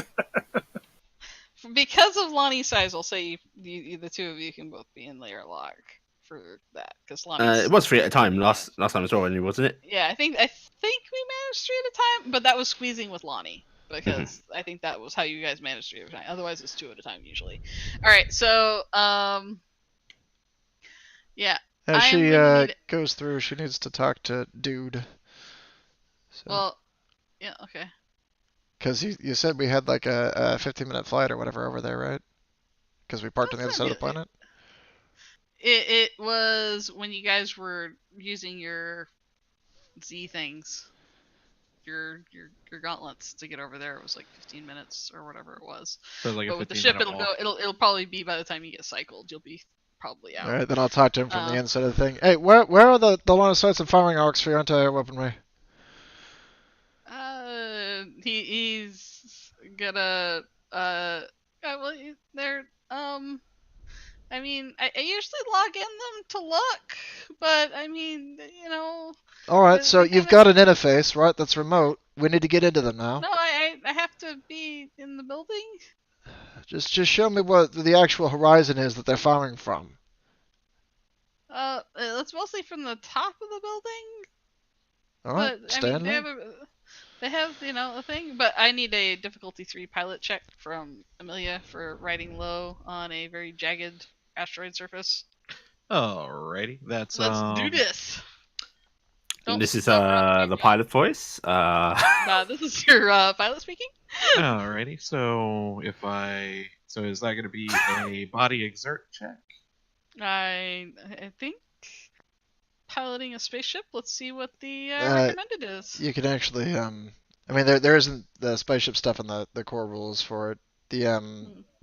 Because of Lonnie's size, I'll say the two of you can both be in the airlock for that. Because Lonnie's. It was 3 at a time last time as well, anyway, wasn't it? Yeah, I think we managed 3 at a time, but that was squeezing with Lonnie because I think that was how you guys managed 3 at a time. Otherwise, it's 2 at a time usually. All right, so yeah. As I am she gonna need- goes through, she needs to talk to Dude. So, Well, yeah, okay. because you said we had like a 15-minute flight or whatever over there, right? Because we parked on the other That's side of not the planet. It was when you guys were using your Z things, your gauntlets to get over there. It was like 15 minutes or whatever it was. So like But a with the 15 ship, minute walk. it'll probably be by the time you get cycled, you'll be probably out. All right, then I'll talk to him from the Um, inside of the thing. Hey, where are the line of sights and firing arcs for your anti-air weaponry? He's gonna well, they're I mean, I usually log in them to look, but I mean, you know. All right, We- so we you've gotta- got an interface, right? That's remote. We need to get into them now. No, I have to be in the building. Just show me what the actual horizon is that they're firing from. It's mostly from the top of the building. All right, But I stand mean, there. they have a thing. But I need a difficulty 3 pilot check from Amelia for riding low on a very jagged asteroid surface. Alrighty, that's Let's do this. Don't This is stop the pilot voice. This is your pilot speaking. Alrighty, so is that gonna be a body exert check? I think piloting a spaceship. Let's see what the recommended is. You can actually, I mean, there isn't the spaceship stuff in the core rules for it.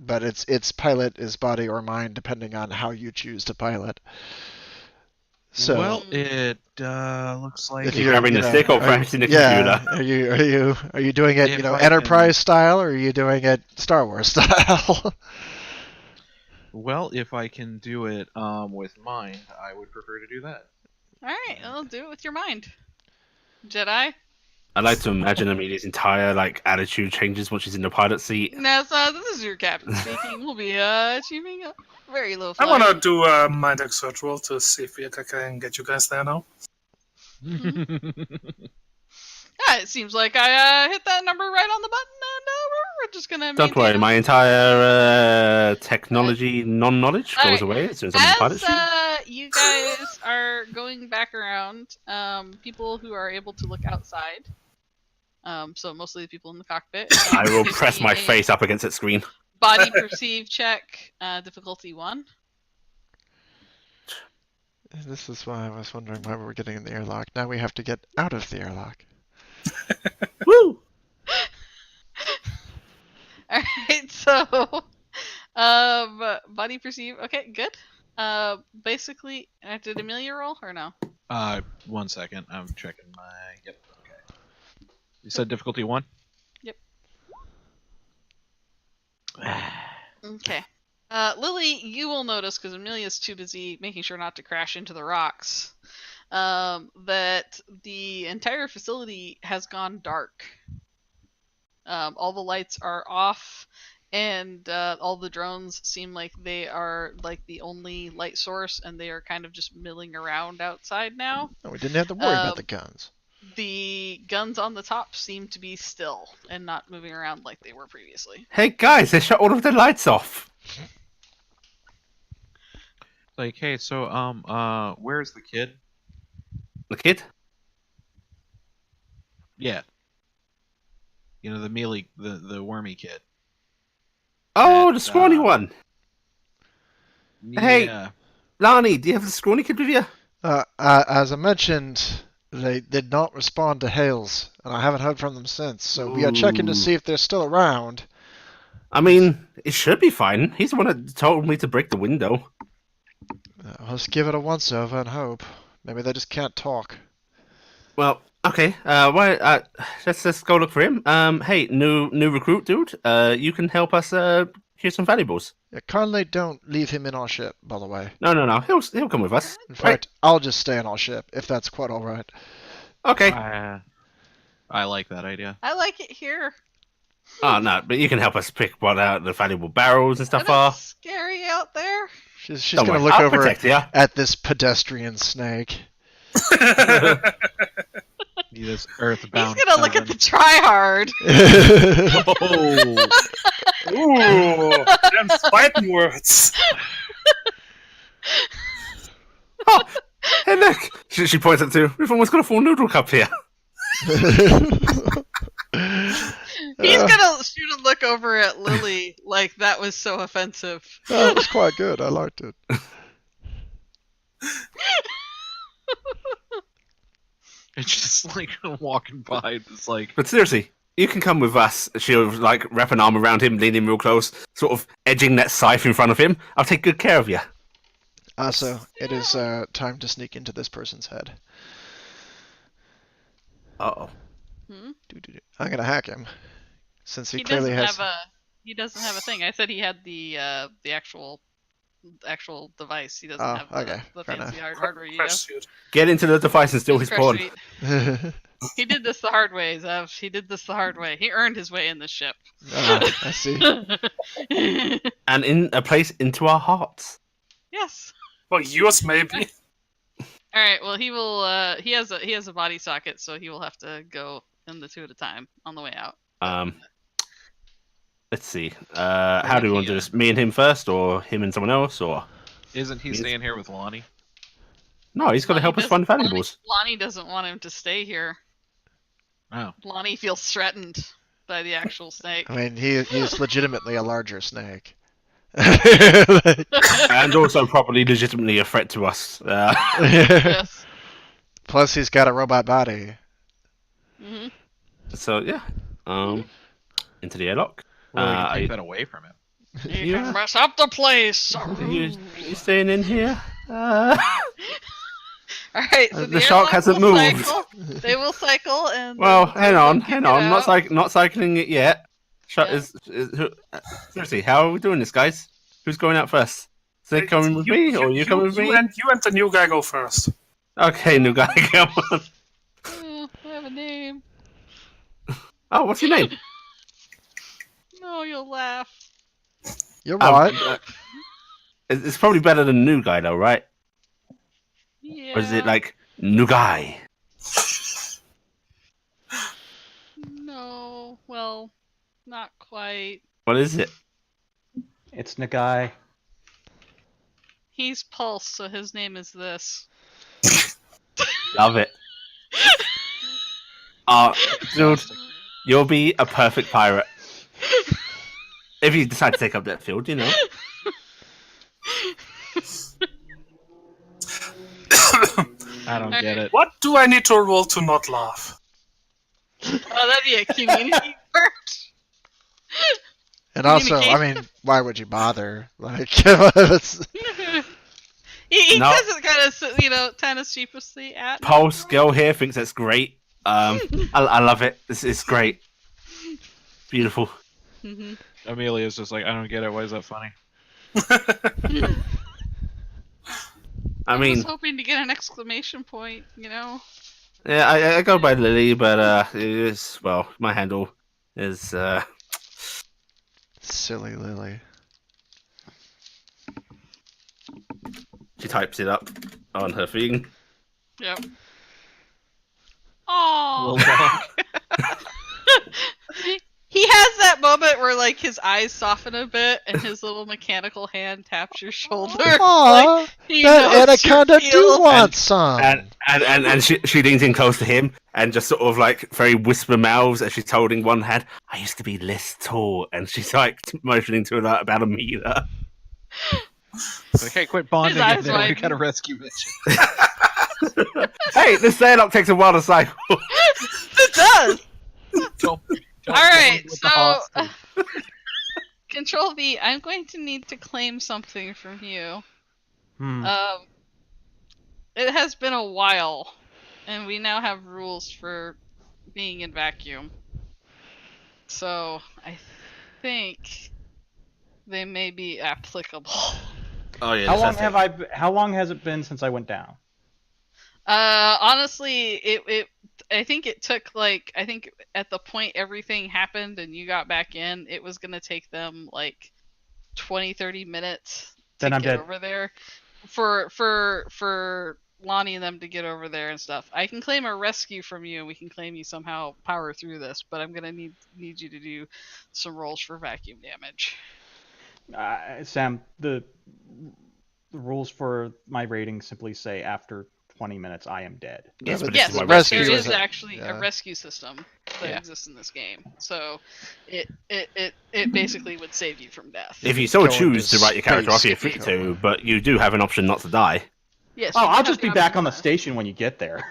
But it's pilot is body or mind depending on how you choose to pilot. So well, it looks like if you're grabbing the stick or pressing the yeah, computer. are you doing it, If I Enterprise style, or are you doing it Star Wars style? Well, if I can do it with mind, I would prefer to do that. All right, I'll do it with your mind, Jedi. I like to imagine Amelia's entire attitude changes once she's in the pilot seat. No, so this is your captain speaking. We'll be achieving a very low I flight. want to do a mind exert roll to see if I can get you guys there now. Yeah, it seems like I hit that number right on the button, and we're We're just gonna. Don't worry, my entire technology non-knowledge goes Alright. away as soon as I'm in the pilot As seat. you guys are going back around, people who are able to look outside, so mostly the people in the cockpit. I will give press me my a face up against that screen. Body perceive check, difficulty 1. This is why I was wondering why we were getting in the airlock. Now we have to get out of the airlock. Woo! Alright, so body perceive. Okay, good. Basically, did Amelia roll or no? 1 second. I'm checking my. Yep. Okay. You said difficulty 1. Yep. Okay. Lily, you will notice because Amelia's too busy making sure not to crash into the rocks. That the entire facility has gone dark. All the lights are off, and all the drones seem like they are like the only light source, and they are kind of just milling around outside now. Oh, we didn't have to worry about the guns. The guns on the top seem to be still and not moving around like they were previously. Hey guys, they shut all of the lights off. Like, hey, so where's the kid? The kid? Yeah. You know, the mealy, the wormy kid. Oh, And, the scrawny one. Hey. Yeah. Lani, do you have the scrawny kid with you? As I mentioned, they did not respond to hails, and I haven't heard from them since. So we are checking to Ooh. see if they're still around. I mean, it should be fine. He's the one that told me to break the window. Let's give it a once-over and hope. Maybe they just can't talk. Well, okay. Let's go look for him. Hey, new recruit, dude. You can help us here's some valuables. Yeah, kindly don't leave him in our ship, by the way. No. He'll come with us. In fact, I'll just stay in our ship, if that's quite all right. Okay. I like that idea. I like it here. Oh no, but you can help us pick what the valuable barrels and stuff Isn't are. it scary out there? She's Don't gonna worry, look I'll over protect you. at this pedestrian snake. This earthbound. He's gonna look at the tryhard. Oh. Ooh, them fighting words. Oh, hey look! She points up to. We've almost got a full noodle cup here. He's gonna shoot a look over at Lily like that was so offensive. That was quite good. I liked it. It's just like walking by, just like. But seriously, you can come with us. She'll like wrap an arm around him, lean him real close, sort of edging that scythe in front of him. I'll take good care of you. So it is time to sneak into this person's head. Uh-oh. I'm gonna hack him, since he He clearly doesn't has. have a. He doesn't have a thing. I said he had the actual device. He doesn't have okay, the fair fancy enough. hardware you Crash have. suit. Get into the device and steal his Crash pawn. suite. He did this the hard way, Zev. He did this the hard way. He earned his way in this ship. I see. And in a place into our hearts. Yes. Well, yours maybe. All right. Well, he will. He has a body socket, so he will have to go in the 2 at a time on the way out. Let's see. How do we want to do this? Me and him first, or him and someone else, or? Isn't he staying here with Lonnie? No, he's got to help us find valuables. Lonnie doesn't want him to stay here. Oh. Lonnie feels threatened by the actual snake. I mean, he is legitimately a larger snake. And also probably legitimately a threat to us. Yes. Plus, he's got a robot body. Hmm. So, yeah. Into the airlock. Well, we can take that away from him. You can mess up the place. You staying in here? All right. So The shark airlock hasn't will moved. cycle. They will cycle and. Well, then hang on. kick it out. Not cycling it yet. Yeah. Seriously, how are we doing this, guys? Who's going out first? Is they coming with me, or you coming with me? You and the new guy go first. Okay, new guy, come on. I have a name. Oh, what's your name? No, you'll laugh. You're right. It's probably better than new guy, though, right? Yeah. Or is it like new guy? No. Well, Not quite. What is it? It's Nagai. He's Pulse, so his name is this. Love it. Dude, you'll be a perfect pirate. If you decide to take up that field, you know. I don't get it. What do I need to roll to not laugh? Oh, that'd be a community part. And also, I mean, why would you bother? Like, it's, he No. says it kind of, kind of sheepishly at me. Pulse girl here thinks that's great. I love it. It's great. Beautiful. Mhm. Amelia's just like, I don't get it. Why is that funny? I I mean, was hoping to get an exclamation point, you know. yeah, I go by Lily, but it is, well, my handle is silly Lily. she types it up on her thing. Yep. Oh. He has that moment where like his eyes soften a bit and his little mechanical hand taps your shoulder. Aw, Like, he that knows anaconda your do feels. want some. And she leans in close to him and just sort of like very whisper mouths as she's holding one hand. I used to be this tall, and she's like motioning to her about a meter. Like, hey, quit bonding eyes in there. We widen. got a rescue mission. Hey, this Xehanort takes a while to cycle. It does. Don't All right, with the hostage. Control V. I'm going to need to claim something from you. Hmm. It has been a while, and we now have rules for being in vacuum. So I think they may be applicable. Oh yeah. How long has it been since I went down? Honestly, I think it took I think at the point everything happened and you got back in, it was gonna take them like 20-30 minutes to Then I'm get dead. over there. For Lonnie and them to get over there and stuff. I can claim a rescue from you and we can claim you somehow power through this, but I'm gonna need you to do some rolls for vacuum damage. Sam, the rules for my rating simply say after 20 minutes I am dead. Yes, but Yes, this is my but rescue there is is a- actually a yeah. rescue system that Yeah. exists in this game. So it basically would save you from death. If you so Go choose into to write your character off, space you're free to to, but you do have an option not to die. Yes. Oh, you do I'll have just the be back option on the to- station when you get there.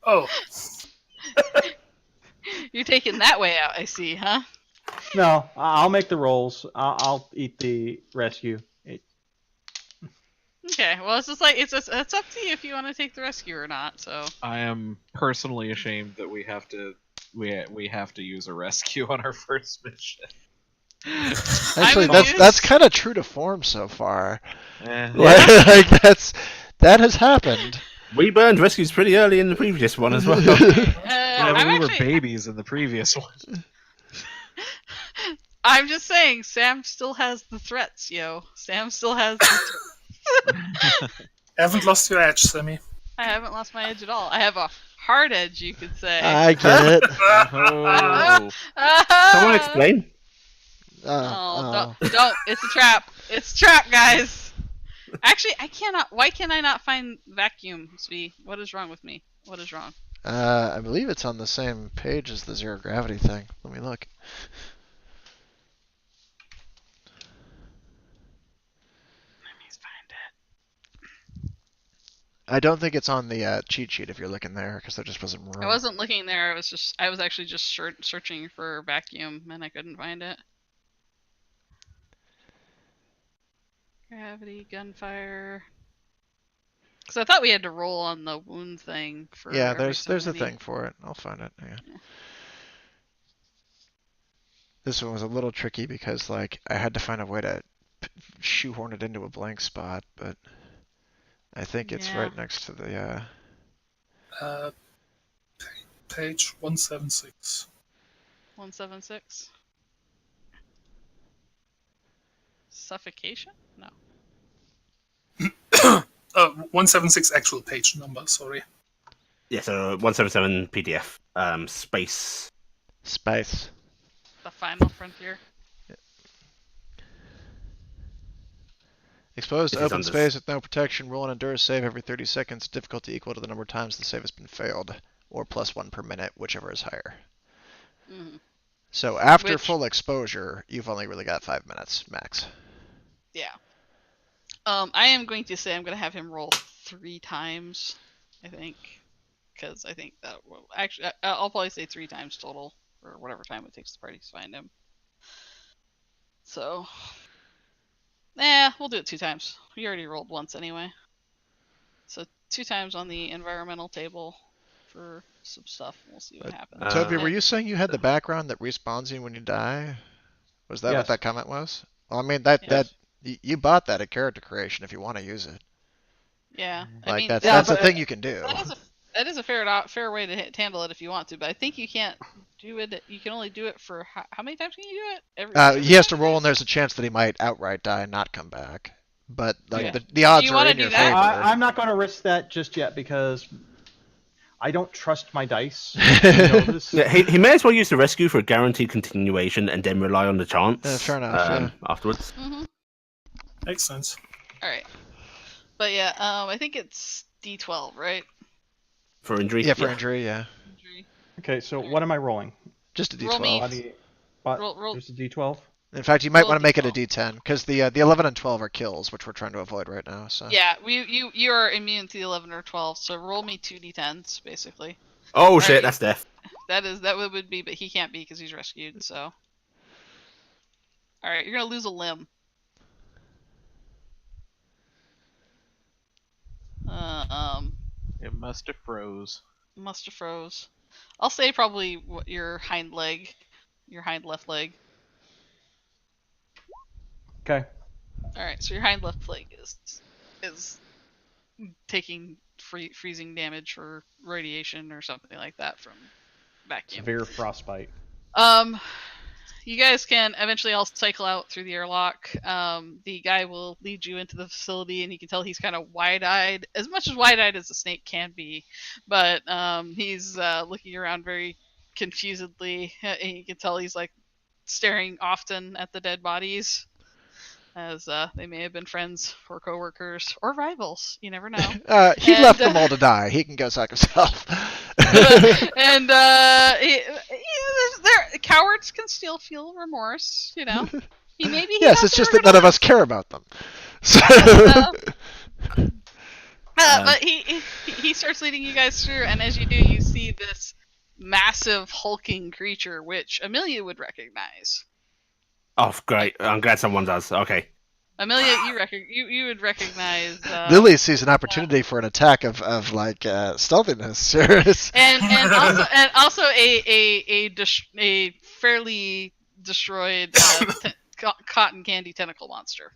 Oh, You're taking that way out, I see, huh? No, I'll make the rolls. I'll eat the rescue. Okay. Well, it's just like it's up to you if you want to take the rescue or not. So I am personally ashamed that we have to use a rescue on our first mission. Actually, I'm that's kind of true to form so far. Eh. Like that has happened. We burned rescues pretty early in the previous one as well. Yeah, but I'm we were actually, babies in the previous one. I'm just saying, Sam still has the threats, yo. Sam still has the threats. haven't lost your edge, Sammy. I haven't lost my edge at all. I have a hard edge, you could say. I get it. Oh. Someone explain. Don't. It's a trap. It's a trap, guys. Actually, I cannot. Why can I not find vacuum, Svi? What is wrong with me? What is wrong? I believe it's on the same page as the zero gravity thing. Let me look. Let me find it. I don't think it's on the cheat sheet if you're looking there, because there just wasn't room. I wasn't looking there. I was actually just searching for vacuum, and I couldn't find it. Gravity, gunfire. Because I thought we had to roll on the wound thing for. Yeah, every there's so a many. thing for it. I'll find it. Yeah. This one was a little tricky because like I had to find a way to shoehorn it into a blank spot, but I think it's Yeah. right next to the. Page 176. 176. Suffocation? No. 176 actual page number, sorry. Yeah, so 177 PDF. Space Space. The final frontier. Exposed to This is open on this- space with no protection, roll an endurance save every 30 seconds, difficulty equal to the number of times the save has been failed, or +1 per minute, whichever is higher. Mhm. So after Which- full exposure, you've only really got 5 minutes max. Yeah. I am going to say I'm going to have him roll 3 times, I think. Because I think that will... Actually, I'll probably say 3 times total, for whatever time it takes the party to find him. So... we'll do it 2 times. We already rolled once anyway. So 2 times on the environmental table for some stuff. We'll see what happens. Toby, And- were you saying you had the background that respawns you when you die? Was that what Yes. that comment was? Well, I mean, that you bought that at character creation if you want to use it. Yeah, I Like mean that's a but- thing you can do. that is a fair way to handle it if you want to, but I think you can't do it. You can only do it for how many times can you do it? Every He has to time? roll, and there's a chance that he might outright die and not come back. But like Yeah. the odds you are wanna in do your that? favor. I'm not going to risk that just yet because I don't trust my dice. You know this. Yeah, he may as well use the rescue for a guaranteed continuation and then rely on the chance. Fair enough, Afterwards. Makes sense. All right, but yeah, I think it's D12, right? For injury. Yeah, for injury, yeah. Injury. Okay, so what am I rolling? Just a Roll me. D12. Roll. There's a D12. In fact, you might roll want to make it a D12. D10 because the 11 and 12 are kills, which we're trying to avoid right now. So Yeah, you are immune to the 11 or 12, so roll me 2 D10s basically. Oh shit, Alright. that's death. That would be, but he can't be because he's rescued. So, all right, you're gonna lose a limb. It must have froze. Must have froze. I'll say probably your hind leg, your hind left leg. Okay. All right, so your hind left leg is taking freezing damage or radiation or something like that from vacuum. Severe frostbite. You guys can eventually all cycle out through the airlock. The guy will lead you into the facility, and you can tell he's kind of wide-eyed, as much as wide-eyed as a snake can be. But he's looking around very confusedly, and you can tell he's like staring often at the dead bodies, as they may have been friends or coworkers or rivals. You never know. he And, left them all to die. He can go suck himself. And cowards can still feel remorse, you know. Maybe he Yes, got it's just there that none of us care about them. So but he starts leading you guys through, and as you do, you see this massive hulking creature, which Amelia would recognize. Oh, great. I'm glad someone does. Okay. Amelia, you would recognize. Lily sees an opportunity for an attack of like stealthiness. and also a fairly destroyed cotton candy tentacle monster.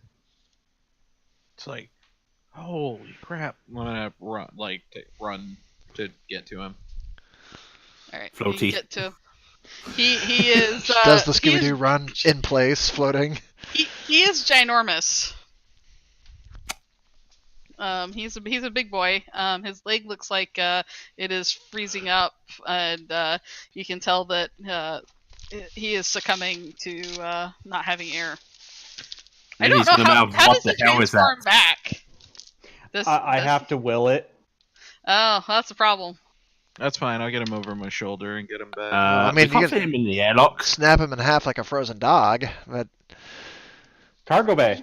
It's like, holy crap! I'm gonna run to get to him. All right, Floaty. you get to. He is. Does the he is- Scooby-Doo run in place, floating? He is ginormous. He's a big boy. His leg looks like it is freezing up, and you can tell that he is succumbing to not having air. I don't Lily's know gonna mouth, how what does the it hell is that? transform back? I have to will it. Oh, that's a problem. That's fine. I'll get him over my shoulder and get him back. I I mean, mean, you can't get- fit him in the airlock. Snap him in half like a frozen dog, but Cargo bay.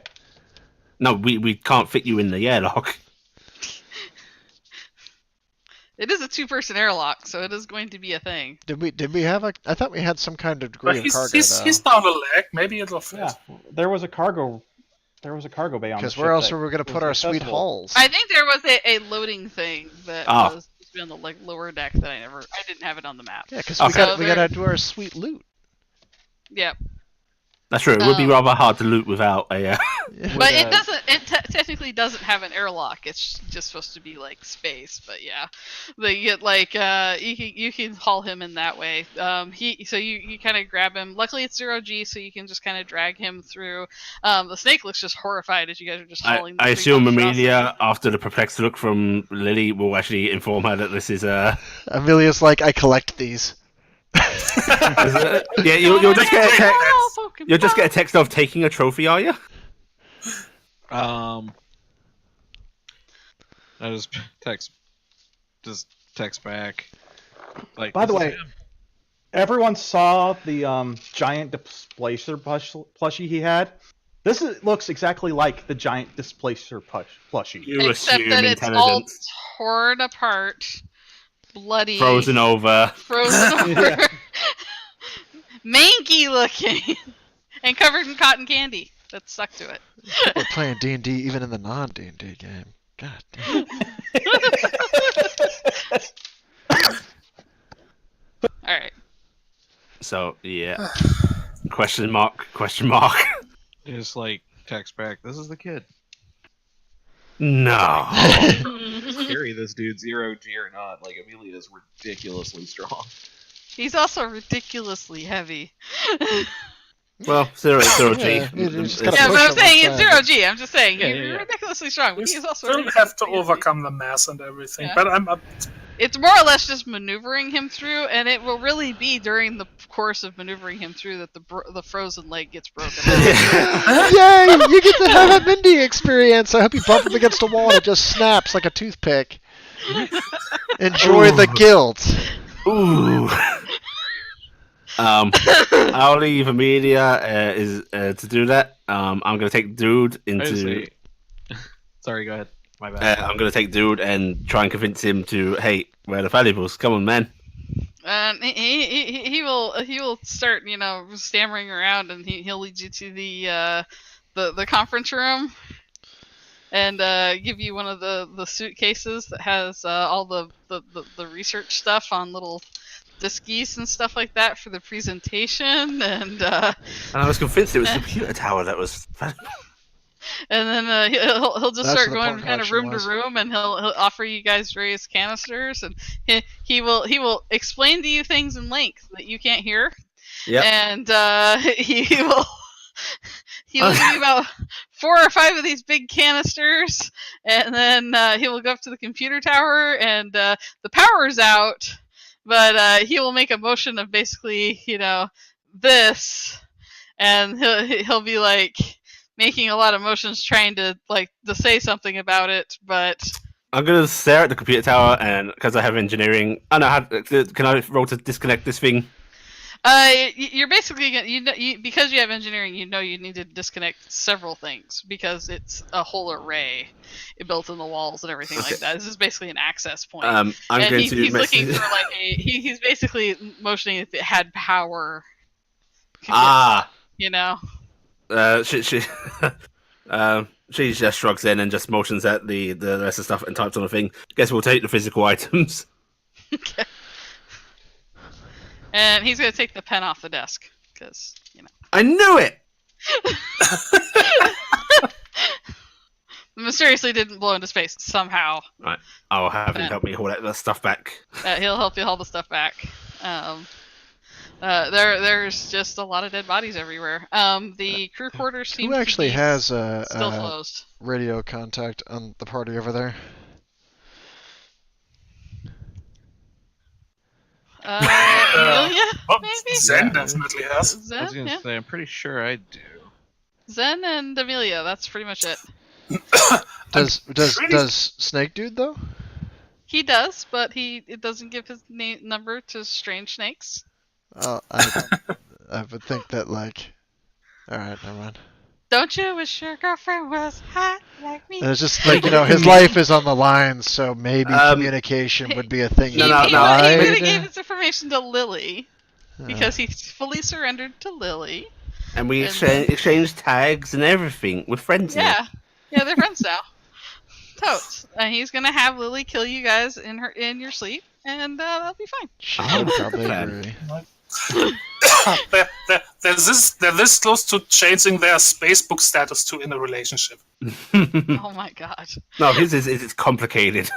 No, we can't fit you in the airlock. It is a 2-person airlock, so it is going to be a thing. did we have a? I thought we had some kind of degree But of he's, cargo he's, though. he's down a leg. Maybe it'll fit. Yeah, there was a cargo bay on the Because ship where else that are we going to was put our sweet accessible. hulls? I think there was a loading thing that Oh. was supposed to be on the lower deck that I didn't have it on the map. Yeah, because Okay. we got to do our sweet loot. Yeah. That's true. It would be rather hard to loot without a. But it doesn't. It technically doesn't have an airlock. It's just supposed to be like space. But yeah, you get like you can haul him in that way. You kind of grab him. Luckily it's 0G, so you can just kind of drag him through. The snake looks just horrified as you guys are just hauling. I the assume three monsters Amelia, after the perplexed look from Lily, will actually inform her that this is Amelia's like, I collect these. Yeah, you'll just get a text. Oh, You'll just get a text of taking a trophy, are you? I just text back. Like, By the this is way, him. everyone saw the giant displacer plushie he had. Looks exactly like the giant displacer plushie. You Except assume that it's all intelligence. torn apart, bloody, Frozen over. over, manky looking, and covered in cotton candy that stuck to it. We're playing D&D even in the non-D&D game. God damn. All right. So yeah. Question mark. Question mark. Just like text back. This is the kid. No. Carry this dude 0G or not. Like, Amelia is ridiculously strong. He's also ridiculously heavy. Well, zero G. Yeah, you just gotta Yeah, push but I'm him saying it's inside. zero G. I'm just saying Yeah, he's yeah. ridiculously strong, but You he's also still ridiculously have to heavy. overcome the mass and everything. Yeah. But I'm It's more or less just maneuvering him through, and it will really be during the course of maneuvering him through that the frozen leg gets broken out. Yay! You get to have a Mindy experience. I hope you bump him against a wall and it just snaps like a toothpick. Enjoy the guilt. Ooh. I'll leave Amelia to do that. I'm gonna take Dude I just into. say... Sorry, go ahead. My bad. I'm gonna take Dude and try and convince him to, hey, where are the valuables? Come on, man. And he will start stammering around, and he'll lead you to the conference room, and give you one of the suitcases that has all the research stuff on little diskies and stuff like that for the presentation, and I was convinced it was the computer tower that was valuable. and then he'll just That's start what the going porn kind of collection room was. to room, and he'll offer you guys various canisters, and he will explain to you things in length that you can't hear. Yep. And he will give you about 4 or 5 of these big canisters, and then he will go up to the computer tower, and the power's out, but he will make a motion of basically this, and he'll be like making a lot of motions trying to say something about it, but I'm gonna stare at the computer tower, and because I have engineering, I know how. Can I roll to disconnect this thing? you're basically because you have engineering, you need to disconnect several things because it's a whole array built in the walls and everything like that. This is basically an access point. I'm and going he's to looking for he's basically motioning if it had power. She she just shrugs in and just motions at the rest of stuff and types on a thing. Guess we'll take the physical items. Okay. And he's gonna take the pen off the desk because I knew it. mysteriously didn't blow into space somehow. Right, I'll have him help me haul that stuff back. He'll help you haul the stuff back. There's just a lot of dead bodies everywhere. The crew quarters seem Who actually to be has still closed. radio contact on the party over there? Amelia, well, maybe? Zen Yeah. definitely has. I was Zen, gonna yeah. say, I'm pretty sure I do. Zen and Amelia, that's pretty much it. Does Snake Dude though? He does, but it doesn't give his number to strange snakes. I would think that like. All right, never mind. Don't you wish your girlfriend was hot like me? And it's just like his life is on the line, so maybe communication would be a thing. He No, would have Right? gave his information to Lily because he's fully surrendered to Lily. And we exchanged tags and everything. We're friends now. Yeah, they're friends now. Totes. And he's gonna have Lily kill you guys in your sleep, and that'll be fine. I would probably agree. They're this close to changing their Facebook status to in a relationship. Oh my god. No, his is complicated.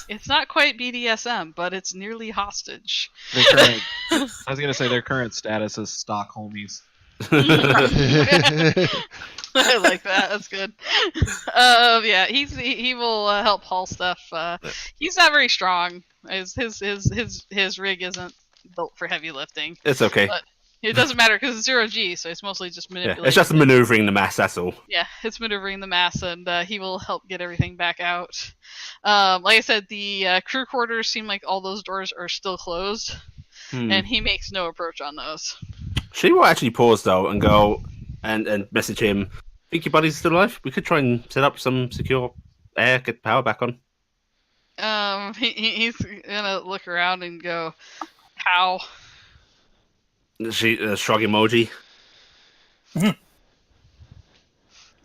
It's not quite BDSM, but it's nearly hostage. I was gonna say their current status is Stockholmies. I like that. That's good. Yeah, he will help haul stuff. He's not very strong. His rig isn't built for heavy lifting. It's okay. But it doesn't matter because it's 0G, so it's mostly just Yeah, manipulating. it's just maneuvering the mass. That's all. Yeah, it's maneuvering the mass, and he will help get everything back out. Like I said, the crew quarters seem like all those doors are still closed, and he makes no approach on those. She will actually pause though and go and message him. Think your buddy's still alive? We could try and set up some secure air, get power back on. He's gonna look around and go, "How?" She shrug emoji.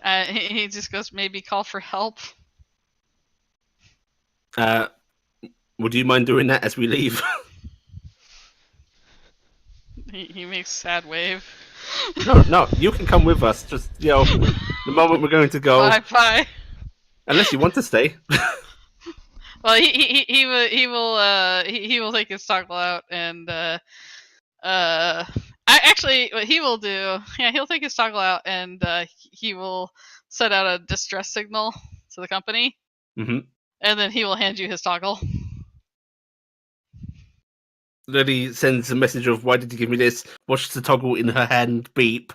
He just goes, "Maybe call for help." Would you mind doing that as we leave? He makes a sad wave. No, you can come with us. Just the moment we're going to go. Bye. Unless you want to stay. Well, he will take his toggle out and actually what he will do, he'll take his toggle out and he will set out a distress signal to the company, and then he will hand you his toggle. Lily sends a message of, "Why did you give me this?" Watch the toggle in her hand beep,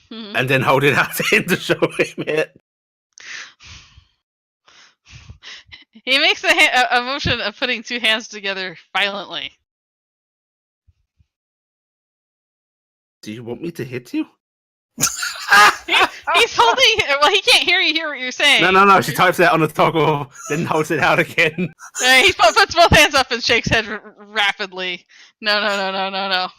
and then hold it out to him to show him it. He makes a motion of putting two hands together violently. Do you want me to hit you? He's holding. Well, he can't hear what you're saying. No. She types that on the toggle, then holds it out again. He puts both hands up and shakes head rapidly. No.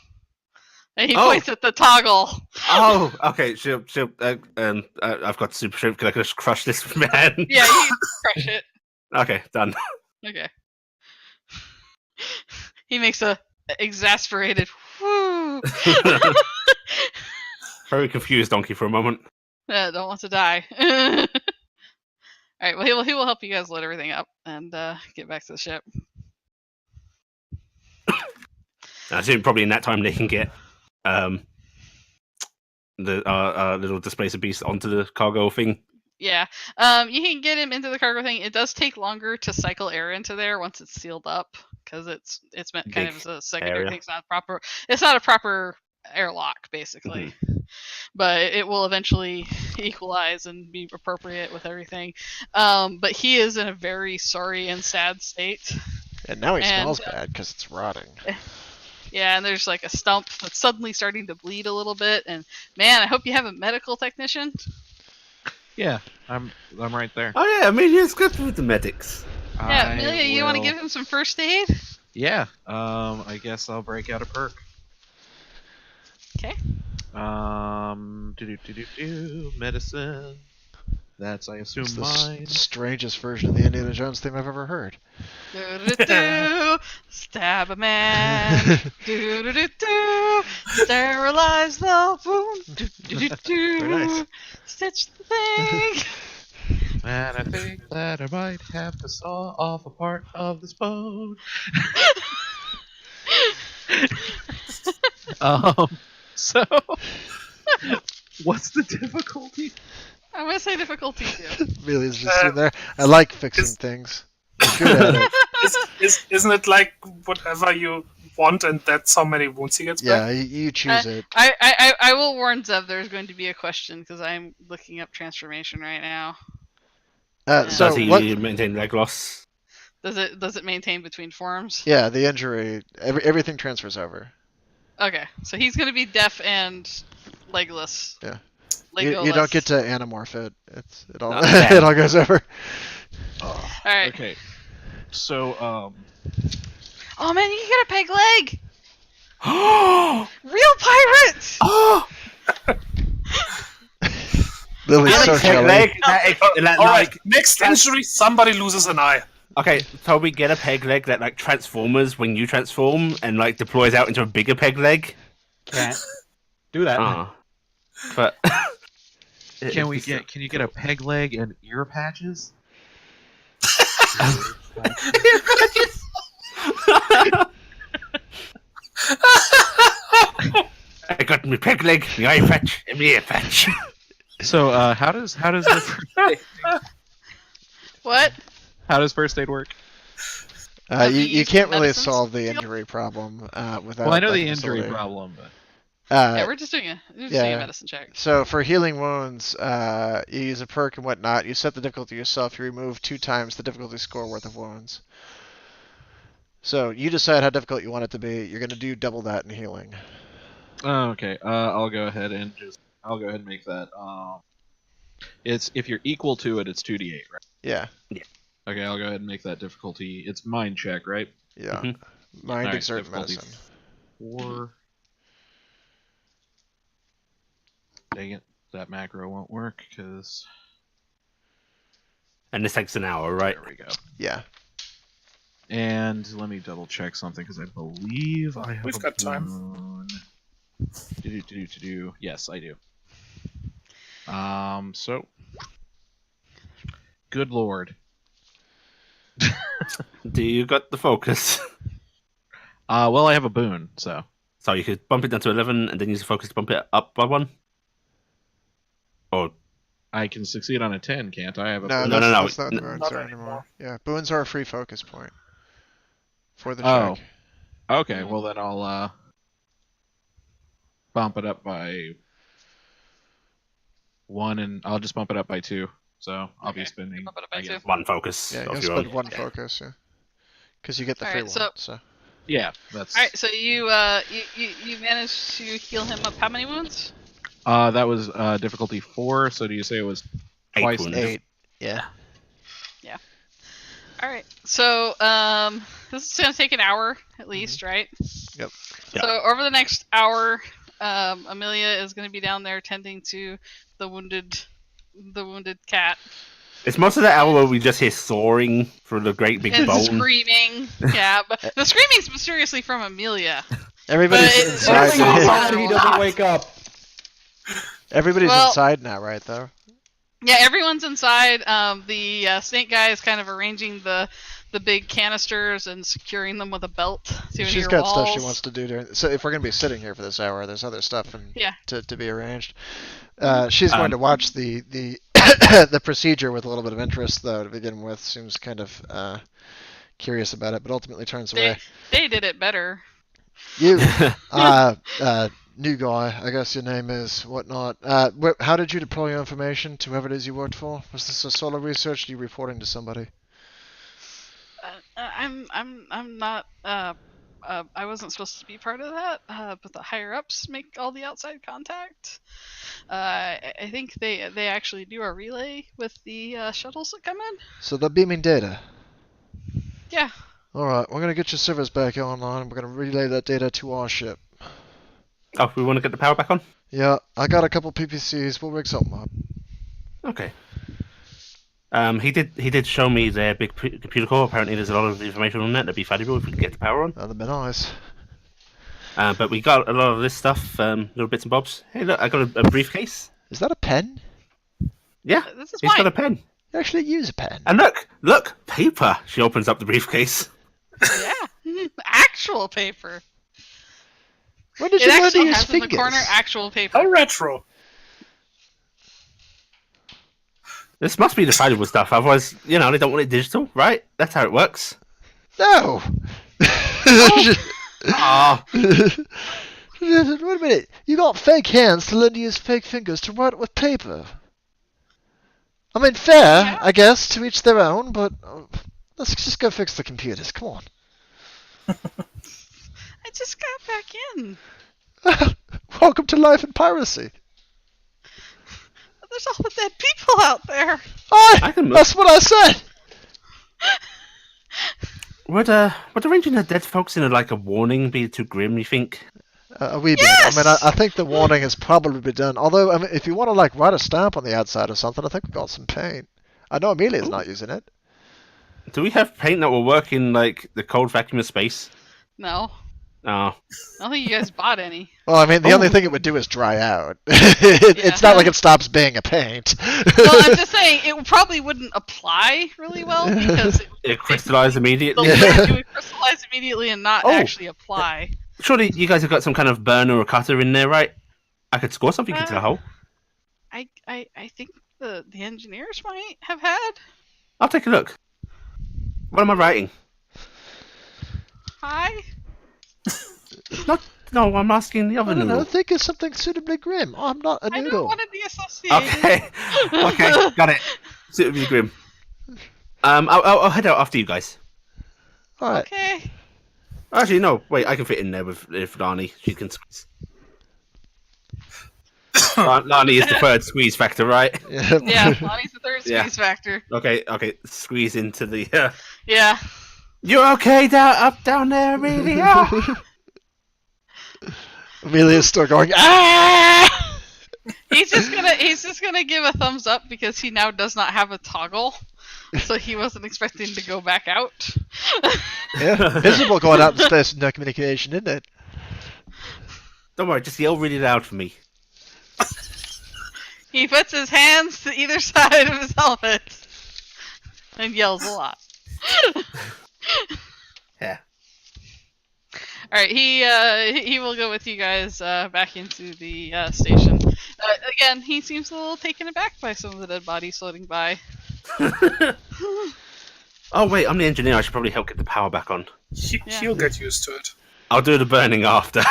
And he points at the toggle. Oh, okay. She'll. I've got super strength. Can I just crush this man? Yeah, you crush it. Okay, done. Okay. He makes a exasperated whoo. Very confused donkey for a moment. Don't want to die. All right. Well, he will help you guys load everything up and get back to the ship. I assume probably in that time they can get the little displacer beast onto the cargo thing. Yeah. You can get him into the cargo thing. It does take longer to cycle air into there once it's sealed up because it's meant kind of as a secondary thing. It's not a proper airlock basically. But it will eventually equalize and be appropriate with everything. But he is in a very sorry and sad state. And now he smells bad because it's rotting. Yeah, and there's like a stump that's suddenly starting to bleed a little bit. And man, I hope you have a medical technician. Yeah, I'm right there. Oh yeah, I mean it's good with the medics. Yeah, Amelia, you want to give him some first aid? Yeah. I guess I'll break out a perk. Okay. Medicine. That's, I assume, It's mine. the strangest version of the Indiana Jones theme I've ever heard. Stab a man. Sterilize the wound. Very nice. Stitch the thing. And I think that I might have to saw off a part of this bone. So, what's the difficulty? I'm gonna say difficulty too. Amelia's just sitting there. I like fixing things. I'm good at it. Isn't it like whatever you want and that's how many wounds he gets back? Yeah, you choose it. I will warn Zev there's going to be a question because I'm looking up transformation right now. So does he what? maintain leg loss? Does it maintain between forms? Yeah, the injury, everything transfers over. Okay, so he's going to be deaf and legless. Yeah. Legoless. You don't get to anamorph it. It all it all goes over. All right. Okay. So, Oh man, you can get a peg leg. Real pirates. Oh, Lily's so jelly. Alright, next injury, somebody loses an eye. Okay, Toby, get a peg leg that like transformers when you transform and like deploys out into a bigger peg leg. Can't do that. But can you get a peg leg and ear patches? I got me peg leg, me eye patch, and me ear patch. So, how does the What? how does first aid work? You use can't really medicines? solve the injury problem without. Well, I know like, the a injury facility. problem, but Yeah, we're just doing a yeah. medicine check. So for healing wounds, you use a perk and whatnot. You set the difficulty yourself. You remove 2 times the difficulty score worth of wounds. So you decide how difficult you want it to be. You're going to do double that in healing. oh, okay. I'll go ahead and make that. It's if you're equal to it, it's 2d8, right? Yeah. Okay, I'll go ahead and make that difficulty. It's mind check, right? Yeah. Mhm. Mind, Alright, exert, difficulty medicine. 4. Dang it, that macro won't work because And this takes an hour, right? there we go. Yeah. And let me double check something because I believe I have. We've a got time. boon. Yes, I do. So, good lord. Do you got the focus? Well, I have a boon, so. So you could bump it down to 11 and then use the focus to bump it up by 1? Or I can succeed on a 10, can't I? I have a No, boon. No, that's no, not no. boons Not are anymore. Yeah, boons are a free focus point for the Oh. check. Okay, well then I'll bump it up by 1, and I'll just bump it up by 2. So I'll be Okay, spending. bump it up by I guess- 2. 1 focus Yeah, of you'll your own. spend 1 focus. Yeah. Because you get the free Alright, one. so- So. Yeah, that's. All right, so you managed to heal him up how many wounds? That was difficulty 4. So do you say it was 8 twice? wounds. 8. Yeah. All right, so this is gonna take an hour at least, right? Yep. Yeah. So over the next hour, Amelia is gonna be down there tending to the wounded cat It's most of the hour where we just hear soaring through the great big and bone. screaming. Yeah, but the screaming's mysteriously from Amelia. Everybody's But it's inside. really Thank not- God he doesn't wake up. Everybody's Well- inside now, right? Though. Yeah, everyone's inside. The snake guy is kind of arranging the big canisters and securing them with a belt to She's your got walls. stuff she wants to do during. So if we're gonna be sitting here for this hour, there's other stuff Yeah. to be arranged. She's going to watch the the procedure with a little bit of interest, though, to begin with. Seems kind of curious about it, but ultimately turns away. They did it better. You, new guy, I guess your name is whatnot. How did you deploy your information to whoever it is you worked for? Was this a solo research? Or you reporting to somebody? I'm not. I wasn't supposed to be part of that, but the higher ups make all the outside contact. I think they actually do a relay with the shuttles that come in. So they're beaming data. Yeah. All right, we're gonna get your servers back online, and we're gonna relay that data to our ship. Oh, we want to get the power back on? Yeah, I got a couple PPCs. We'll rig something up. Okay. He did show me their big computer core. Apparently there's a lot of information on that that'd be valuable if we could get the power on. That'd be nice. But we got a lot of this stuff, little bits and bobs. Hey look, I got a briefcase. Is that a pen? Yeah, This is he's got mine. a pen. You actually use a pen? And look, paper. She opens up the briefcase. Yeah. Actual paper. When did It you learn to actually use has in the fingers? corner actual paper. How retro. This must be the valuable stuff, otherwise, they don't want it digital, right? That's how it works. No! Ah, Wait a minute. You got fake hands to learn to use fake fingers to write with paper. I mean, fair, Yeah. I guess, to each their own, but let's just go fix the computers. Come on. I just got back in. Welcome to life in piracy. There's all the dead people out there. I can move. That's what I said. Would arranging the dead folks in a warning be too grim? You think? A wee bit. Yes! I mean, I think the warning has probably been done. Although, I mean, if you want to write a stamp on the outside or something, I think we've got some paint. I know Amelia's not using it. Do we have paint that will work in the cold vacuum of space? No. Oh, I don't think you guys bought any. Well, I mean, the only thing it would do is dry out. It's not like it stops being a paint. Well, I'm just saying it probably wouldn't apply really well because it crystallized the immediately. liquid would crystallize immediately and not Oh. actually apply. Surely you guys have got some kind of burner or cutter in there, right? I could score something into the hole. I think the engineers might have had. I'll take a look. What am I writing? Hi. No, I'm asking the other I don't know. noodle. Think of something suitably grim. I'm not a I don't noodle. want to be associated. Okay, okay, got it. Suitably grim. I'll head out after you guys. All right. Okay. Actually, no. Wait, I can fit in there with Lani. She can squeeze. Lani is the third squeeze factor, right? Yeah, Lonnie's the third Yeah. squeeze factor. Okay. Squeeze into the. Yeah. You're okay down there, Amelia? Amelia's still going. Ah! He's just gonna give a thumbs up because he now does not have a toggle, so he wasn't expecting to go back out. Yeah, miserable going out in space with no communication, isn't it? Don't worry, just yell really loud for me. He puts his hands to either side of his helmet and yells a lot. Yeah. All right, he will go with you guys back into the station. Again, he seems a little taken aback by some of the dead bodies floating by. Oh wait, I'm the engineer. I should probably help get the power back on. He'll get used to it. I'll do the burning after.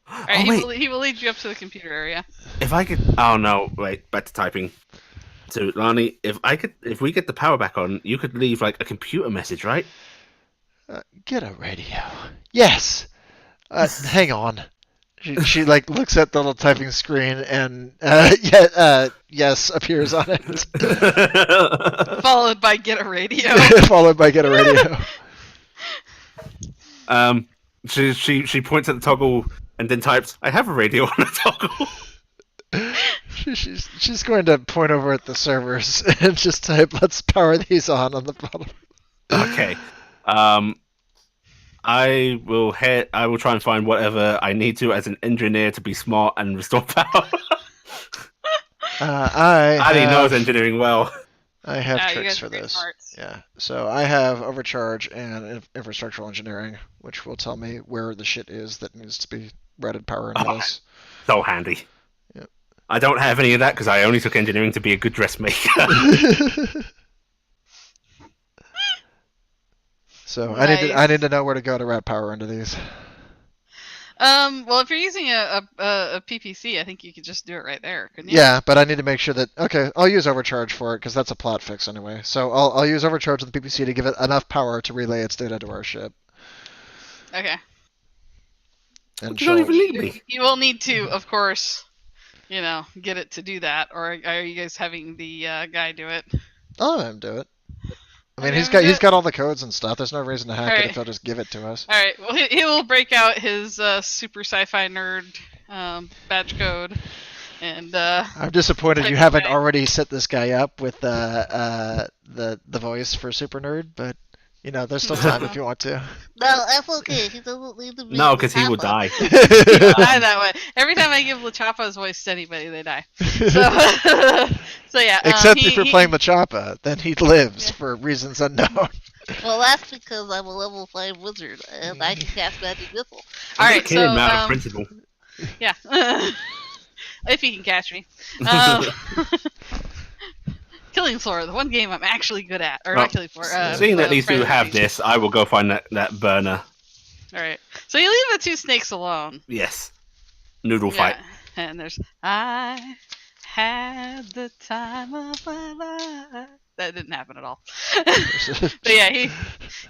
All right, Oh, wait. he will lead you up to the computer area. If I could, oh no, wait, back to typing. So Lani, if we get the power back on, you could leave like a computer message, right? Get a radio. Yes. Hang on. She like looks at the little typing screen and yes appears on it. Followed by get a radio. Followed by get a radio. She points at the toggle and then types, "I have a radio on the toggle." She's going to point over at the servers and just type, "Let's power these on the bottom." Okay. I will try and find whatever I need to as an engineer to be smart and restore power. Ali knows engineering well. I have you tricks guys for are great this. smarts. Yeah. So I have overcharge and infrastructural engineering, which will tell me where the shit is that needs to be routed power into this. So handy. Yep. I don't have any of that because I only took engineering to be a good dressmaker. So Nice. I need to know where to go to route power into these. Well, if you're using a PPC, I think you could just do it right there, couldn't you? Yeah, but I need to make sure that I'll use overcharge for it because that's a plot fix anyway. So I'll use overcharge with the PPC to give it enough power to relay its data to our ship. Okay. And You don't even need me. You will need to, of course, get it to do that, or are you guys having the guy do it? I'll let him do it. I mean, Okay, he's got all the codes and stuff. There's no reason to hack it Alright. if he'll just give it to us. All right. Well, he will break out his super sci-fi nerd badge code, and I'm disappointed you Type haven't away. already set this guy up with the voice for Super Nerd, but there's still time if you want to. No, that's okay. He doesn't need to be. No, because he will die. die that way. Every time I give LaChappa's voice to anybody, they die. So yeah. Except if you're playing Machapa, then he lives for reasons unknown. Well, that's because I'm a level 5 wizard and I can cast magic missile. All right. Kill him So out of principle. yeah. If he can catch me. Killing Floor, the one game I'm actually good at. Or not Killing Floor. Seeing that these two Friendly have Fusion. this, I will go find that burner. Alright. So you leave the two snakes alone. Yes. Noodle fight. Yeah. And there's I had the time of my life. That didn't happen at all. But yeah,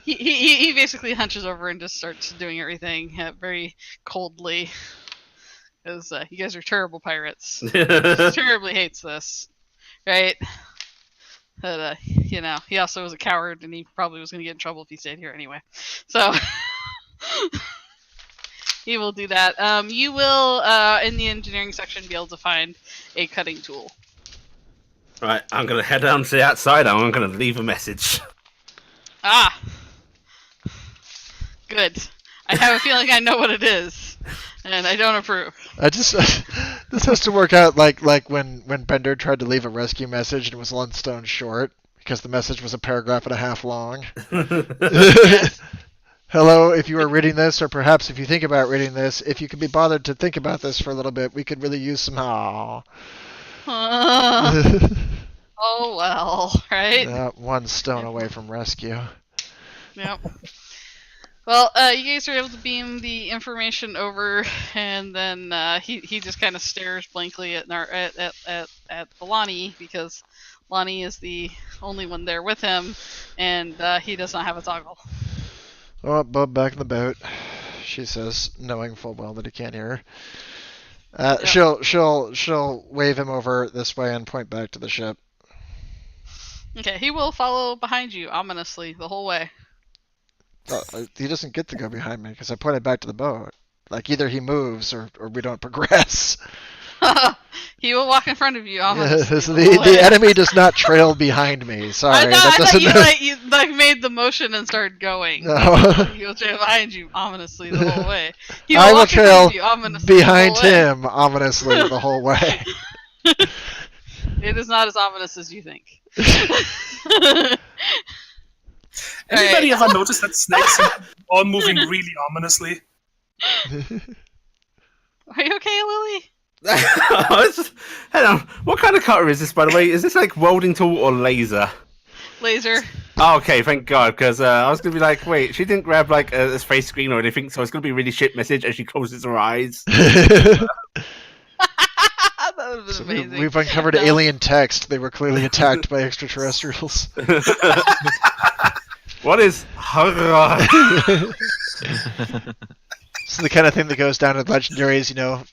he basically hunches over and just starts doing everything very coldly. Because you guys are terrible pirates. He terribly hates this. Right? But, he also was a coward and he probably was going to get in trouble if he stayed here anyway. So, he will do that. You will, in the engineering section, be able to find a cutting tool. Right, I'm going to head down to the outside. I'm going to leave a message. Ah! Good. I have a feeling I know what it is. And I don't approve. This has to work out like when Bender tried to leave a rescue message and was one stone short because the message was a paragraph and a half long. Hello, if you are reading this, or perhaps if you think about reading this, if you could be bothered to think about this for a little bit, we could really use some aw. Oh well, right? One stone away from rescue. Yep. Well, you guys are able to beam the information over, and then he just kind of stares blankly at Lonnie, because Lonnie is the only one there with him, and he does not have a toggle. Oh, Bub back in the boat, she says, knowing full well that he can't hear her. Yep. She'll wave him over this way and point back to the ship. Okay, he will follow behind you ominously the whole way. He doesn't get to go behind me because I pointed back to the boat. Like, either he moves or we don't progress. He will walk in front of you ominously. Yes, the enemy does not trail behind me. Sorry, I that thought doesn't. you made the motion and started going. No. He'll trail behind you ominously the whole way. He I will walk in front trail of you ominously behind the whole way. him ominously the whole way. It is not as ominous as you think. Anybody Alright. ever noticed that snakes are all moving really ominously? Are you okay, Lily? Hang on. What kind of cutter is this, by the way? Is this like welding tool or laser? Laser. Oh, okay, thank God, because I was gonna be like, wait, she didn't grab like a face screen or anything, so it's gonna be a really shit message as she closes her eyes. That would have been So amazing. we've uncovered No. alien text. They were clearly attacked by extraterrestrials. What is horror? It's the kind of thing that goes down in legendaries, you know,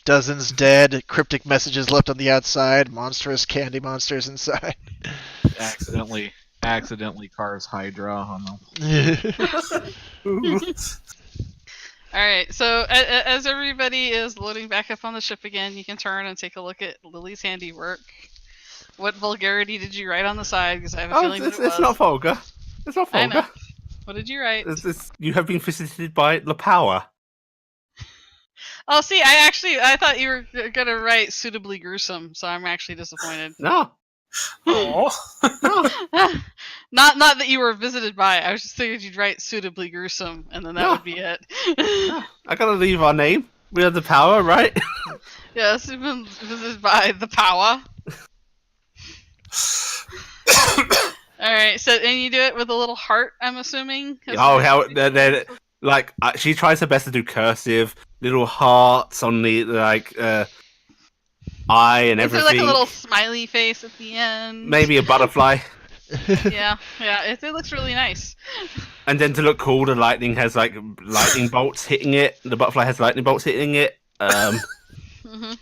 dozens dead, cryptic messages left on the outside, monstrous candy monsters inside. accidentally carves Hydra on them. Alright, so as everybody is loading back up on the ship again, you can turn and take a look at Lily's handiwork. What vulgarity did you write on the side? Because I have a feeling that it's not vulgar. It's not I know. vulgar. What did you write? You have been visited by the power. Oh, see, I thought you were gonna write suitably gruesome, so I'm actually disappointed. No. Oh, Not that you were visited by. I was just thinking you'd write suitably gruesome, and then that No. would be it. I gotta leave our name. We have the power, right? Yes, you've been visited by the power. Alright, so and you do it with a little heart, I'm assuming? Oh, how they're like she tries her best to do cursive, little hearts on the eye and Is there everything. like a little smiley face at the end? Maybe a butterfly. Yeah, it looks really nice. And then to look cool, the lightning has like lightning bolts hitting it. The butterfly has lightning bolts hitting it. Mm-hmm.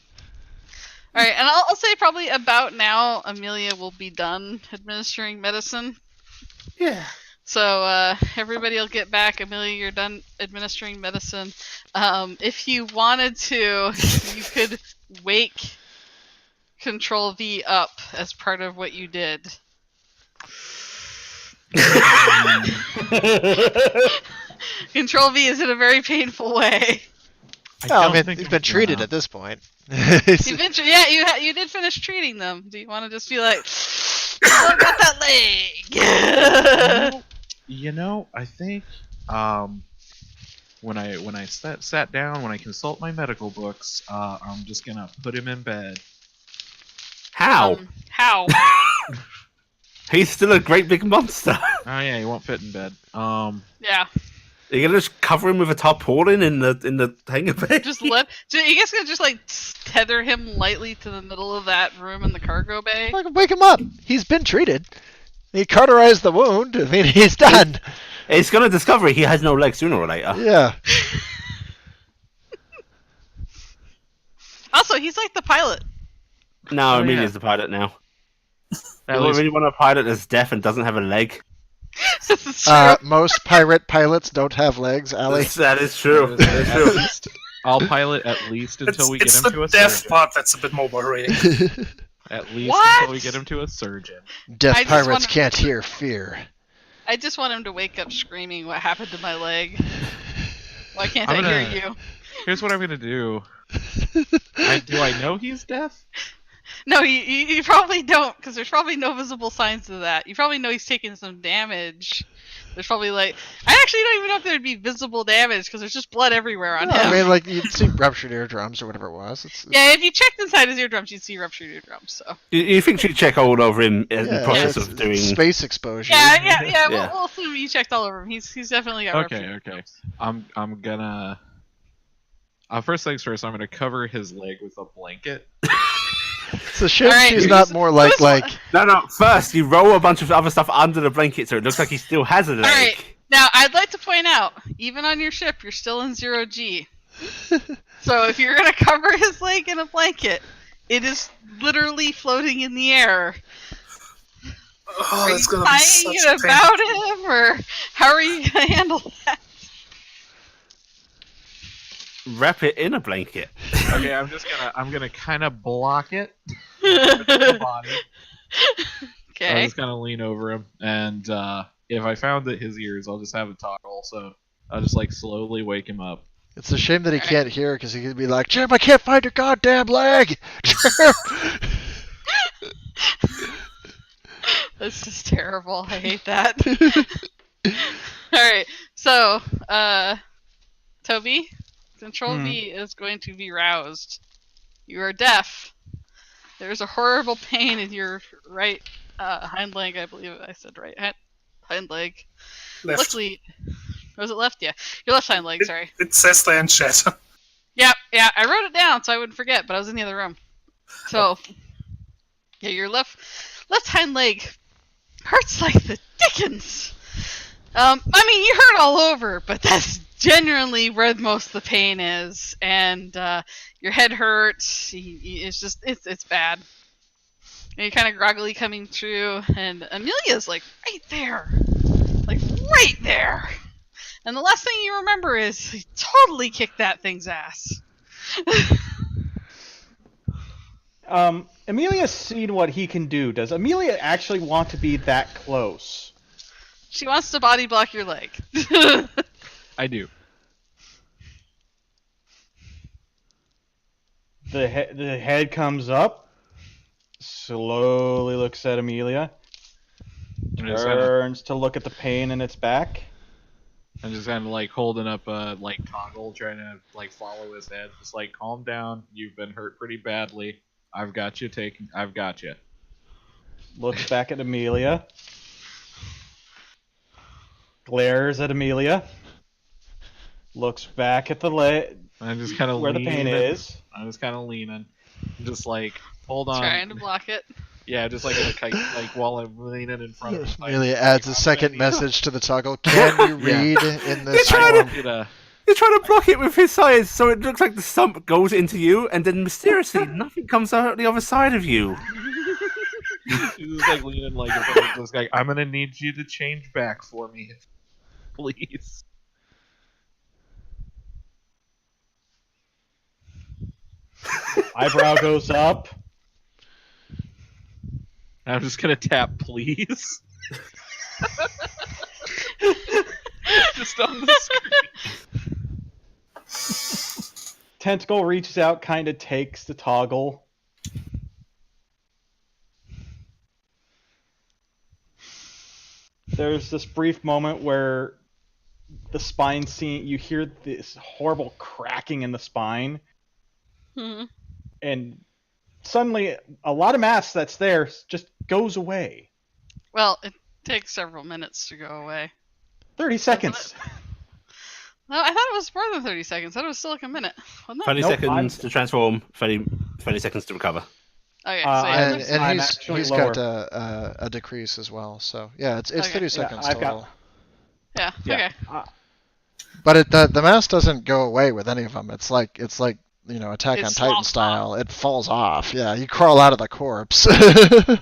Alright, and I'll say probably about now Amelia will be done administering medicine. Yeah. So everybody will get back. Amelia, you're done administering medicine. If you wanted to, you could wake Control V up as part of what you did. Control V is in a very painful way. I mean, he's been treated at this point. You did finish treating them. Do you want to just be like, I got that leg? You know, I think when I sat down, when I consult my medical books, I'm just gonna put him in bed. How? How? He's still a great big monster. Oh yeah, he won't fit in bed. Yeah. You're gonna just cover him with a tarpaulin in the hangar bay? You guys gonna just like tether him lightly to the middle of that room in the cargo bay? Wake him up. He's been treated. He cauterized the wound. I mean, he's done. It's gonna discover he has no legs sooner or later. Yeah. Also, he's like the pilot. No, Oh, Amelia's yeah. the pilot now. At You least- really want a pilot that's deaf and doesn't have a leg? This is true. Most pirate pilots don't have legs, Ali. That is true. That is At true. least I'll pilot at least until we get it's him to the a deaf surgeon. part that's a bit more worrying. At least What? until we get him to a surgeon. Deaf I just pirates wanna- can't hear fear. I just want him to wake up screaming, "What happened to my leg? Why can't I'm I gonna- hear you?" Here's what I'm gonna do. Do I know he's deaf? No, you probably don't, because there's probably no visible signs of that. You probably know he's taking some damage, There's probably like I actually don't even know if there'd be visible damage because there's just blood everywhere on No, him. I mean, like you'd see ruptured eardrums or whatever it was. Yeah, if you checked inside his eardrums, you'd see ruptured eardrums. So You think she'd check all over him in the process it's of doing? space exposure. yeah. Yeah. We'll assume you checked all over him. He's definitely got Okay, ruptured okay. eardrums. I'm gonna. First things first, I'm gonna cover his leg with a blanket. It's a shame Alright, she's not more like No. First, you roll a bunch of other stuff under the blanket, so it looks like he still has a leg. All right. Now, I'd like to point out, even on your ship, you're still in 0G. So if you're going to cover his leg in a blanket, it is literally floating in the air. Oh, Are that's you gonna be tying such it a pain. about him, or how are you going to handle that? Wrap it in a blanket. Okay, I'm gonna kind of block it with my body. I'll Okay. just kind of lean over him, and if I found that his ears, I'll just have it toggle. So I'll just like slowly wake him up. It's a shame that he can't hear because he could be like, Jim, I can't find your goddamn leg. That's just terrible. I hate that. Alright, so, Toby, Control V is going to be roused. You are deaf. There's a horrible pain in your right hind leg, I believe I said right. Hind leg. Left. Luckily, was it left? Yeah. Your left hind leg, sorry. It says there in chat. Yeah, I wrote it down so I wouldn't forget, but I was in the other room. So, yeah, your left hind leg hurts like the dickens. I mean, you hurt all over, but that's genuinely where most of the pain is, and your head hurts. It's bad. And you're kind of groggily coming through, and Amelia's like right there, And the last thing you remember is he totally kicked that thing's ass. Amelia's seen what he can do. Does Amelia actually want to be that close? She wants to body block your leg. I do. The head comes up, slowly looks at Amelia, turns to look at the pain in its back. I'm just kind of like holding up a like toggle, trying to like follow his head. Just like, calm down. You've been hurt pretty badly. I've got you. I've got you. Looks back at Amelia. Glares at Amelia. Looks back at the leg. I'm just kind of where the pain is. I'm just kind of leaning, just like, hold on. Trying to block it. Yeah, just like in a kite, like while I'm leaning in front of him. Amelia adds a second message to the toggle. Can you read in this trying form? You're trying to block it with his size, so it looks like the stump goes into you, and then mysteriously nothing comes out the other side of you. She's just like leaning like this guy. I'm gonna need you to change back for me, please. Eyebrow goes up. I'm just gonna tap please. Just on the screen. Tentacle reaches out, kind of takes the toggle. There's this brief moment where the spine scene, you hear this horrible cracking in the spine. Hmm. And suddenly, a lot of mass that's there just goes away. Well, it takes several minutes to go away. 30 seconds. No, I thought it was more than 30 seconds. I thought it was still like a minute. Wasn't it? 30 Nope, seconds to transform, 30 seconds to recover. Okay, so yeah, And, there's- and I'm he's actually got a decrease as well. So yeah, it's Okay. 30 seconds I've got- total. yeah, Yeah. okay. But the mask doesn't go away with any of them. It's like Attack It on Titan slops style. It falls off. Yeah, you crawl out of the corpse.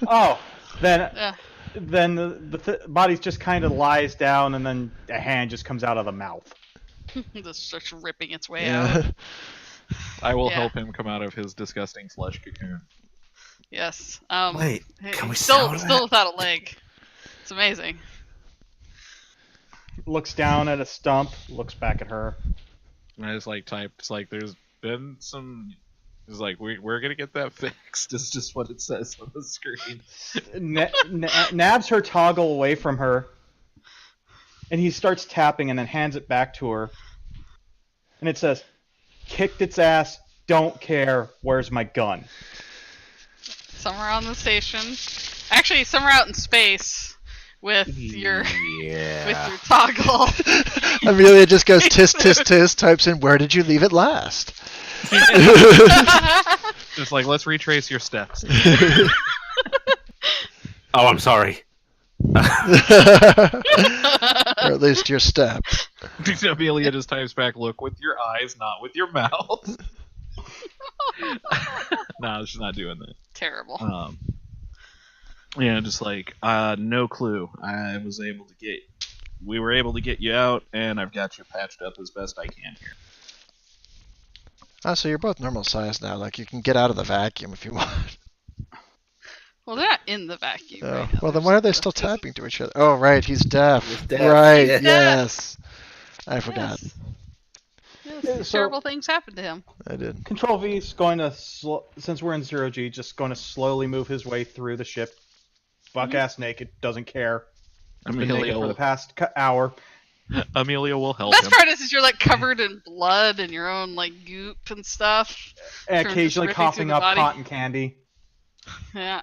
Oh, then Yeah. the body just kind of lies down, and then a hand just comes out of the mouth. Just starts ripping its way out. yeah. I will Yeah. help him come out of his disgusting flesh cocoon. Yes. Wait, can we still sell still that? without a leg. It's amazing. Looks down at a stump, looks back at her. And I just like type. It's like there's been some. It's like we're gonna get that fixed. It's just what it says on the screen. Nabs her toggle away from her and he starts tapping and then hands it back to her. And it says, "Kicked its ass, don't care, where's my gun?" Somewhere on the station. Actually, somewhere out in space with your toggle. Amelia just goes tisk tisk tisk, types in, "Where did you leave it last?" Just like, let's retrace your steps. Oh, I'm sorry. Or at least your steps. Amelia just types back, "Look with your eyes, not with your mouth." No, she's not doing that. Terrible. Yeah, just like, no clue. We were able to get you out, and I've got you patched up as best I can here. Oh, so you're both normal size now. Like, you can get out of the vacuum if you want. Well, they're not in the vacuum. Oh, Right now. well, then why are they still tapping to each other? Oh, right, he's deaf. He's deaf, Right, yeah. yes. I forgot. Yes, So- terrible things happen to him. I did. Control V is going to, since we're in 0G, just going to slowly move his way through the ship. Buck-ass naked, doesn't care. Been naked Amelia for the will, past hour. Amelia will help Best him. part is you're like covered in blood and your own like goop and stuff. And From occasionally just ripping coughing through the up body. cotton candy. Yeah.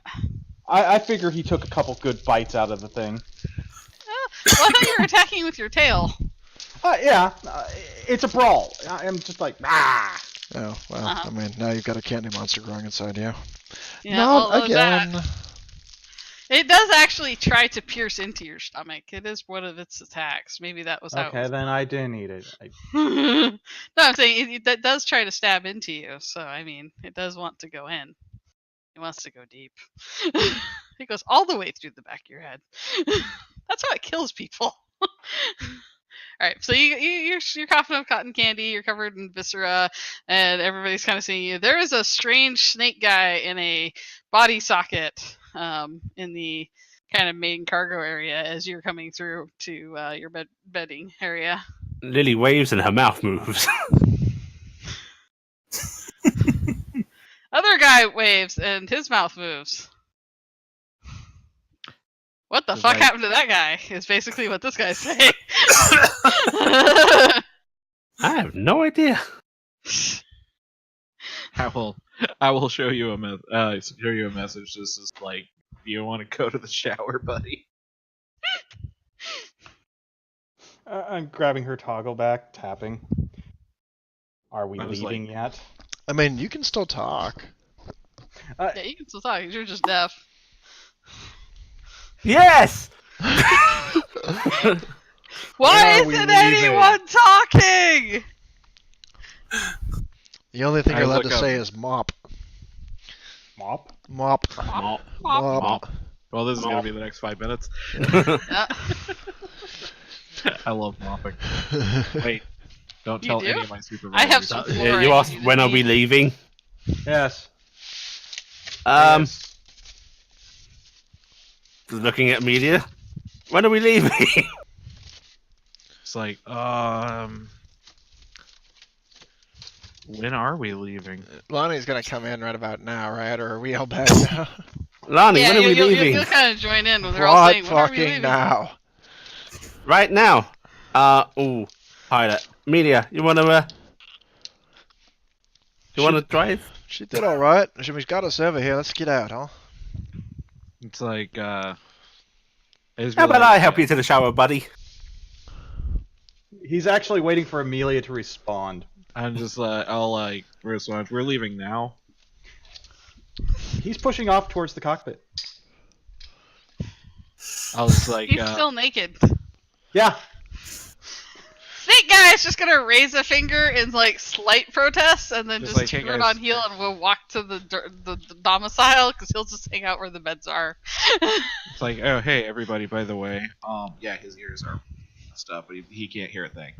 I figure he took a couple good bites out of the thing. Well, I thought you were attacking with your tail. Yeah, it's a brawl. I'm just like, ah. Oh, well, Uh-huh. I mean, now you've got a candy monster growing inside you. Yeah, Not well, that- again. It does actually try to pierce into your stomach. It is one of its attacks. Maybe that was how. Okay, then I didn't eat it. No, I'm saying that does try to stab into you. So I mean, it does want to go in. It wants to go deep. It goes all the way through the back of your head. That's how it kills people. All right, so you're coughing up cotton candy. You're covered in viscera, and everybody's kind of seeing you. There is a strange snake guy in a body socket in the kind of main cargo area as you're coming through to your bedding area. Lily waves and her mouth moves. Other guy waves and his mouth moves. What the It's fuck like- happened to that guy? Is basically what this guy's saying. I have no idea. I will show you a message. This is like, "Do you want to go to the shower, buddy?" I'm grabbing her toggle back, tapping. Are we I was leaving yet? I mean, you can still talk. Yeah, you can still talk. You're just deaf. Yes! Why Where are we isn't leaving? anyone talking? The only thing I you're allowed look to up. say is mop. Mop? Mop. Mop. Mop. Well, this is gonna be the next 5 minutes. Yeah. I love mopping. Wait, don't You tell do? any of my supervisors. I have some Yeah, flooring you asked you when are we need. leaving? Yes. Yes. Looking at media. When are we leaving? It's like, when are we leaving? Lonnie's gonna come in right about now, right? Or are we all back now? Lonnie, Yeah, when are we leaving? You'll kind of join in when they're all What saying, when are we fucking leaving? now? Right now. Pilot. Media, you wanna drive? She did alright. She's got us over here. Let's get out, huh? It's like, I just How about realized I help you to the shower, buddy? He's actually waiting for Amelia to respond. I'm just I'll like respond. We're leaving now. He's pushing off towards the cockpit. I was like, He's still naked. Yeah. Snake guy is just gonna raise a finger in like slight protest, and then Just just like, hey, turn guys. on heel, and we'll walk to the domicile because he'll just hang out where the beds are. it's like, oh hey everybody, by the way, yeah, his ears are messed up, but he can't hear a thing.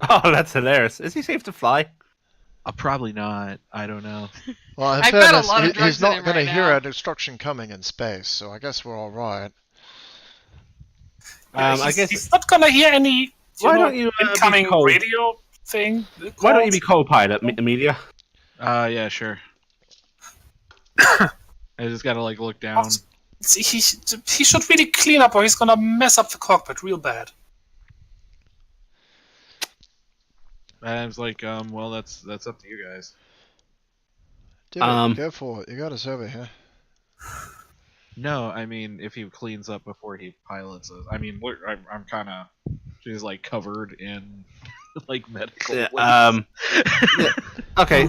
Oh, that's hilarious. Is he safe to fly? Probably not. I don't know. Well, in I've got a fairness, lot of drugs he's in not him gonna right hear now. a destruction coming in space, so I guess we're alright. I guess. He's not gonna hear any Why don't you be incoming cold? radio thing. Why don't you be co-pilot, Media? Yeah, sure. I just gotta like look down. He should really clean up, or he's gonna mess up the cockpit real bad. And I was like, well, that's up to you guys. Do it. Go for it. You got us over here. No, I mean, if he cleans up before he pilots us. I mean, look, I'm kind of. She's like covered in like medical waste. Yeah. Okay,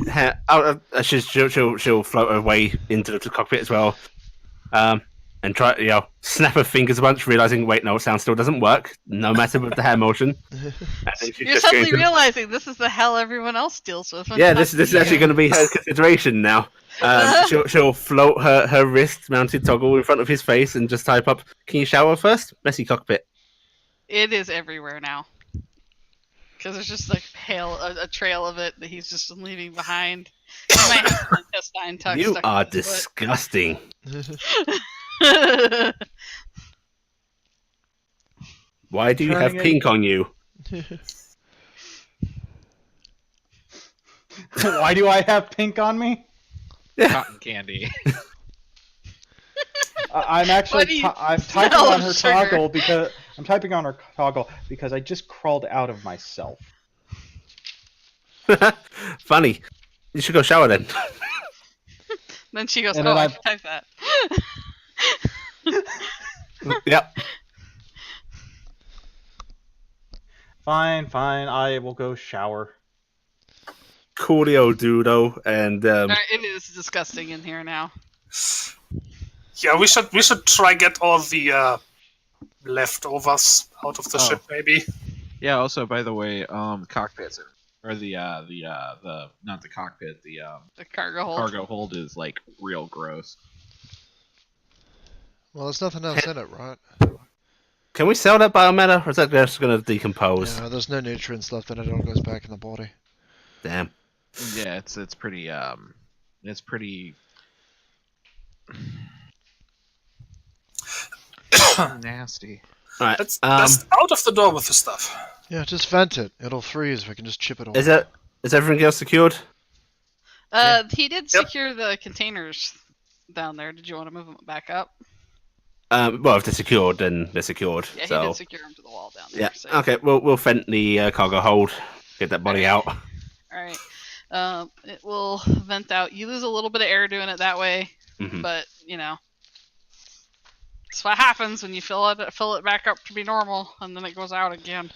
she'll float her way into the cockpit as well, and try snap her fingers a bunch, realizing wait, no, sound still doesn't work, no matter with the hand motion. And then she's You're just suddenly going to- realizing this is the hell everyone else deals with. when yeah, it's this not is you. actually going to be her consideration now. She'll float her wrist mounted toggle in front of his face and just type up, "Can you shower first? Messy cockpit." It is everywhere now. Because there's just like a trail of it that he's just leaving behind. He might have some intestine tuck You stuck are in his disgusting. foot. Why do you have Turning pink on you? Why do I have pink on me? Cotton candy. I'm actually I'm typing smell on of her sugar? toggle because I just crawled out of myself. Funny. You should go shower then. Then she goes, And "Oh, then I I- can type that." Yep. Fine, I will go shower. Coolio dudo, and Alright, it is disgusting in here now. Yeah, we should try get all the leftovers out of the ship, maybe. Yeah. Also, by the way, cockpits or the not the cockpit, the The cargo hold. cargo hold is like real gross. Well, there's nothing else in it, right? can we sell that biomatter, or is that just going to decompose? Yeah, there's no nutrients left in it. It all goes back in the body. Damn. Yeah, it's pretty it's pretty nasty. All right. Let's out of the door with the stuff. Yeah, just vent it. It'll freeze. We can just chip it away. Is everything else secured? He did secure the containers down there. Did you want to move them back up? Well, if they're secured, then they're secured. Yeah, he so did secure them to the wall down there. yeah. So. Okay. We'll vent the cargo hold. Get that body out. Alright. It will vent out. You lose a little bit of air doing it that way, Mhm. but it's what happens when you fill it back up to be normal, and then it goes out again.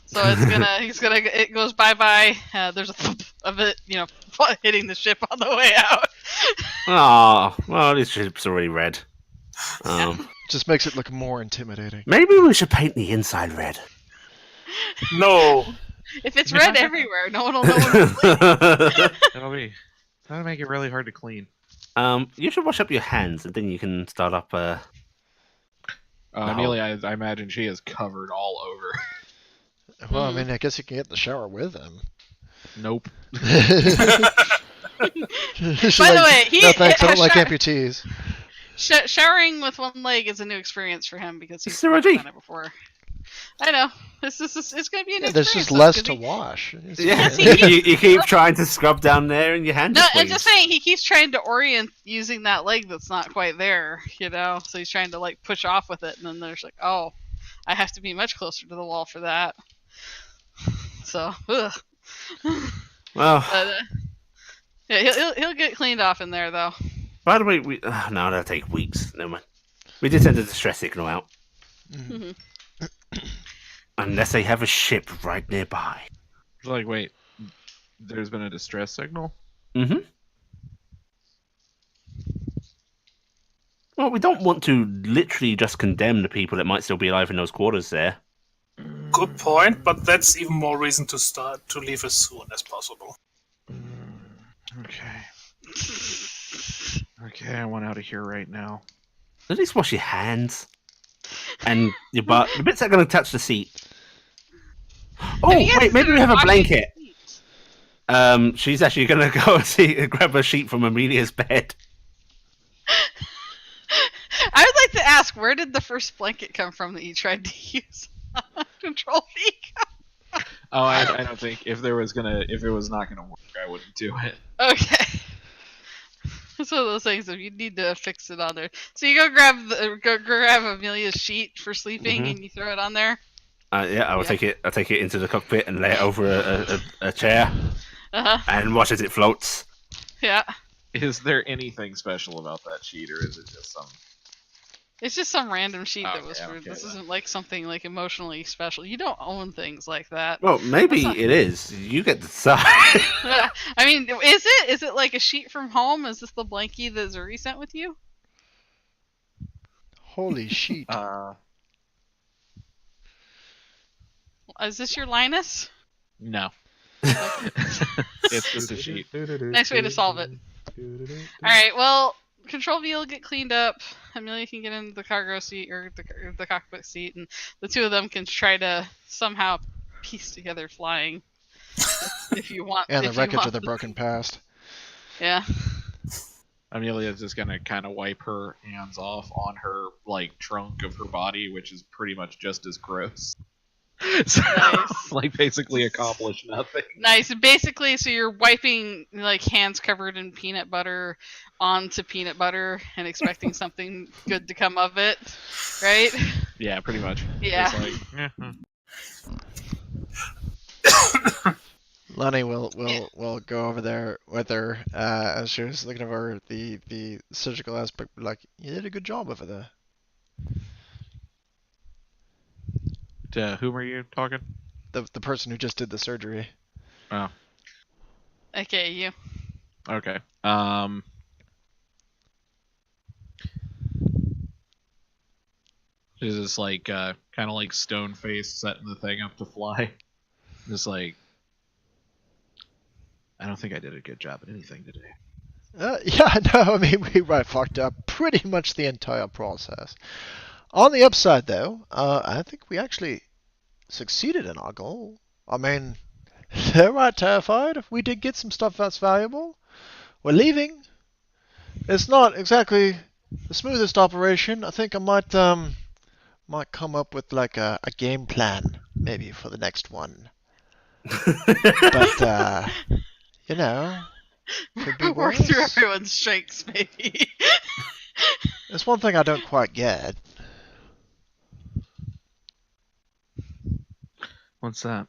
So it goes bye. There's a thump of it, hitting the ship on the way out. Oh, well, this ship's already red. Just makes it look more intimidating. Maybe we should paint the inside red. No. If it's red everywhere, no one will know what it's That'll make it really hard to clean. You should wash up your hands, and then you can start up. Amelia, I imagine she is covered all over. Well, I mean, I guess you can get in the shower with him. Nope. By the way, no thanks. I don't like amputees. Showering with one leg is a new experience for him because he's It's already- never done it before. I know. It's going to be a new There's experience. just though, less 'cause to he- wash. It's Yeah, fine. you keep trying to scrub down there, and your hand. No, just I'm bleeds. just saying he keeps trying to orient using that leg that's not quite there, So he's trying to like push off with it, and then there's like, oh, I have to be much closer to the wall for that. So, ugh. Well, But, yeah, he'll get cleaned off in there though. by the way, no, that'll take weeks. Never mind. We did send a distress signal out, Mhm. unless they have a ship right nearby. It's like, wait, there's been a distress signal? Mm-hmm. Well, we don't want to literally just condemn the people that might still be alive in those quarters there. Good point, but that's even more reason to start to leave as soon as possible. Okay. Okay, I want out of here right now. At least wash your hands and your butt. The bits that are going to touch the seat. Oh, Have you guys wait, maybe we considered have a washing blanket. the seats? She's actually going to go grab a sheet from Amelia's bed. I would like to ask, where did the first blanket come from that you tried to use on Control V? Oh, I don't think if it was not gonna work, I wouldn't do it. Okay. It's one of those things if you need to fix it on there. So you go grab Amelia's sheet for sleeping Mhm. and you throw it on there. Yeah, I will Yeah. take it. I'll take it into the cockpit and lay it over a chair Uh-huh. and watch as it floats. Yeah. Is there anything special about that sheet, or is it just some? It's just some random sheet that Okay, was for. okay, This then. isn't like something like emotionally special. You don't own things like that. Well, maybe That's not- it is. You get to decide. I mean, is it? Is it like a sheet from home? Is this the blankie that Zuri sent with you? Holy sheet. Is this your Linus? No. Okay. It's just a sheet. Nice way to solve it. Alright, well, Control V will get cleaned up. Amelia can get into the cargo seat or the cockpit seat, and the two of them can try to somehow piece together flying. If you want. And the if you wreckage want of the to. broken past. Yeah. Amelia's just gonna kind of wipe her hands off on her like trunk of her body, which is pretty much just as gross. So, Nice. like basically accomplish nothing. Nice. Basically, so you're wiping like hands covered in peanut butter onto peanut butter and expecting something good to come of it, right? Yeah, pretty much. Yeah. Just like, Lonnie will go over there with her as she was looking over the surgical aspect. Like, you did a good job over there. To whom are you talking? The person who just did the surgery. Oh, Okay, you. okay. She's just like kind of like stone faced, setting the thing up to fly. Just like, I don't think I did a good job at anything today. Yeah, no, I mean, we fucked up pretty much the entire process. On the upside, though, I think we actually succeeded in our goal. I mean, they're right terrified. We did get some stuff that's valuable. We're leaving. It's not exactly the smoothest operation. I think I might come up with like a game plan maybe for the next one. But you know, could be Work worse. through everyone's strengths, maybe. There's one thing I don't quite get. What's that?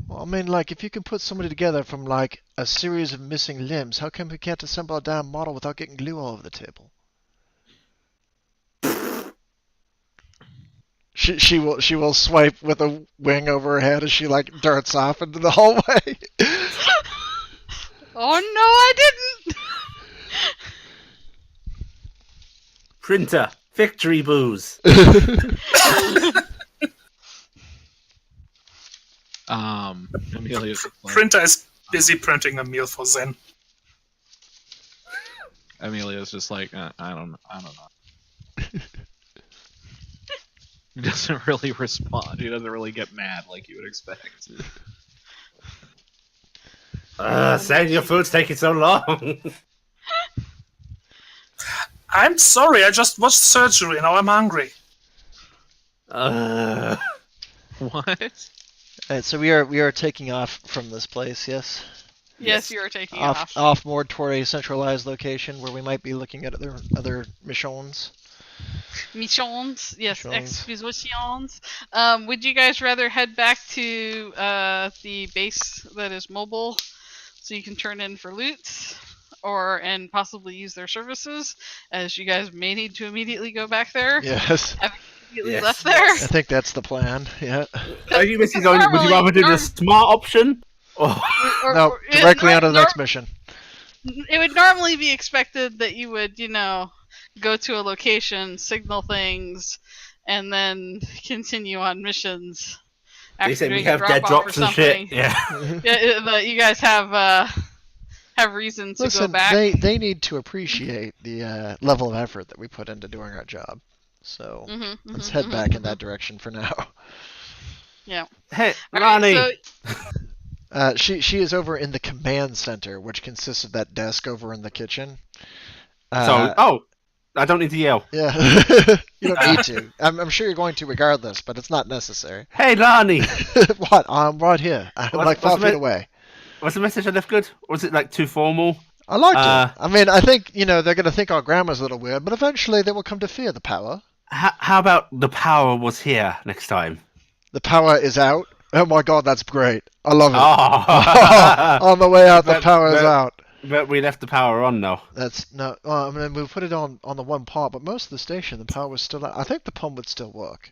Well, I mean, like, if you can put somebody together from, like, a series of missing limbs, how come we can't assemble a damn model without getting glue all over the table? She will swipe with a wing over her head as she, like, darts off into the hallway. Oh no, I didn't! Printer, victory booze. Amelia's just like, Printer is busy printing a meal for Zen. Amelia's just like, I don't know. He doesn't really respond. He doesn't really get mad like you would expect. Saying your food's taking so long. I'm sorry, I just watched surgery, now I'm hungry. What? Alright, so we are taking off from this place, yes? Yes, you are taking it off. Off more toward a centralized location where we might be looking at other missions. Missions, yes, Missions. expositions. Would you guys rather head back to the base that is mobile, so you can turn in for loot, and possibly use their services, as you guys may need to immediately go back there? Yes. Have you immediately Yes. left there? I think that's the plan, yeah. Are you basically going? Would you rather do the smart option? Or No, directly onto the next mission. It would normally be expected that you would, go to a location, signal things, and then continue on missions. they After say we doing have a dead drop-off or drops and something. shit. Yeah. Yeah, but you guys have reason to Listen, go back. they need to appreciate the level of effort that we put into doing our job. So let's head back in that direction for now. Yeah. Hey, All right, Ronnie. so She is over in the command center, which consists of that desk over in the kitchen. I don't need to yell. Yeah, you don't need to. I'm sure you're going to regardless, but it's not necessary. Hey, Lonnie. What? I'm right here. I'm like 5 feet away. Was the message I left good? Was it like too formal? I liked it. I mean, I think, they're going to think our grammar's a little weird, but eventually they will come to fear the power. How about the power was here next time? The power is out. Oh my god, that's great. I love it. Oh. On the way out, the But- power is but- out. But we left the power on though. That's no. I mean, we put it on the one part, but most of the station, the power was still out. I think the pump would still work.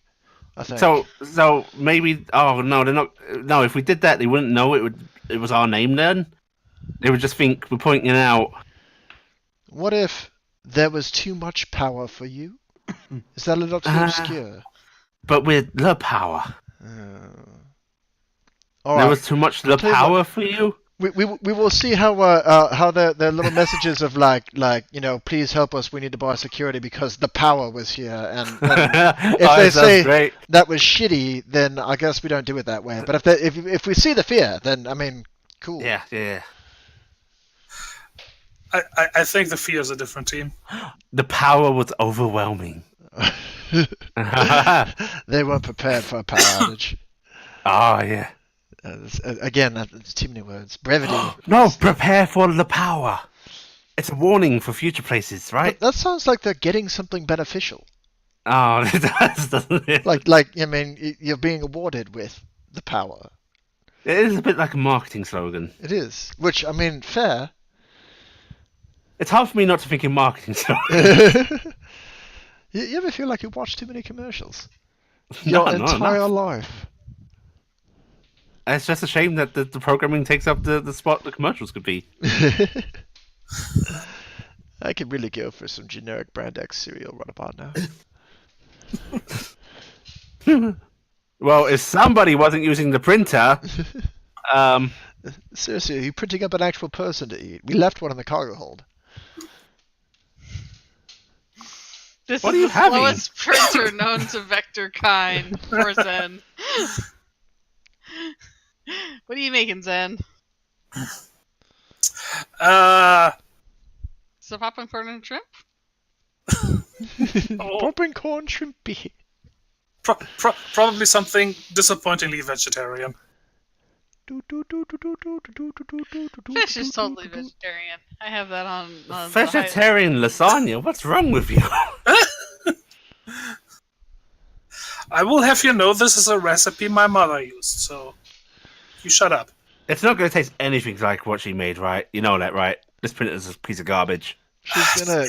I think. So maybe. Oh no, they're not. No, if we did that, they wouldn't know it was our name. Then they would just think we're pointing it out. What if there was too much power for you? Is that a little too obscure? But we're the power. All There right. was too much the tell you power for you. We will see how the little messages of like please help us, we need to buy security because the power was here, and if they say great. that was shitty, then I guess we don't do it that way. But if we see the fear, then I mean, cool. Yeah. I think the fear is a different team. The power was overwhelming. They weren't prepared for a power outage. Oh yeah. Again, that's too many words. Brevity. No, prepare for the power. It's a warning for future places, right? That sounds like they're getting something beneficial. Oh, it does, doesn't it? Like I mean, you're being awarded with the power. It is a bit like a marketing slogan. It is, which I mean, fair. It's hard for me not to think in marketing slogans. You ever feel like you watch too many commercials? No, Your not entire enough. life. It's just a shame that the programming takes up the spot the commercials could be. I could really go for some generic brand X cereal right about now. Well, if somebody wasn't using the printer, Seriously, are you printing up an actual person to eat? We left one in the cargo hold. This What is are you the having? slowest printer known to vector kind for Zen. What are you making, Zen? So popping corn and shrimp? Popping corn shrimpy. Probably something disappointingly vegetarian. Fish is totally vegetarian. I have that on the vegetarian lasagna. What's wrong with you? I will have you know this is a recipe my mother used, so you shut up. It's not going to taste anything like what she made, right? You know that, right? This printer is a piece of garbage. She's gonna.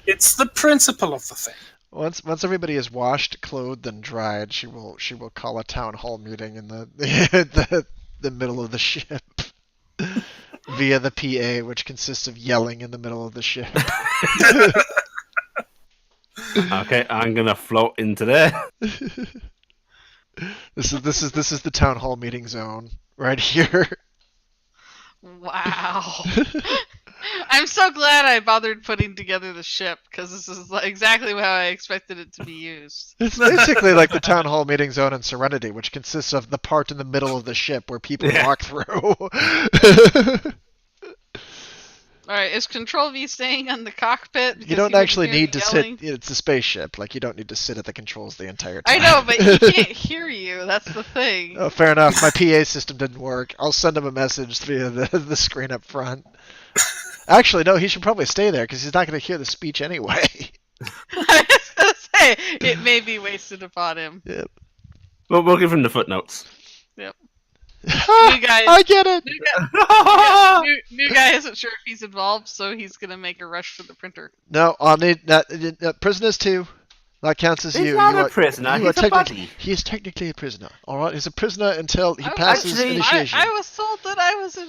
It's the principle of the thing. Once everybody is washed, clothed, and dried, she will call a town hall meeting in the the middle of the ship via the PA, which consists of yelling in the middle of the ship. Okay, I'm gonna float into there. This is the town hall meeting zone right here. Wow. I'm so glad I bothered putting together the ship, because this is exactly how I expected it to be used. It's basically like the town hall meeting zone in Serenity, which consists of the part in the middle of the ship where people walk through. Alright, is Control V staying on the cockpit? You Because don't he would actually hear me need to yelling? sit. It's a spaceship. Like you don't need to sit at the controls the entire time. I know, but he can't hear you. That's the thing. Oh, fair enough. My PA system didn't work. I'll send him a message via the screen up front. Actually, no, he should probably stay there because he's not going to hear the speech anyway. I was gonna say, it may be wasted upon him. Yep. We'll give him the footnotes. Yep. guys, I get it. New guy isn't sure if he's involved, so he's gonna make a rush for the printer. No, I'll need prisoners too. That counts as He's you. not you a are, prisoner. you are He's a technically, buddy. he is technically a prisoner. All right, he's a prisoner until he I- passes actually, initiation. I was told that I was a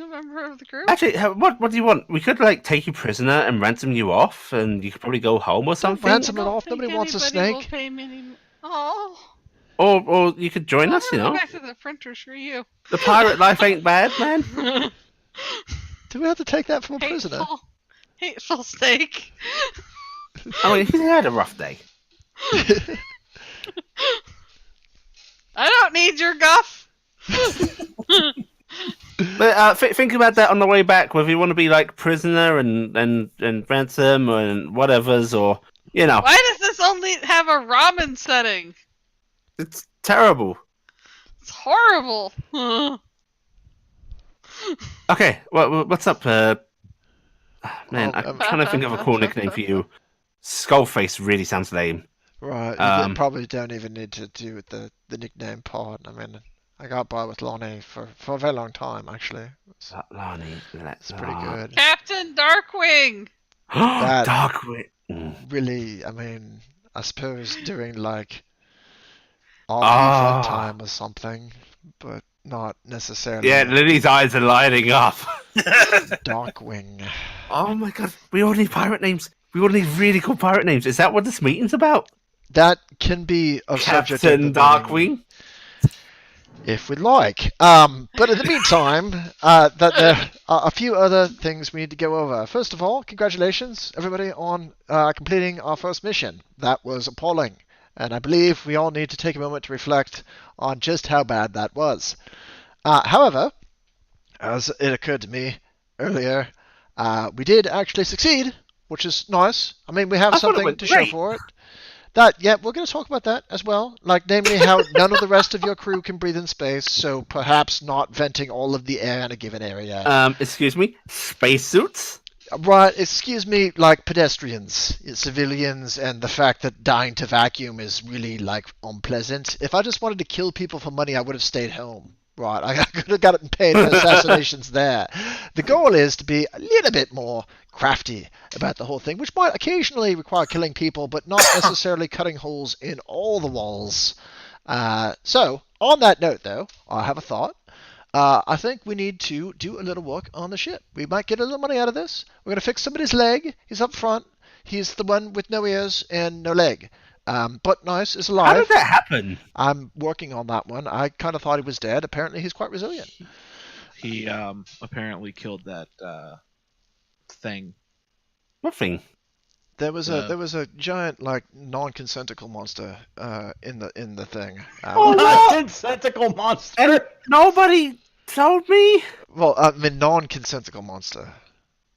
member of the group. Actually, what do you want? We could like take you prisoner and ransom you off, and you could probably go home or something. ransom I him don't off. think Nobody wants a anybody will snake. pay me any... Oh. Or you could join us. You I'll go know, back to the printer. Screw you. the pirate life ain't bad, man. Do we have to take that from a prisoner? Hateful snake. I mean, he's had a rough day. I don't need your guff. But think about that on the way back. Whether you want to be like prisoner and ransom and whatever's, or you know, Why does this only have a ramen setting? it's terrible. It's horrible. Okay, what's up? Man, Oh, I'm trying to think of a cool nickname for you. Skullface really sounds lame. Right, probably don't even need to do the nickname part. I mean, I got by with Lonnie for a very long time, actually. Lonnie, It's pretty good. Captain Darkwing. That- Darkwing. Really, I mean, I suppose doing like RP Ah. fun time or something, but not necessarily Yeah, Lily's eyes are lighting up. Darkwing. Oh my god, we all need pirate names. We all need really cool pirate names. Is that what this meeting's about? That can be a subject of the Captain meeting Darkwing? if we'd like. But in the meantime, that there are a few other things we need to go over. First of all, congratulations, everybody, on completing our first mission. That was appalling. And I believe we all need to take a moment to reflect on just how bad that was. However, as it occurred to me earlier, we did actually succeed, which is nice. I mean, we have something to show for it. Yeah, we're going to talk about that as well. Like, namely, how none of the rest of your crew can breathe in space, so perhaps not venting all of the air in a given area. Excuse me? Spacesuits? Right, excuse me, like pedestrians, civilians, and the fact that dying to vacuum is really, like, unpleasant. If I just wanted to kill people for money, I would have stayed home. Right, I could have gotten paid for assassinations there. The goal is to be a little bit more crafty about the whole thing, which might occasionally require killing people, but not necessarily cutting holes in all the walls. So, on that note, though, I have a thought. I think we need to do a little work on the ship. We might get a little money out of this. We're going to fix somebody's leg. He's up front. He's the one with no ears and no leg. But nice is alive. How did that happen? I'm working on that one. I kind of thought he was dead. Apparently, he's quite resilient. He apparently killed that thing. What thing? There was a giant like non-consentical monster in the thing. Non-consentical monster. And nobody told me? Well, I mean non-consentical monster.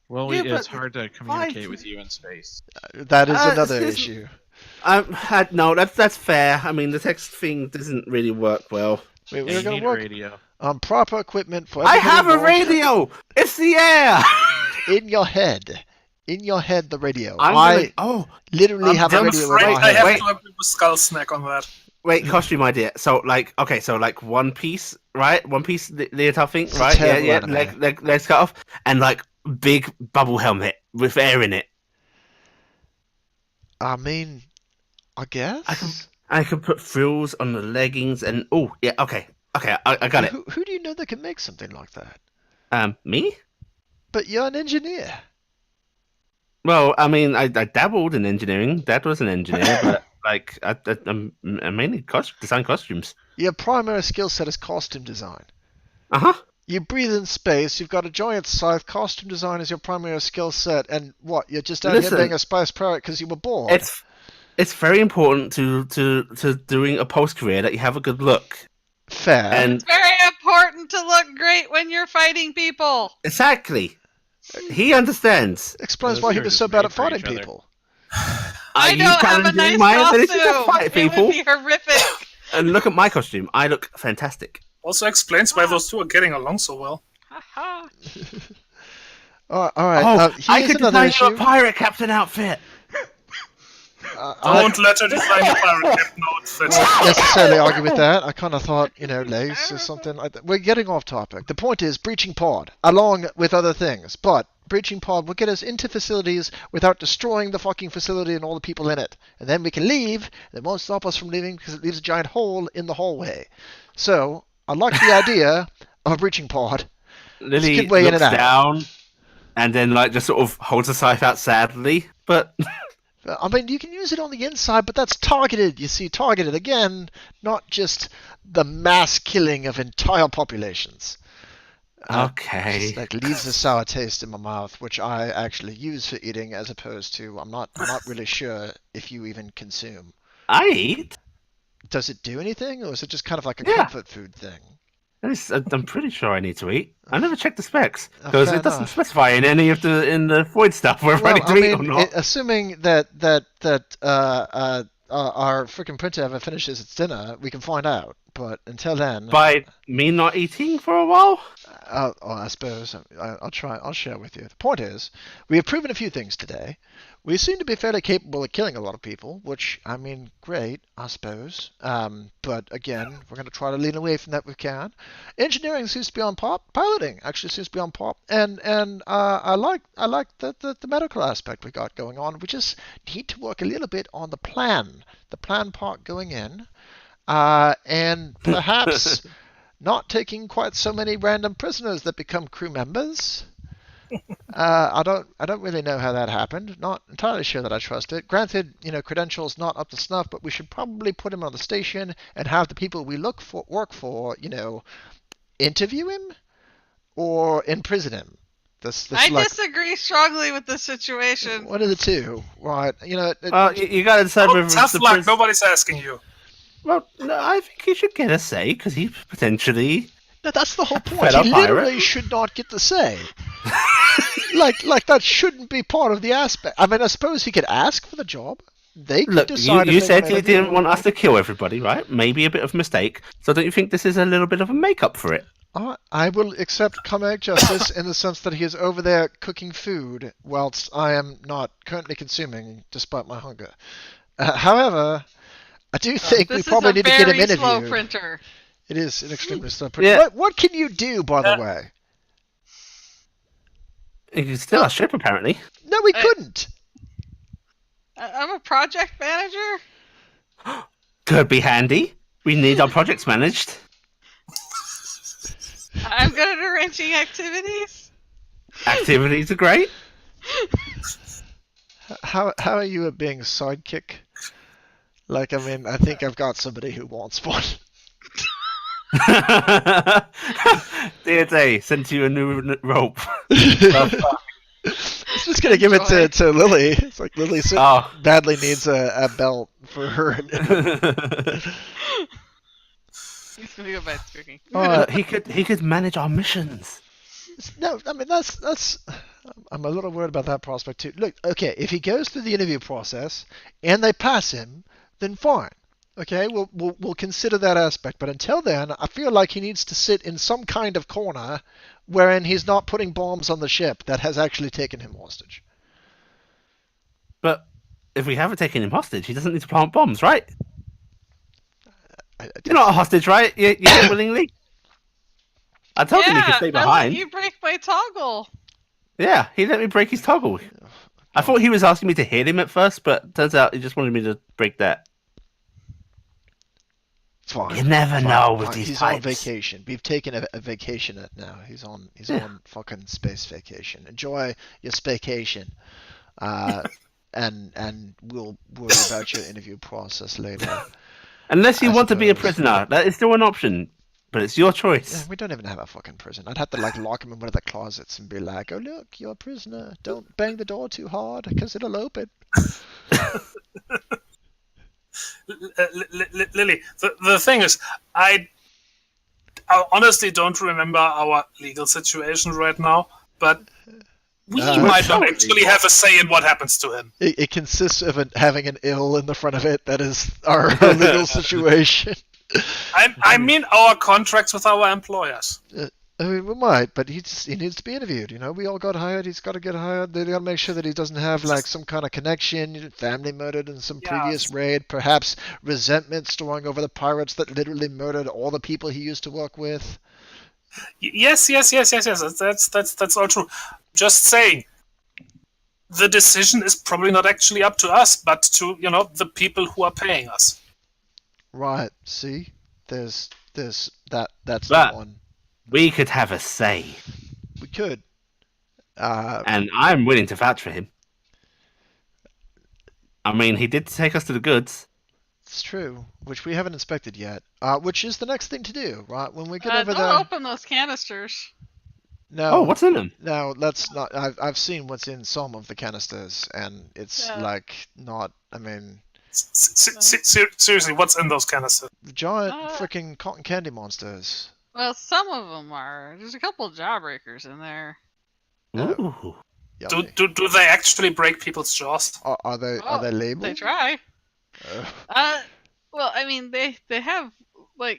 Well, Yeah, it's but hard to communicate with you in space. That is another excuse me. issue. No, that's fair. I mean, the text thing doesn't really work well. We're You going need to work radio. on proper equipment for I everybody have a involved. radio! It's the air! In your head. In your head, the radio. Oh, Literally have a I'm radio in afraid my I head. have Wait. to agree with Skull Snack on that. wait, costume idea. So, like, okay, so, like, One Piece, right? One Piece leotard thing, It's a right? Yeah, terrible yeah, anime. legs cut off. And, like, big bubble helmet with air in it. I mean, I guess. I can put frills on the leggings and... Oh, yeah, okay. Okay, I got it. Who do you know that can make something like that? Me? But you're an engineer. Well, I mean, I dabbled in engineering. Dad was an engineer, but, like, I mainly design costumes. Your primary skill set is costume design. Uh-huh. You breathe in space, you've got a giant scythe, costume design is your primary skill set, and what, you're just out here Listen, being a spice pirate because you were bored? It's very important to doing a post career that you have a good look. Fair. And It's very important to look great when you're fighting people. exactly. He understands. Explains Those why he are was just so bad made at for fighting each other. people. I Are you don't have a challenging nice my costume. ability to fight It people? would be horrific. And look at my costume. I look fantastic. Also explains why those two are getting along so well. Haha. All right. Oh, I Here's could another design you issue. a pirate captain outfit. Don't let her design your pirate captain outfit. Not necessarily argue with that. I kind of thought, lace or something like that. We're getting off topic. The point is breaching pod, along with other things. But breaching pod will get us into facilities without destroying the fucking facility and all the people in it. And then we can leave. And it won't stop us from leaving because it leaves a giant hole in the hallway. So, I like the idea of a breaching pod. Lily good way in looks and out. down and then like just sort of holds the scythe out sadly. But I mean, you can use it on the inside, but that's targeted. You see, targeted again, not just the mass killing of entire populations. okay. Just, like leaves a sour taste in my mouth, which I actually use for eating, as opposed to I'm not really sure if you even consume. I eat. Does it do anything, or is it just kind of like a Yeah. comfort food thing? I'm pretty sure I need to eat. I never checked the specs because fair it doesn't enough. specify in any of the void stuff whether I Well, need to I eat or mean, not. assuming that our freaking printer ever finishes its dinner, we can find out. But until then, By me not eating for a while. I suppose I'll try. I'll share with you. The point is, we have proven a few things today. We seem to be fairly capable of killing a lot of people, which, I mean, great, I suppose. But again, we're going to try to lean away from that if we can. Engineering seems to be on pop. Piloting actually seems to be on pop. And I like the medical aspect we got going on. We just need to work a little bit on the plan part going in, and perhaps not taking quite so many random prisoners that become crew members. I don't really know how that happened. Not entirely sure that I trust it. Granted, credentials not up to snuff, but we should probably put him on the station and have the people we work for, interview him or imprison him. I disagree strongly with this situation. One of the two, right? You got to decide whether tough luck. Nobody's asking you. Well, no, I think he should get a say because he potentially. No, that's the whole point. He literally should not get the say. like that shouldn't be part of the aspect. I mean, I suppose he could ask for the job. They could decide. You said you didn't want us to kill everybody, right? Maybe a bit of mistake. So don't you think this is a little bit of a make-up for it? I will accept comic justice in the sense that he is over there cooking food whilst I am not currently consuming, despite my hunger. However, I do think we probably need to get him interviewed. This is a very slow printer. It is an extremely slow printer. Yeah. What can you do, by the way? You can steal our ship, apparently. No, we couldn't. I'm a project manager. Could be handy. We need our projects managed. I'm good at arranging activities. Activities are great. How are you at being a sidekick? Like, I mean, I think I've got somebody who wants one. DA sent you a new rope. It's just gonna give it to Lily. It's like Lily badly needs a belt for her. He's gonna go back to cooking. He could manage our missions. No, I mean that's. I'm a little worried about that prospect too. Look, okay, if he goes through the interview process and they pass him, then fine. Okay, we'll consider that aspect. But until then, I feel like he needs to sit in some kind of corner wherein he's not putting bombs on the ship that has actually taken him hostage. But if we haven't taken him hostage, he doesn't need to plant bombs, right? You're not a hostage, right? You did willingly. I told him he could stay behind. I let you break my toggle. Yeah, he let me break his toggle. I thought he was asking me to hit him at first, but turns out he just wanted me to break that. It's fine. You never know with these He's types. on vacation. We've taken a vacation now. He's on fucking space vacation. Enjoy your spacation. And we'll worry about your interview process later. Unless you want to be a prisoner, that is still an option. But it's your choice. Yeah, we don't even have a fucking prison. I'd have to lock him in one of the closets and be like, "Oh look, you're a prisoner. Don't bang the door too hard, because it'll open." Lily, the thing is, I honestly don't remember our legal situation right now, but we might not actually have a say in what happens to him. It consists of having an ill in the front of it. That is our legal situation. I mean our contracts with our employers. I mean, we might, but he needs to be interviewed. We all got hired. He's got to get hired. They got to make sure that he doesn't have some kind of connection, family murdered in some previous raid, perhaps resentment storing over the pirates that literally murdered all the people he used to work with. Yes. That's all true. Just saying, the decision is probably not actually up to us, but to the people who are paying us. Right. See, that's the one. We could have a say. We could. And I'm willing to vouch for him. I mean, he did take us to the goods. It's true, which we haven't inspected yet. Which is the next thing to do, right? When we get over there. Don't open those canisters. No. Oh, what's in them? No, let's not. I've seen what's in some of the canisters, and it's not. I mean. Seriously, what's in those canisters? The giant freaking cotton candy monsters. Well, some of them are. There's a couple of jawbreakers in there. Ooh. Do they actually break people's jaws? Are they labeled? They try. Well, I mean, they have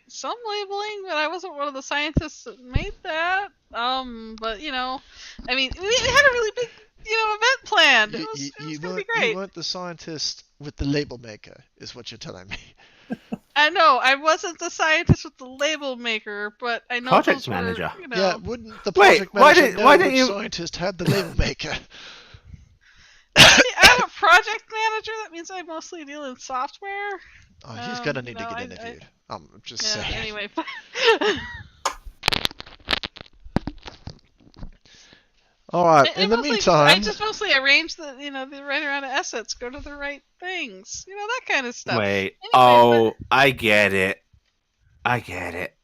some labeling, but I wasn't one of the scientists that made that. But I mean, we had a really big event planned. It You, was, you, it was you gonna be weren't great. you weren't the scientist with the label maker, is what you're telling me. I know I wasn't the scientist with the label maker, but I know Project those manager. were, Yeah, wouldn't the Wait, project why manager did- know why didn't which you- scientist had the label maker? I'm a project manager. That means I mostly deal in software. Oh, he's gonna You need know, to get I- interviewed. I'm just Yeah. saying. Anyway. All right. I In the mostly, meantime, I just mostly arrange the right around of assets, go to the right things, that kind of stuff. Wait. Anyway, I get it. I get it.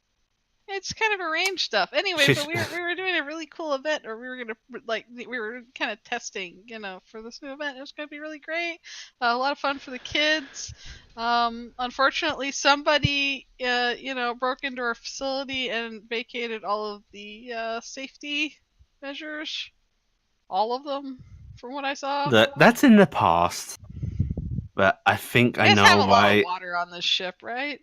it's kind of arranged stuff. Anyway, She's- but we were doing a really cool event, or we were gonna we were kind of testing, for this new event. It was gonna be really great, a lot of fun for the kids. Unfortunately, somebody broke into our facility and vacated all of the safety measures, all of them, from what I saw. That's in the past. But I think You I guys know have a lot why. of water on this ship, right?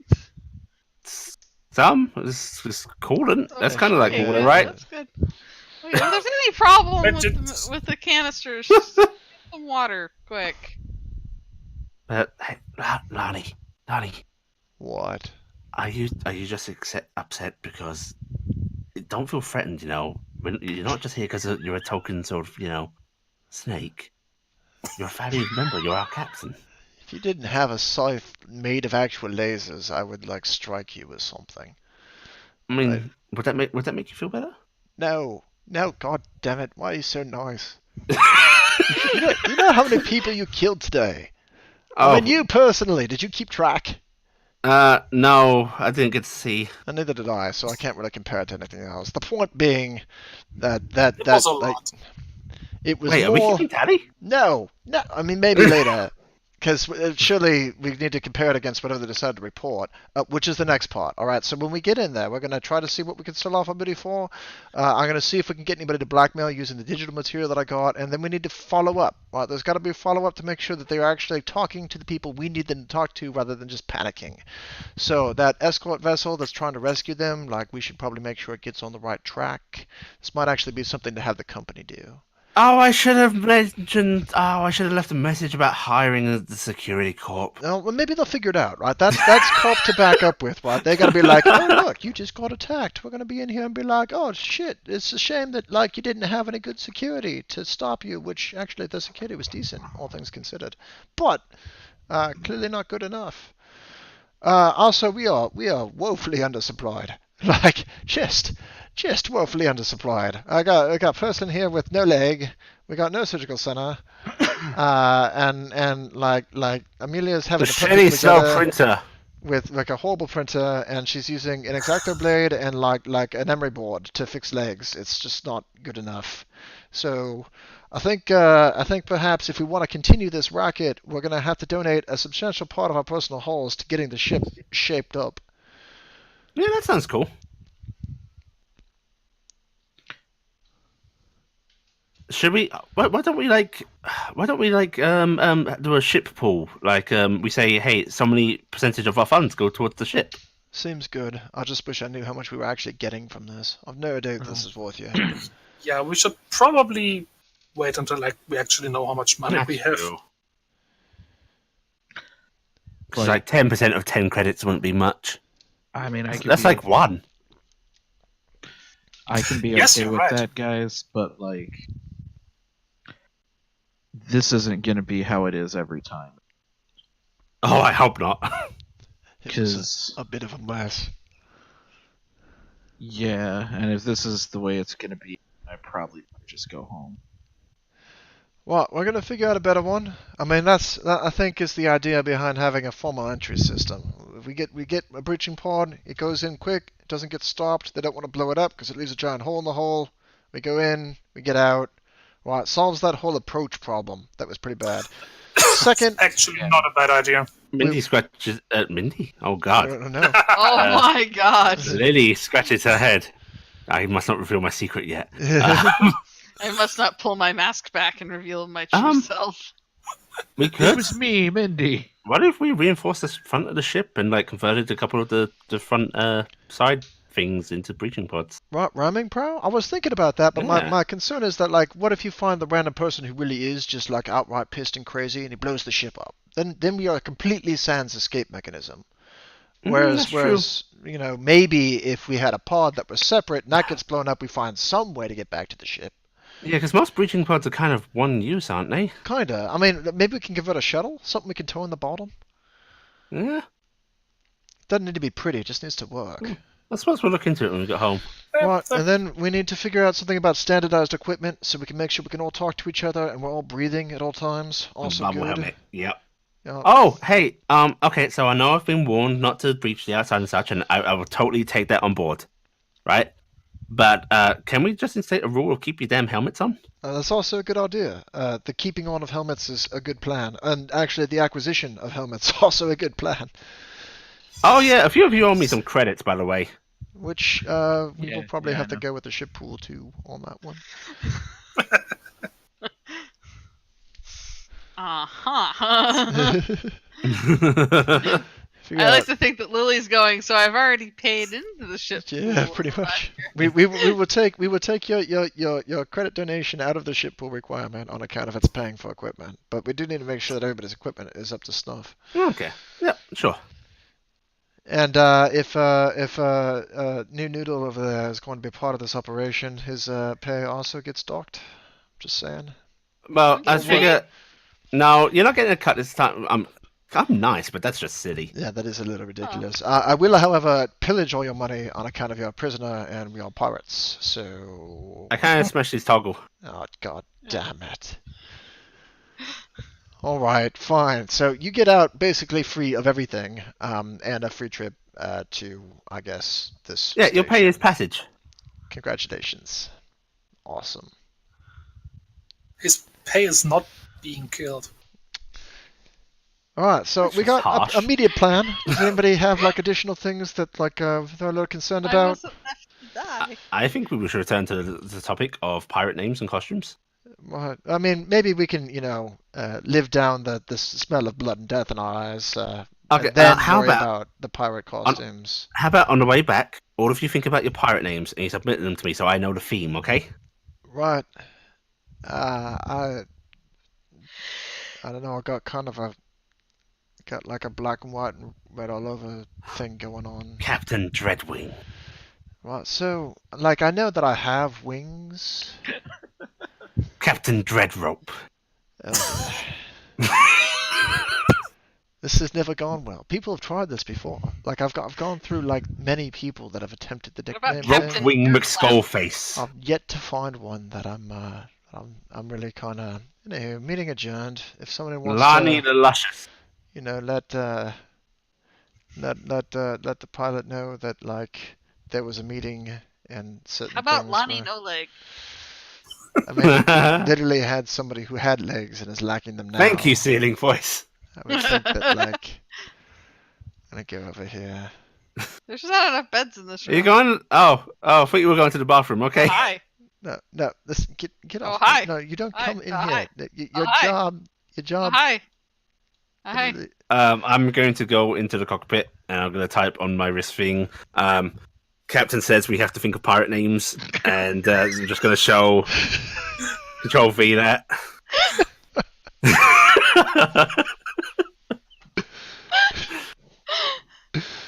Some? It's coolant. That's Okay, kind of like okay, water, good. right? That's good. Okay, if there's any problem But with the canisters, just get some water, quick. But hey, Lonnie, what? are you just upset because don't feel threatened? You're not just here because you're a token sort of snake. You're a valued member. You're our captain. If you didn't have a scythe made of actual lasers, I would strike you with something. I mean, would that make you feel better? No, God damn it! Why are you so nice? you know how many people you killed today? Oh, I mean, you personally, did you keep track? no, I didn't get to see. And neither did I, so I can't really compare it to anything else. The point being that It was a lot. it was Wait, are we more. keeping tally? No. I mean, maybe later. Because surely we need to compare it against whatever they decide to report, which is the next part. All right, so when we get in there, we're going to try to see what we can sell off Ability for. I'm going to see if we can get anybody to blackmail using the digital material that I got, and then we need to follow up. All right, there's got to be a follow-up to make sure that they're actually talking to the people we need them to talk to rather than just panicking. So that escort vessel that's trying to rescue them, we should probably make sure it gets on the right track. This might actually be something to have the company do. Oh, I should have mentioned. Oh, I should have left a message about hiring the security corp. Well, maybe they'll figure it out, right? That's Corp to back up with, right? They're gonna be like, oh look, you just got attacked. We're gonna be in here and be like, oh shit, it's a shame that you didn't have any good security to stop you. Which actually the security was decent, all things considered, but clearly not good enough. Also, we are woefully undersupplied. Just woefully undersupplied. I got a person here with no leg. We got no surgical center. And Amelia's having The to put shitty this cell together printer. with a horrible printer, and she's using an X-Acto blade and like an emery board to fix legs. It's just not good enough. So I think perhaps if we want to continue this racket, we're going to have to donate a substantial part of our personal hauls to getting the ship shaped up. Yeah, that sounds cool. Should we? Why don't we do a ship pool? We say, hey, so many percentage of our funds go towards the ship. Seems good. I just wish I knew how much we were actually getting from this. I've no idea what this is worth yet. Yeah, we should probably wait until we actually know how much money we have. It's 10% of 10 credits wouldn't be much. I mean, That's like one. I can be Yes, okay you're with right. that, guys, but this isn't going to be how it is every time. Oh, I hope not. It was 'Cause- a bit of a mess. Yeah, and if this is the way it's going to be, I probably might just go home. Well, we're gonna figure out a better one. I mean, that I think is the idea behind having a formal entry system. If we get a breaching pod, it goes in quick, it doesn't get stopped. They don't want to blow it up because it leaves a giant hole in the hull. We go in, we get out. Well, it solves that whole approach problem. That was pretty bad. Second, Actually, not a bad idea. Mindy scratches. Mindy? Oh, I God. don't know. Oh my god. Lily scratches her head. I must not reveal my secret yet. I must not pull my mask back and reveal my true self. We It could. was me, Mindy. What if we reinforced the front of the ship and converted a couple of the front side things into breaching pods. Ramming pro? I was thinking about that, but Yeah. my concern is that, like, what if you find the random person who really is just, like, outright pissed and crazy and he blows the ship up? Then we are completely sans escape mechanism. That's true. Whereas, you know, maybe if we had a pod that was separate and that gets blown up, we find some way to get back to the ship. Yeah, because most breaching pods are kind of one use, aren't they? Kinda. I mean, maybe we can give it a shuttle? Something we can tow in the bottom? Yeah. Doesn't need to be pretty, it just needs to work. I suppose we'll look into it when we get home. Right, and then we need to figure out something about standardized equipment so we can make sure we can all talk to each other and we're all breathing at all times. Also Bubble good. helmet. Yep. Yeah. Oh, hey. Okay. So I know I've been warned not to breach the outside and such, and I will totally take that on board, right? But can we just instate a rule of keep your damn helmets on? That's also a good idea. The keeping on of helmets is a good plan, and actually the acquisition of helmets is also a good plan. Oh yeah, a few of you owe me some credits, by the way. Which we Yeah, will probably yeah, I have to know. go with the ship pool too on that one. Figure I like out- to think that Lily's going, so I've already paid into the ship. Yeah, pool. pretty much. We will take your credit donation out of the ship pool requirement on account of it's paying for equipment, but we do need to make sure that everybody's equipment is up to snuff. Okay. Yeah. Sure. And if New Noodle over there is going to be part of this operation, his pay also gets docked. Just saying. Well, I Okay. figure. No, you're not getting a cut this time. I'm nice, but that's just silly. Yeah, that is a little ridiculous. I will, however, pillage all your money on account of your prisoner and we are pirates. So. I kind of smashed his toggle. Oh, god damn it. Alright, fine. So you get out basically free of everything, and a free trip to, I guess, this. Yeah, you'll pay station. his passage. Congratulations. Awesome. His pay is not being killed. Alright, so That's we just got harsh. a immediate plan. Does anybody have, like, additional things that, like, they're a little concerned I about? wasn't left to die. I think we should return to the topic of pirate names and costumes. What? I mean, maybe we can, live down the smell of blood and death in our eyes, Okay, and then how worry about- about the pirate costumes. How about on the way back, all of you think about your pirate names and you submit them to me so I know the theme, okay? Right. I don't know. I got like a black and white and red all over thing going on. Captain Dreadwing. Right. So, like, I know that I have wings. Captain Dreadrope. Uh, this has never gone well. People have tried this before. Like, I've gone through like many people that have attempted the What about nickname Captain thing. Ropewing Dreadlock? McSkullface. I've yet to find one that I'm really kind of. Anywho, meeting adjourned. If somebody wants Lani to, the Luscious. let the pilot know that, like, there was a meeting and certain How about things Lonnie were- No Leg? I mean, literally had somebody who had legs and is lacking them now. Thank you, Ceiling Voice. I would think that, like, I'm gonna go over here. There's just not enough beds in this Are room. you going? Oh, I thought you were going to the bathroom, okay? Oh, hi. No, listen, get Oh, off. hi. No, you don't Hi. come in Oh, here. hi. Your Oh, hi. job, Oh, job. hi. Oh, hi. I'm going to go into the cockpit and I'm going to type on my wrist thing. Captain says we have to think of pirate names, and I'm just going to show Control V that.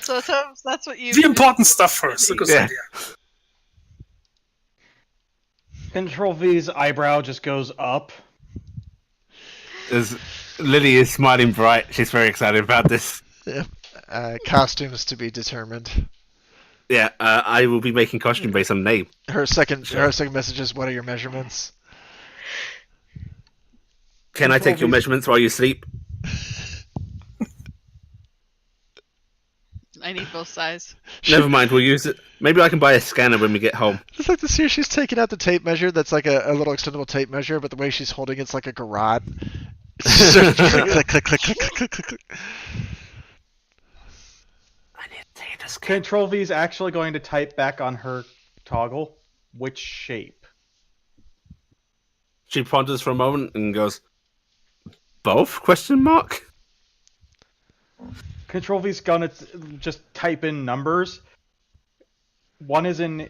So that's what you. The important stuff first. A good Yeah. idea. Control V's eyebrow just goes up. Lily is smiling bright. She's very excited about this. Costumes to be determined. Yeah, I will be making costume based on name. Her second message is, "What are your measurements?" Can I take your measurements while you sleep? I need both sides. Never mind, we'll use it. Maybe I can buy a scanner when we get home. It's like to see her, she's taking out the tape measure. That's like a little extendable tape measure, but the way she's holding it's like a garrote. It's just click, click, click, click, click, click, click, click. I need to take a scanner. Control V is actually going to type back on her toggle which shape. She ponders for a moment and goes, "Both?" Question mark. Control V's gonna just type in numbers. one is in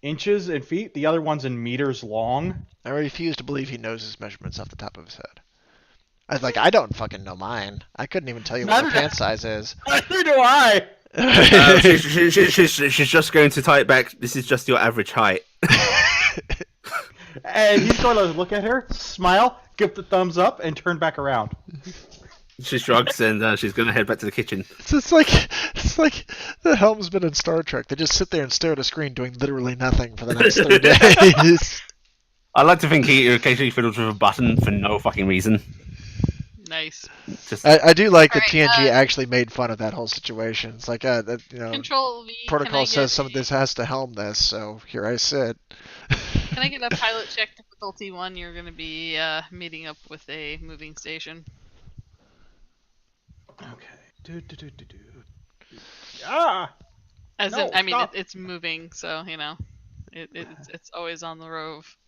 inches and feet. The other one's in meters long. I refuse to believe he knows his measurements off the top of his head. I was like, I don't fucking know mine. I couldn't even tell you what my Neither do- pant size is. Neither do I. She's just going to tie it back. This is just your average height. And he's going to look at her, smile, give the thumbs up, and turn back around. She shrugs and she's going to head back to the kitchen. It's like the helmsman in Star Trek. They just sit there and stare at a screen doing literally nothing for the next 3 days. I like to think he occasionally fiddles with a button for no fucking reason. Nice. Just I do like that Alright, TNG actually made fun of that whole situation. It's like, that, Control V. protocol can I says get some of this has to helm this, so here I sit. Can I get a pilot check difficulty 1? You're going to be meeting up with a moving station. Okay. Ah! As No, in, I mean, stop. it's moving, so it's always on the rove.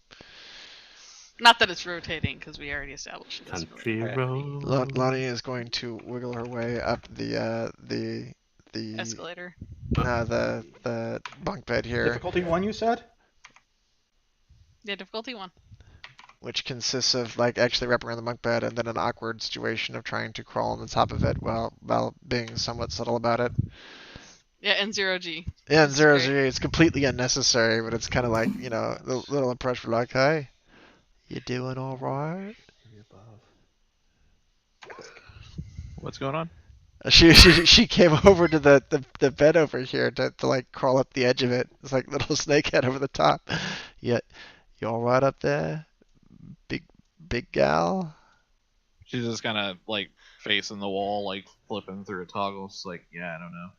Not that it's rotating, because we already established it. country road. Lonnie is going to wiggle her way up the Escalator. the bunk bed here, Difficulty 1, you said? Yeah, difficulty 1. which consists of like actually wrapping around the bunk bed and then an awkward situation of trying to crawl on the top of it while being somewhat subtle about it. Yeah, and 0G. Yeah, and It's zero great. G, it's completely unnecessary, but it's kind of like, a little impression like, hey, you doing all right? What's going on? She came over to the bed over here to like crawl up the edge of it. It's like little snake head over the top. You all right up there, big gal? She's just kind of like facing the wall, like flipping through a toggle. It's like, yeah, I don't know.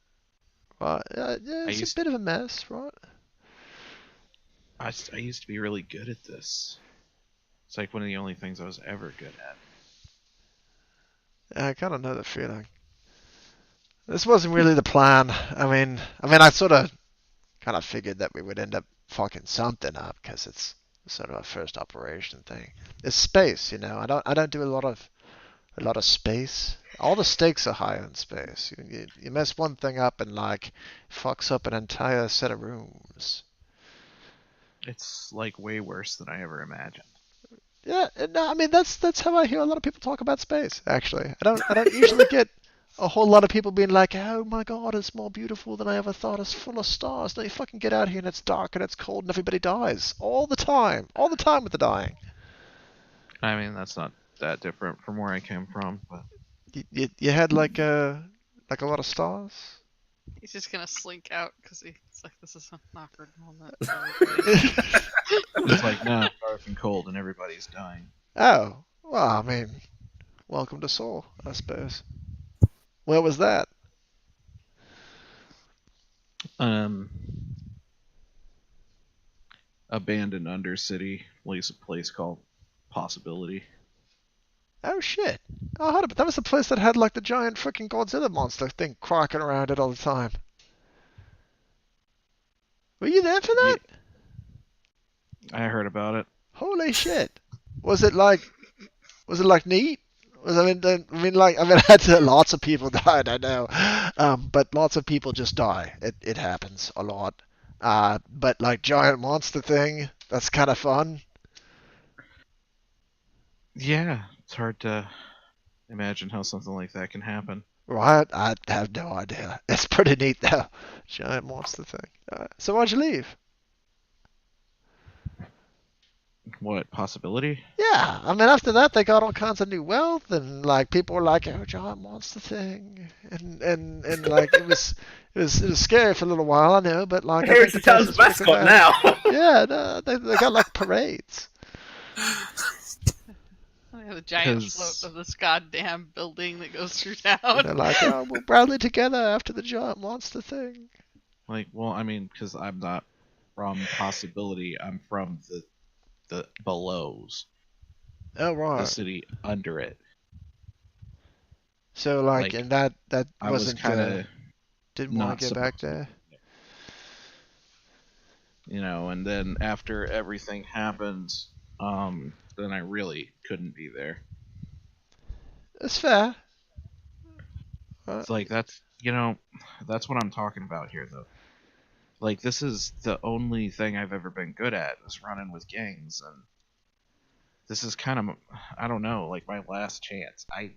Well, yeah, it's a bit of a mess, right? I used to be really good at this. It's like one of the only things I was ever good at. I kind of know the feeling. This wasn't really the plan. I mean, I sort of kind of figured that we would end up fucking something up because it's sort of a first operation thing. It's space, I don't do a lot of space. All the stakes are high in space. You mess one thing up and like fucks up an entire set of rooms. It's like way worse than I ever imagined. Yeah, no, I mean that's how I hear a lot of people talk about space. Actually, I don't usually get a whole lot of people being like, "Oh my God, it's more beautiful than I ever thought. It's full of stars." No, you fucking get out here and it's dark and it's cold and everybody dies all the time with the dying. I mean, that's not that different from where I came from, but You had like a lot of stars. He's just gonna slink out because he's like, this is an awkward moment. it's like, no, dark and cold and everybody's dying. Oh, well, I mean, welcome to Seoul, I suppose. Where was that? Abandoned Undercity, place called Possibility. Oh shit! Oh, hold up, that was the place that had like the giant freaking Godzilla monster thing crocking around it all the time. Were you there for that? I heard about it. Holy shit! Was it like neat? Lots of people died, I know, but lots of people just die. It happens a lot. But like giant monster thing, that's kind of fun. Yeah, it's hard to imagine how something like that can happen. Right? I have no idea. It's pretty neat though. Giant monster thing. So why'd you leave? What, Possibility? Yeah, I mean after that they got all kinds of new wealth and like people were like, oh, giant monster thing, and like it was scary for a little while, I know, but like Here's the town's mascot now. Yeah, no, they got like parades. I have a giant float of this goddamn building that goes through town. They're like, oh, we'll rally together after the giant monster thing. Like, well, I mean, because I'm not from Possibility, I'm from the belows. Oh right. The city under it. So like and that I was wasn't kind of didn't want to get back there. And then after everything happened, then I really couldn't be there. That's fair. It's like that's what I'm talking about here, though. Like, this is the only thing I've ever been good at, is running with gangs, and this is kind of, I don't know, like my last chance. I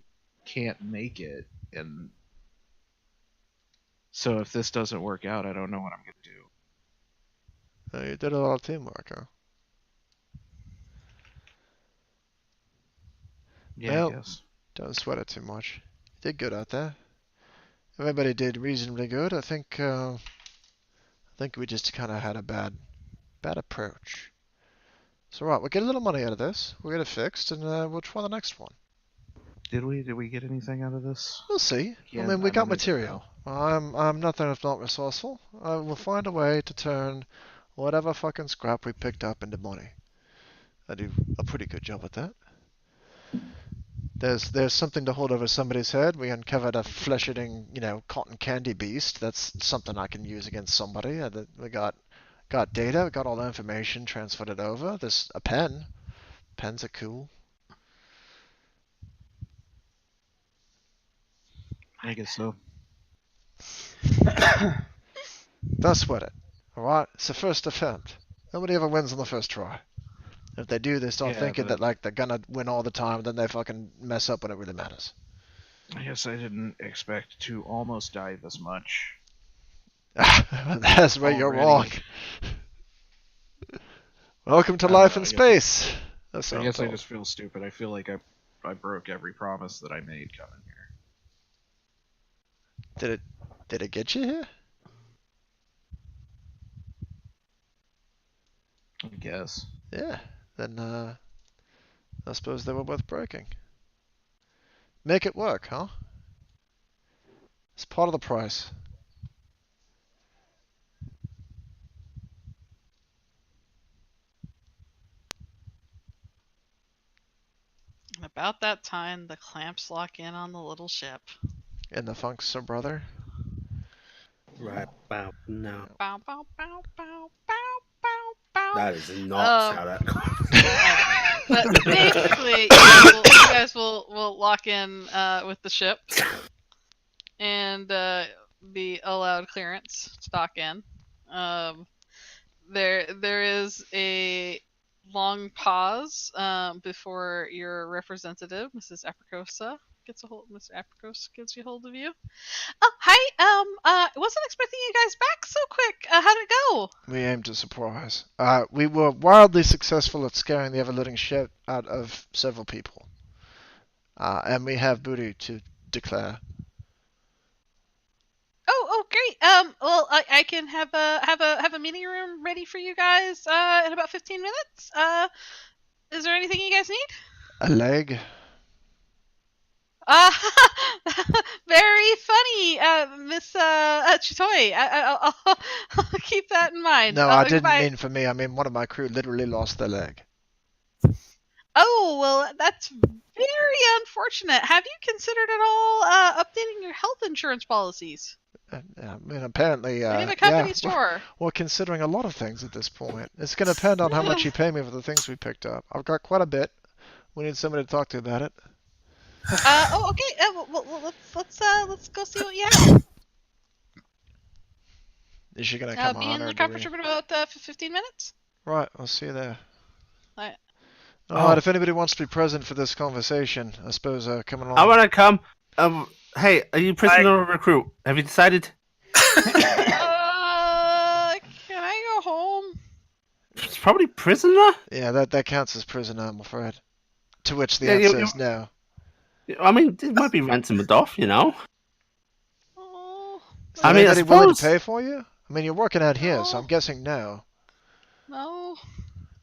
can't make it, and so if this doesn't work out, I don't know what I'm gonna do. You did a lot of teamwork, huh? Yeah, Well, I guess. don't sweat it too much. You did good out there. Everybody did reasonably good. I think we just kind of had a bad approach. So right, we'll get a little money out of this. We'll get it fixed, and we'll try the next one. Did we get anything out of this? We'll see. Yeah, I mean, we I got don't even material. I'm nothing if not resourceful. I will find a way to turn whatever fucking scrap we picked up into money. I do a pretty good job at that. There's something to hold over somebody's head. We uncovered a flesh-eating, cotton candy beast. That's something I can use against somebody. We got data. We got all the information, transferred it over. There's a pen. Pens are cool. I guess so. Don't sweat it. Alright? It's the first attempt. Nobody ever wins on the first try. If they do, they start Yeah, thinking but- that like they're gonna win all the time, then they fucking mess up when it really matters. I guess I didn't expect to almost die this much. That's where you're wrong. Already. Welcome to I don't life know, in I guess space. That's I what I'm guess I told. just feel stupid. I feel like I broke every promise that I made coming here. Did it get you here? I guess. Yeah. Then I suppose they were worth breaking. Make it work, huh? It's part of the price. And about that time, the clamps lock in on the little ship. And the Funkster brother. Right about now. Bow, bow, bow, bow, bow, bow, bow. That is not how that goes. But basically, you guys will lock in with the ship and be allowed clearance to dock in. There is a long pause before your representative, Mrs. Apricosa, gets a hold. Mr. Apricos gets a hold of you. Oh, hi. I wasn't expecting you guys back so quick. How'd it go? We aim to surprise. We were wildly successful at scaring the ever-living shit out of several people. And we have booty to declare. Oh, great. Well, I can have a meeting room ready for you guys in about 15 minutes. Is there anything you guys need? A leg. Uh, very funny, Miss Chitoy. I'll keep that in mind. No, I didn't Goodbye. mean for me. I mean one of my crew literally lost their leg. Oh, well, that's very unfortunate. Have you considered at all updating your health insurance policies? I mean, apparently, We have a company yeah, store. we're considering a lot of things at this point. It's going to depend on how much you pay me for the things we picked up. I've got quite a bit. We need somebody to talk to about it. Oh, okay. Well, let's go see what you have. Is she going to come Be on? in Or the do conference we... room in about 15 minutes. Right, I'll see you there. Right. Alright, if anybody wants to be present for this conversation, I suppose come along. I want to come. Hey, are you prisoner or recruit? Have you decided? Can I go home? It's probably prisoner. Yeah, that counts as prisoner, I'm afraid. To which the Yeah, answer is no. I mean, it might be ransomed off, you know. Oh, Is I there mean, I anybody willing to suppose- pay for you? I mean, you're working out here, so No. I'm guessing no. no.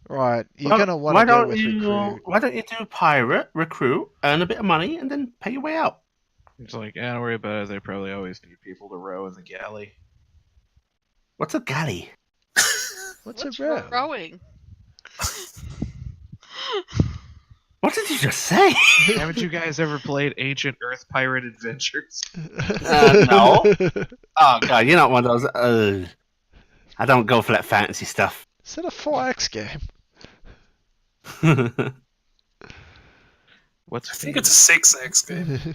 Right, you're Well, going to want why to go don't with you? recruit. Why don't you do pirate, recruit, earn a bit of money, and then pay your way out? It's like, don't worry about it. They probably always need people to row in the galley. What's a galley? What's a row? rowing? What did you just say? Haven't you guys ever played Ancient Earth Pirate Adventures? No. Oh god, you're not one of those. I don't go for that fantasy stuff. Is it a 4X game? What's I think it's a 6X game.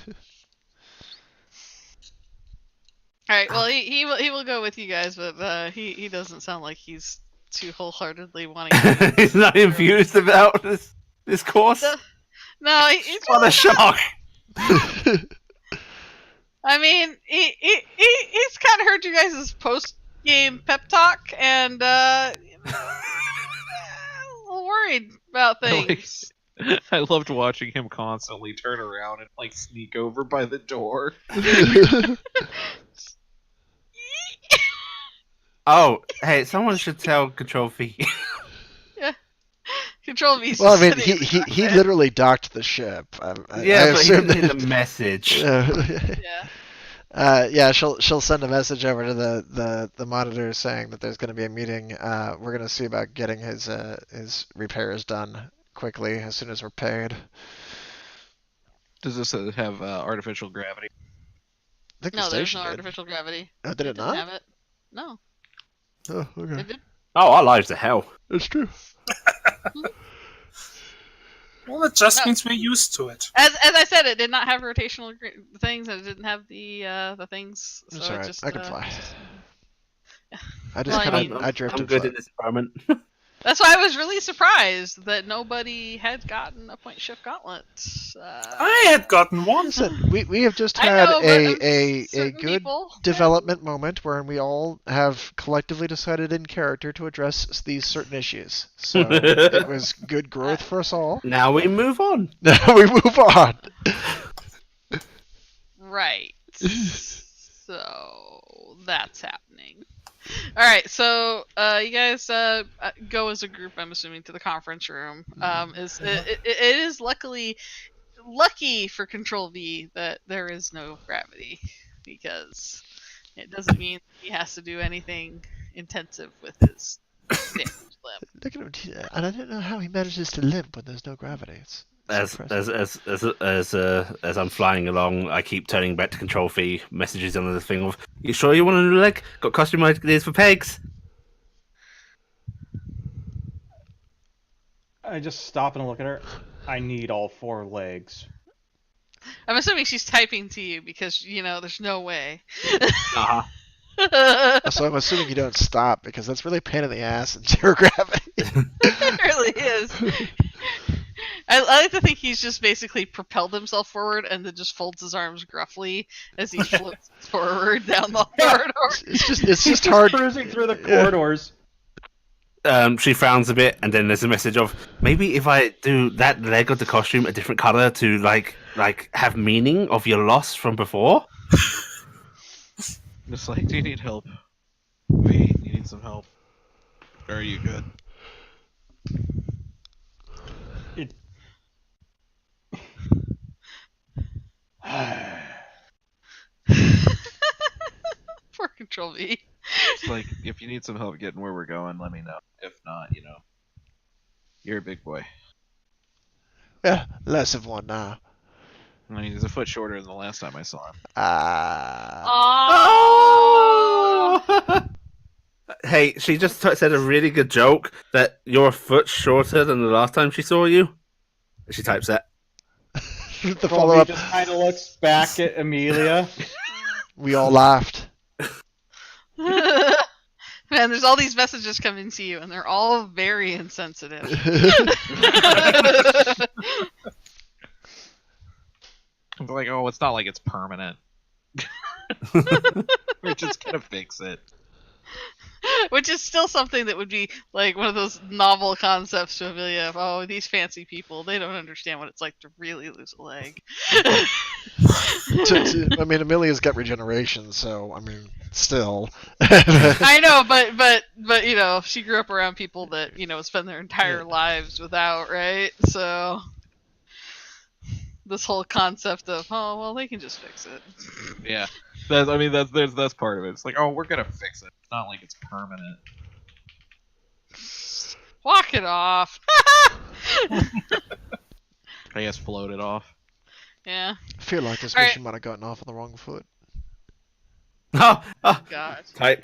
All right. Well, he will go with you guys, but he doesn't sound like he's too wholeheartedly wanting. to He's not infused about this course. No, it's What a shock! I mean, he's kind of heard you guys' post-game pep talk, and a little worried about things. I loved watching him constantly turn around and like sneak over by the door. Oh, hey, someone should tell Control V. Yeah. Control V. Well, I mean, he literally docked the ship. I but he assume didn't hear the message. Yeah. She'll send a message over to the monitor saying that there's going to be a meeting. We're going to see about getting his repairs done quickly as soon as we're paid. Does this have artificial gravity? I think the No, there's station no did. artificial gravity. Oh, did it didn't not? have it. No. Oh, okay. It did. Oh, our lives are hell. It's true. Well, that just No. means we're used to it. As I said, it did not have rotational things, and it didn't have the things. So It's it alright. just, I can fly. I Well, just I mean- I drifted. I'm good flat. in this environment. That's why I was really surprised that nobody had gotten a point shift gauntlet. I had gotten one. Listen, we have just I had know, but a certain good people- development moment wherein we all have collectively decided in character to address these certain issues. So it was good growth for us all. Now we move on. Now we move on. Right. So that's happening. All right. So you guys go as a group. I'm assuming to the conference room. It is lucky for Control V that there is no gravity, because it doesn't mean he has to do anything intensive with his damaged limb. Look at him, and I don't know how he manages to limp when there's no gravity. It's As impressive. as I'm flying along, I keep turning back to Control V. Messages on the thing of, "You sure you want a new leg? Got costume ideas for pegs." I just stop and look at her. I need all 4 legs. I'm assuming she's typing to you because there's no way. Uh-huh. So I'm assuming you don't stop because that's really a pain in the ass in zero gravity. It really is. I like to think he's just basically propelled himself forward and then just folds his arms gruffly as he floats forward down the corridor. It's just hard. Cruising through the corridors. She frowns a bit, and then there's a message of, maybe if I do that leg of the costume a different color to like have meaning of your loss from before. Just like, do you need help? V, you need some help? Or are you good? Poor Control V. It's like, if you need some help getting where we're going, let me know. If not, you're a big boy. Yeah, less of one now. I mean, he's a foot shorter than the last time I saw him. Oh! Hey, she just said a really good joke that you're a foot shorter than the last time she saw you. She types that. The Colby follow-up. just kind of looks back at Amelia. We all laughed. Man, there's all these messages coming to you, and they're all very insensitive. I'm like, oh, it's not like it's permanent. We're just gonna fix it. Which is still something that would be like one of those novel concepts to Amelia of, oh, these fancy people, they don't understand what it's like to really lose a leg. I mean, Amelia's got regeneration, so I mean, still. I know, but she grew up around people that spend their entire lives without, right? So this whole concept of, oh well, they can just fix it. Yeah, that's part of it. It's like, oh, we're gonna fix it. It's not like it's permanent. Walk it off. I guess float it off. Yeah. I feel like this All right. mission might have gotten off on the wrong foot. Oh, God. type.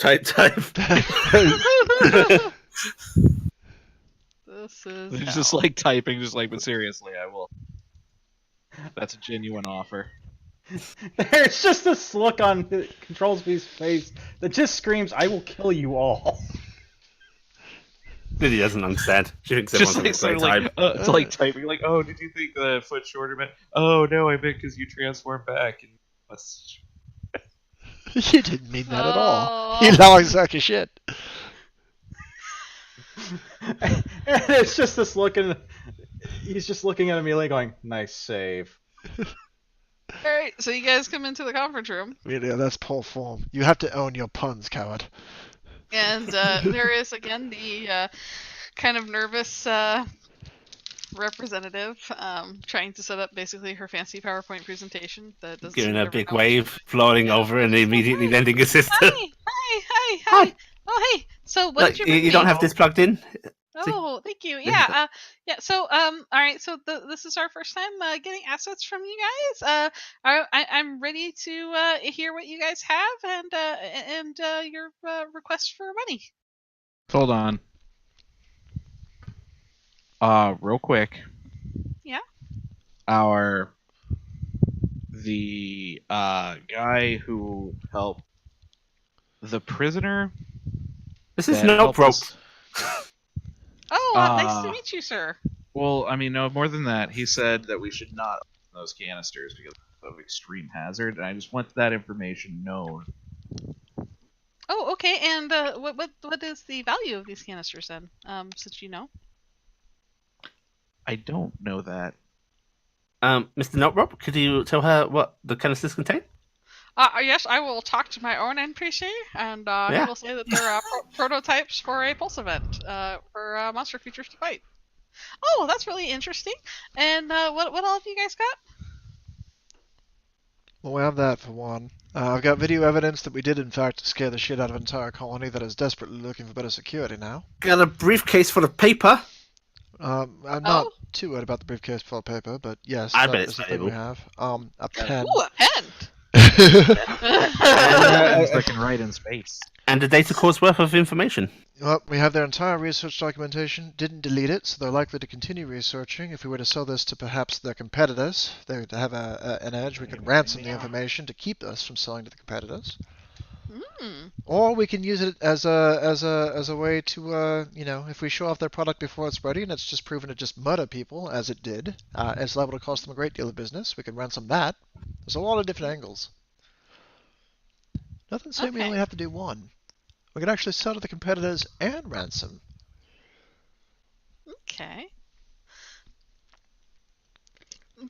This is. It's hell. just like typing, just like, but seriously, I will. That's a genuine offer. There's just this look on Control V's face that just screams, "I will kill you all." Lily doesn't understand. She thinks Just everyone's like having a sort great of like time. it's like typing like, oh, did you think the foot shorter meant? Oh no, I meant because you transform back. And that's... You didn't mean that at all. Oh. You long sack of shit. And it's just this look, and he's just looking at Amelia, going, "Nice save." All right, so you guys come into the conference room, Yeah, that's Paul form. You have to own your puns, coward. and there is again the kind of nervous representative trying to set up basically her fancy PowerPoint presentation that doesn't Giving seem her to a big ever know. wave, floating over, and immediately lending a sister. Hi. Oh, hey. So what Look, did you bring you don't me? have this plugged in? Oh, thank you. Yeah. Yeah. So, all right. So this is our first time getting assets from you guys. I'm ready to hear what you guys have and your request for money. Hold on. Real quick. Yeah. The guy who helped the prisoner. This is that not helped broke. us- Oh, nice to meet you, sir. Well, I mean, no, more than that. He said that we should not open those canisters because of extreme hazard, and I just want that information known. Oh, okay. And what is the value of these canisters then? Since you know. I don't know that. Mr. Notrob, could you tell her what the canisters contain? Yes, I will talk to my own NPC, and he will say that they're prototypes for a pulse event for monster creatures to fight. Oh, that's really interesting. And what all have you guys got? Well, we have that for one. I've got video evidence that we did, in fact, scare the shit out of an entire colony that is desperately looking for better security now. Got a briefcase full of paper. I'm not too worried about the briefcase full of paper, but yes, I that bet is it's the thing we have. A pen. Ooh, a pen. That can write in space. And a data core's worth of information. Well, we have their entire research documentation. Didn't delete it, so they're likely to continue researching. If we were to sell this to perhaps their competitors, they would have an edge. We could ransom the information to keep us from selling to the competitors. Or we can use it as a way to if we show off their product before it's ready and it's just proven to just murder people as it did, it's liable to cost them a great deal of business. We can ransom that. There's a lot of different angles. Nothing saying we only have to do one. We could actually sell to the competitors and ransom. Okay.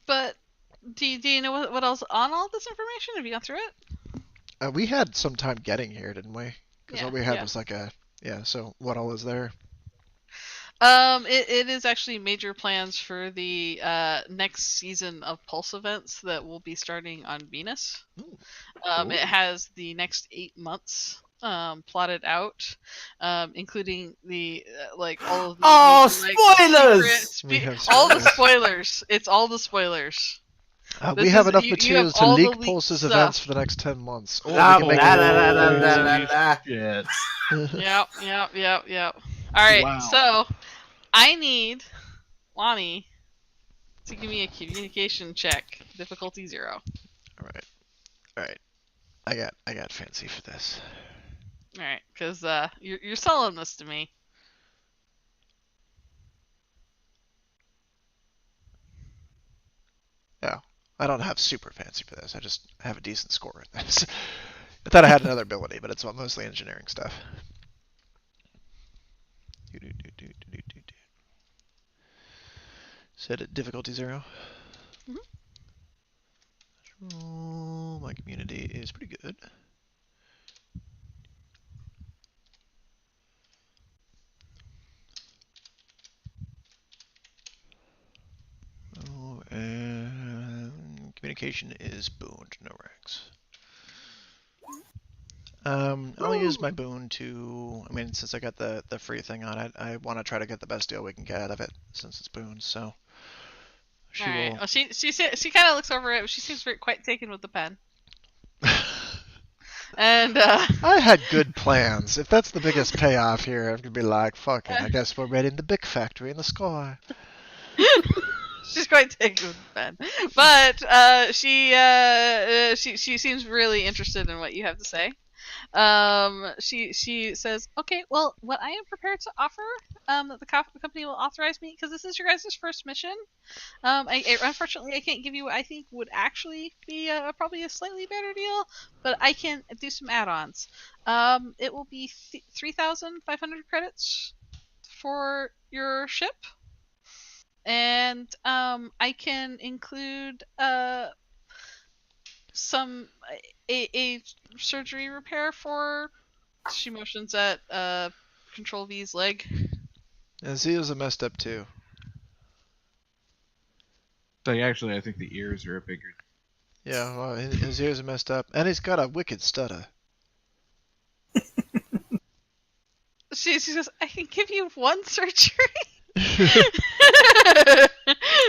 But do you know what else on all this information? Have you gone through it? We had some time getting here, didn't we? Because all we had Yeah. was like a So what all is there? It is actually major plans for the next season of Pulse events that will be starting on Venus. It has the next 8 months plotted out, including the all of the spoilers! all the spoilers. It's all the spoilers. We have enough you materials have to all the leak leaked Pulse's stuff. events for the next 10 months. Or we La, can make la, it la, la, la, la, la. Yep. All right, Wow. so I need Lonnie to give me a communication check, difficulty 0. All right. I got fancy for this. All right, because you're selling this to me. Yeah, I don't have super fancy for this. I just have a decent score in this. I thought I had another ability, but it's mostly engineering stuff. Set it difficulty 0. Oh, my community is pretty good. Oh, and communication is booned, no ranks. I'll use my boon to. I mean, since I got the free thing on it, I want to try to get the best deal we can get out of it since it's boon. So she All right. will. Well, she kind of looks over it. But she seems quite taken with the pen. And I had good plans. If that's the biggest payoff here, I'm gonna be like, fuck it. I guess we're raiding the big factory in the sky. She's quite taken with Ben, but she seems really interested in what you have to say. She says, okay, well, what I am prepared to offer, that the company will authorize me, because this is your guys' first mission. Unfortunately, I can't give you what I think would actually be probably a slightly better deal, but I can do some add-ons. It will be 3,500 credits for your ship, and I can include some a surgery repair for. She motions at Control V's leg. His ears are messed up too. So actually, I think the ears are a bigger. Yeah, well, his ears are messed up, and he's got a wicked stutter. She says, I can give you one surgery.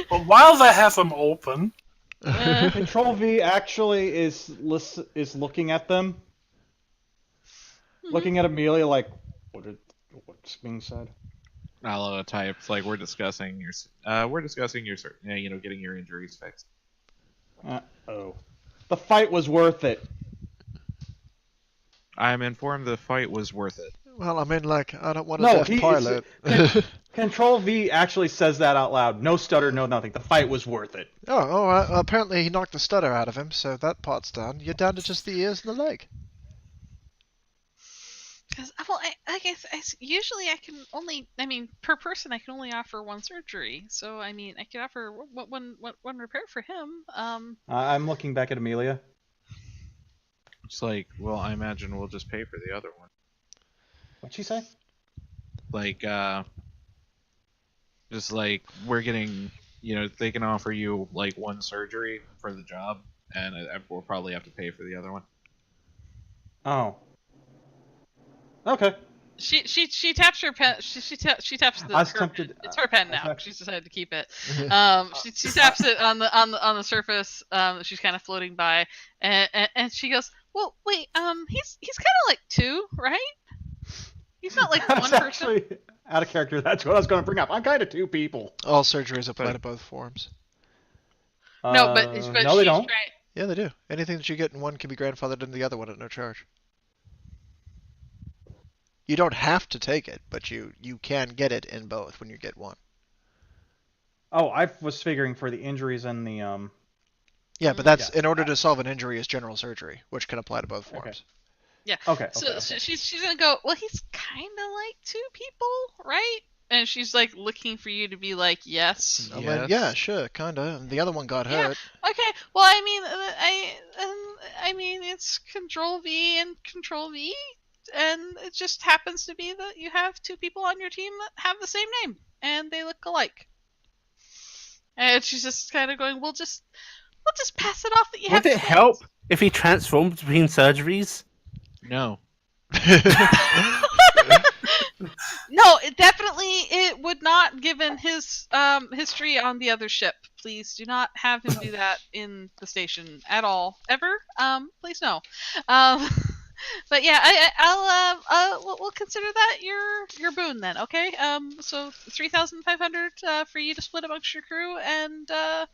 But while they have them open, Control V actually is looking at them, looking at Amelia like, what's being said? I'll type like we're discussing your getting your injuries fixed. Oh, the fight was worth it. I'm informed the fight was worth it. Well, I mean, like, I don't want a No, deaf pilot. Control V actually says that out loud. No stutter, no nothing. The fight was worth it. Oh, apparently he knocked the stutter out of him, so that part's done. You're down to just the ears and the leg. Because, well, I guess usually I can only, per person I can only offer one surgery. So, I could offer one repair for him. I'm looking back at Amelia. It's like, well, I imagine we'll just pay for the other one. What'd she say? Like, just like we're getting, they can offer you like one surgery for the job, and we'll probably have to pay for the other one. Oh. Okay. She taps her pen. She taps the. I was tempted. It's her pen now. She's decided to keep it. She taps it on the surface. She's kind of floating by, and she goes, "Well, wait. He's kind of like two, right? He's not like one person." Actually, out of character. That's what I was going to bring up. I'm kind of two people. All surgeries apply to both forms. No, but no, they don't. Yeah, they do. Anything that you get in one can be grandfathered into the other one at no charge. You don't have to take it, but you can get it in both when you get one. Oh, I was figuring for the injuries and the Yeah, but that's in order to solve an injury is general surgery, which can apply to both forms. Okay. Yeah. Okay. So she's gonna go, well, he's kind of like two people, right? And she's like looking for you to be like, yes. I mean, yeah, sure, kinda. The other one got hurt. Okay. Well, I mean, it's Control V and Control V, and it just happens to be that you have two people on your team that have the same name and they look alike. And she's just kind of going, we'll just pass it off that you have. Would it help if he transformed between surgeries? No. No, it would not, given his history on the other ship. Please do not have him do that in the station at all, ever. Please no. But yeah, we'll consider that your boon then, okay? So 3,500 for you to split amongst your crew and the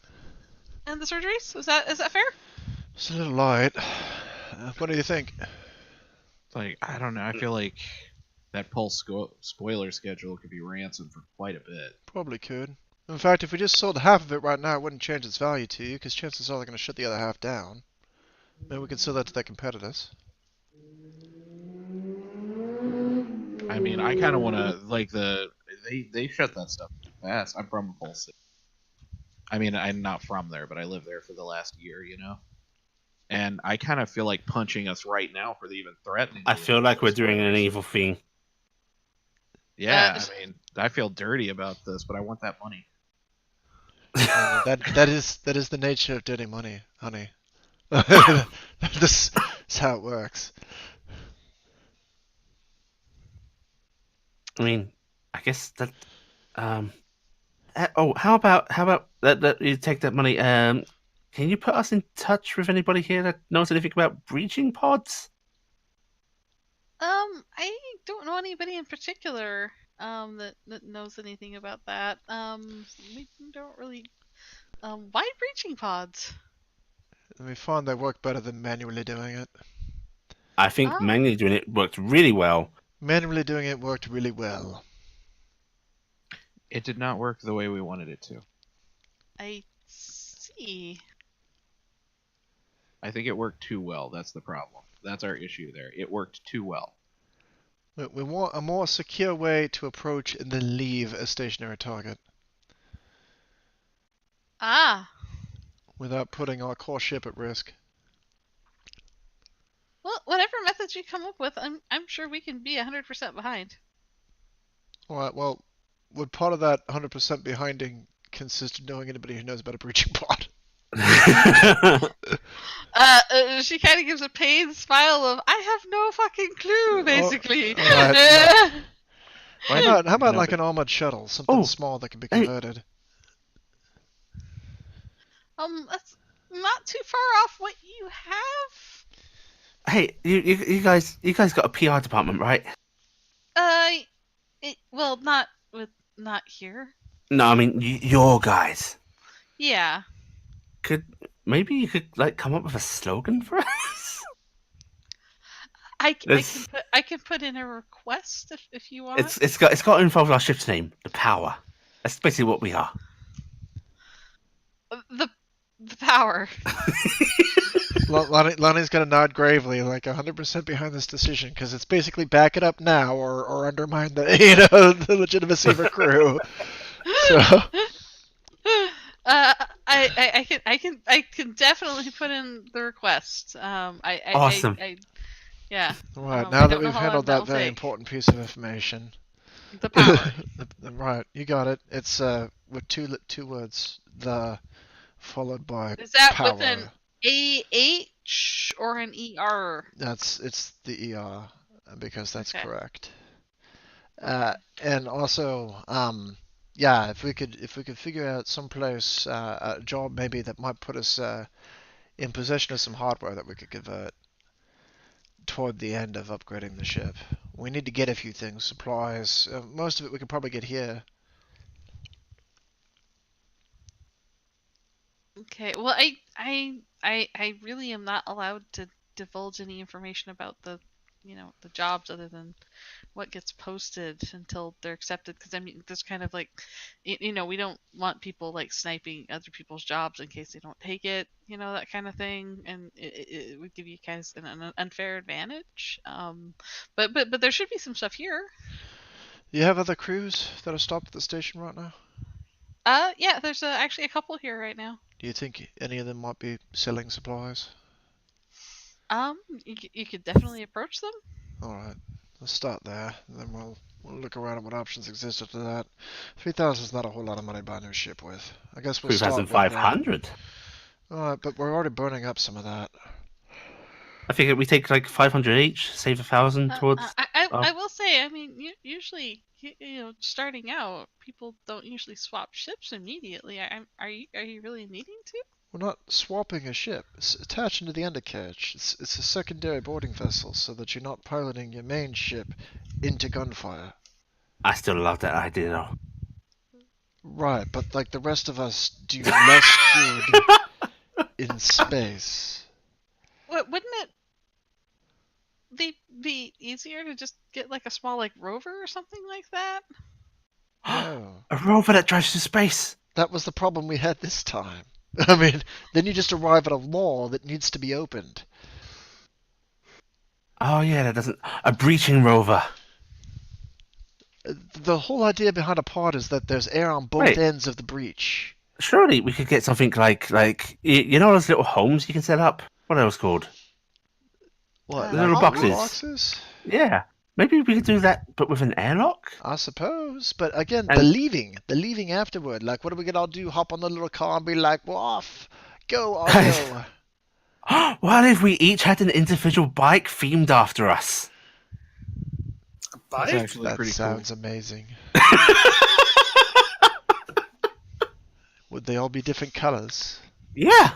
surgeries. Is that fair? It's a little light. What do you think? Like, I don't know. I feel like that Pulse spoiler schedule could be ransomed for quite a bit. Probably could. In fact, if we just sold half of it right now, it wouldn't change its value to you, because chances are they're going to shut the other half down. Maybe we could sell that to their competitors. I mean, I kind of want to, like, they shut that stuff fast. I'm from Pulse. I mean, I'm not from there, but I lived there for the last year, And I kind of feel like punching us right now for even threatening. I feel like we're doing an evil thing. Yeah, I mean, I feel dirty about this, but I want that money. That is the nature of dirty money, honey. This is how it works. I mean, I guess that. How about that you take that money? Can you put us in touch with anybody here that knows anything about breaching pods? I don't know anybody in particular that knows anything about that. We don't really Why breaching pods? And we found they work better than manually doing it. I think Oh. manually doing it worked really well. Manually doing it worked really well. It did not work the way we wanted it to. I see. I think it worked too well. That's the problem. That's our issue there. It worked too well. We want a more secure way to approach and then leave a stationary target Ah. without putting our core ship at risk. Well, whatever methods you come up with, I'm sure we can be 100% behind. Alright, well, would part of that 100% behinding consist of knowing anybody who knows about a breaching pod? She kind of gives a pained smile of, I have no fucking clue, basically. alright, How about No, like but- an armored shuttle, something Oh, small that can be hey. converted? That's not too far off what you have. Hey, you guys got a PR department, right? Well, not here. No, I mean your guys. Yeah. Maybe you could like come up with a slogan for us. I It's- can put in a request if you want. It's got to involve our ship's name, the Power. That's basically what we are. The power. Lonnie's gonna nod gravely, like 100% behind this decision, because it's basically back it up now or undermine the the legitimacy of a crew. So I can definitely put in the request. Awesome. Yeah. right I now that don't know we've how long handled that that'll very take. important piece of information, The power. right, you got it. It's with two words, the followed by Is that power. with an AH or an ER? It's the ER because that's Okay. correct. And also, yeah, if we could figure out someplace, a job maybe that might put us in possession of some hardware that we could convert toward the end of upgrading the ship. We need to get a few things, supplies. Most of it we could probably get here. Okay. Well, I really am not allowed to divulge any information about the jobs other than what gets posted until they're accepted, because I mean there's kind of like we don't want people like sniping other people's jobs in case they don't take it, that kind of thing, and it would give you kind of an unfair advantage. But there should be some stuff here. Do you have other crews that are stopped at the station right now? Yeah, there's actually a couple here right now. Do you think any of them might be selling supplies? You could definitely approach them. Alright, let's start there, and then we'll look around at what options exist after that. 3,000 is not a whole lot of money to buy a new ship with. I guess we'll start with 3,500. Alright, but we're already burning up some of that. I figure we take like 500 each, save 1,000 towards. I will say, I mean, usually, starting out, people don't usually swap ships immediately. Are you really needing to? We're not swapping a ship. It's attaching to the undercarriage. It's a secondary boarding vessel so that you're not piloting your main ship into gunfire. I still love that idea though. Right, but like the rest of us do less good in space. Wouldn't it be easier to just get like a small like rover or something like that? No. A rover that drives to space. That was the problem we had this time. I mean, then you just arrive at a law that needs to be opened. Oh yeah, that doesn't. A breaching rover. The whole idea behind a pod is that there's air on both Wait. ends of the breach. Surely we could get something like you know those little homes you can set up. What are those called? What, The like little boxes. boxes? Yeah, maybe we could do that, but with an airlock. I suppose, but again, And- the leaving afterward. Like, what are we gonna all do? Hop on the little car and be like, "We're off, go, I'll go." What if we each had an individual bike themed after us? A That's bike? actually That pretty sounds amazing. Would they all be different colors? Yeah.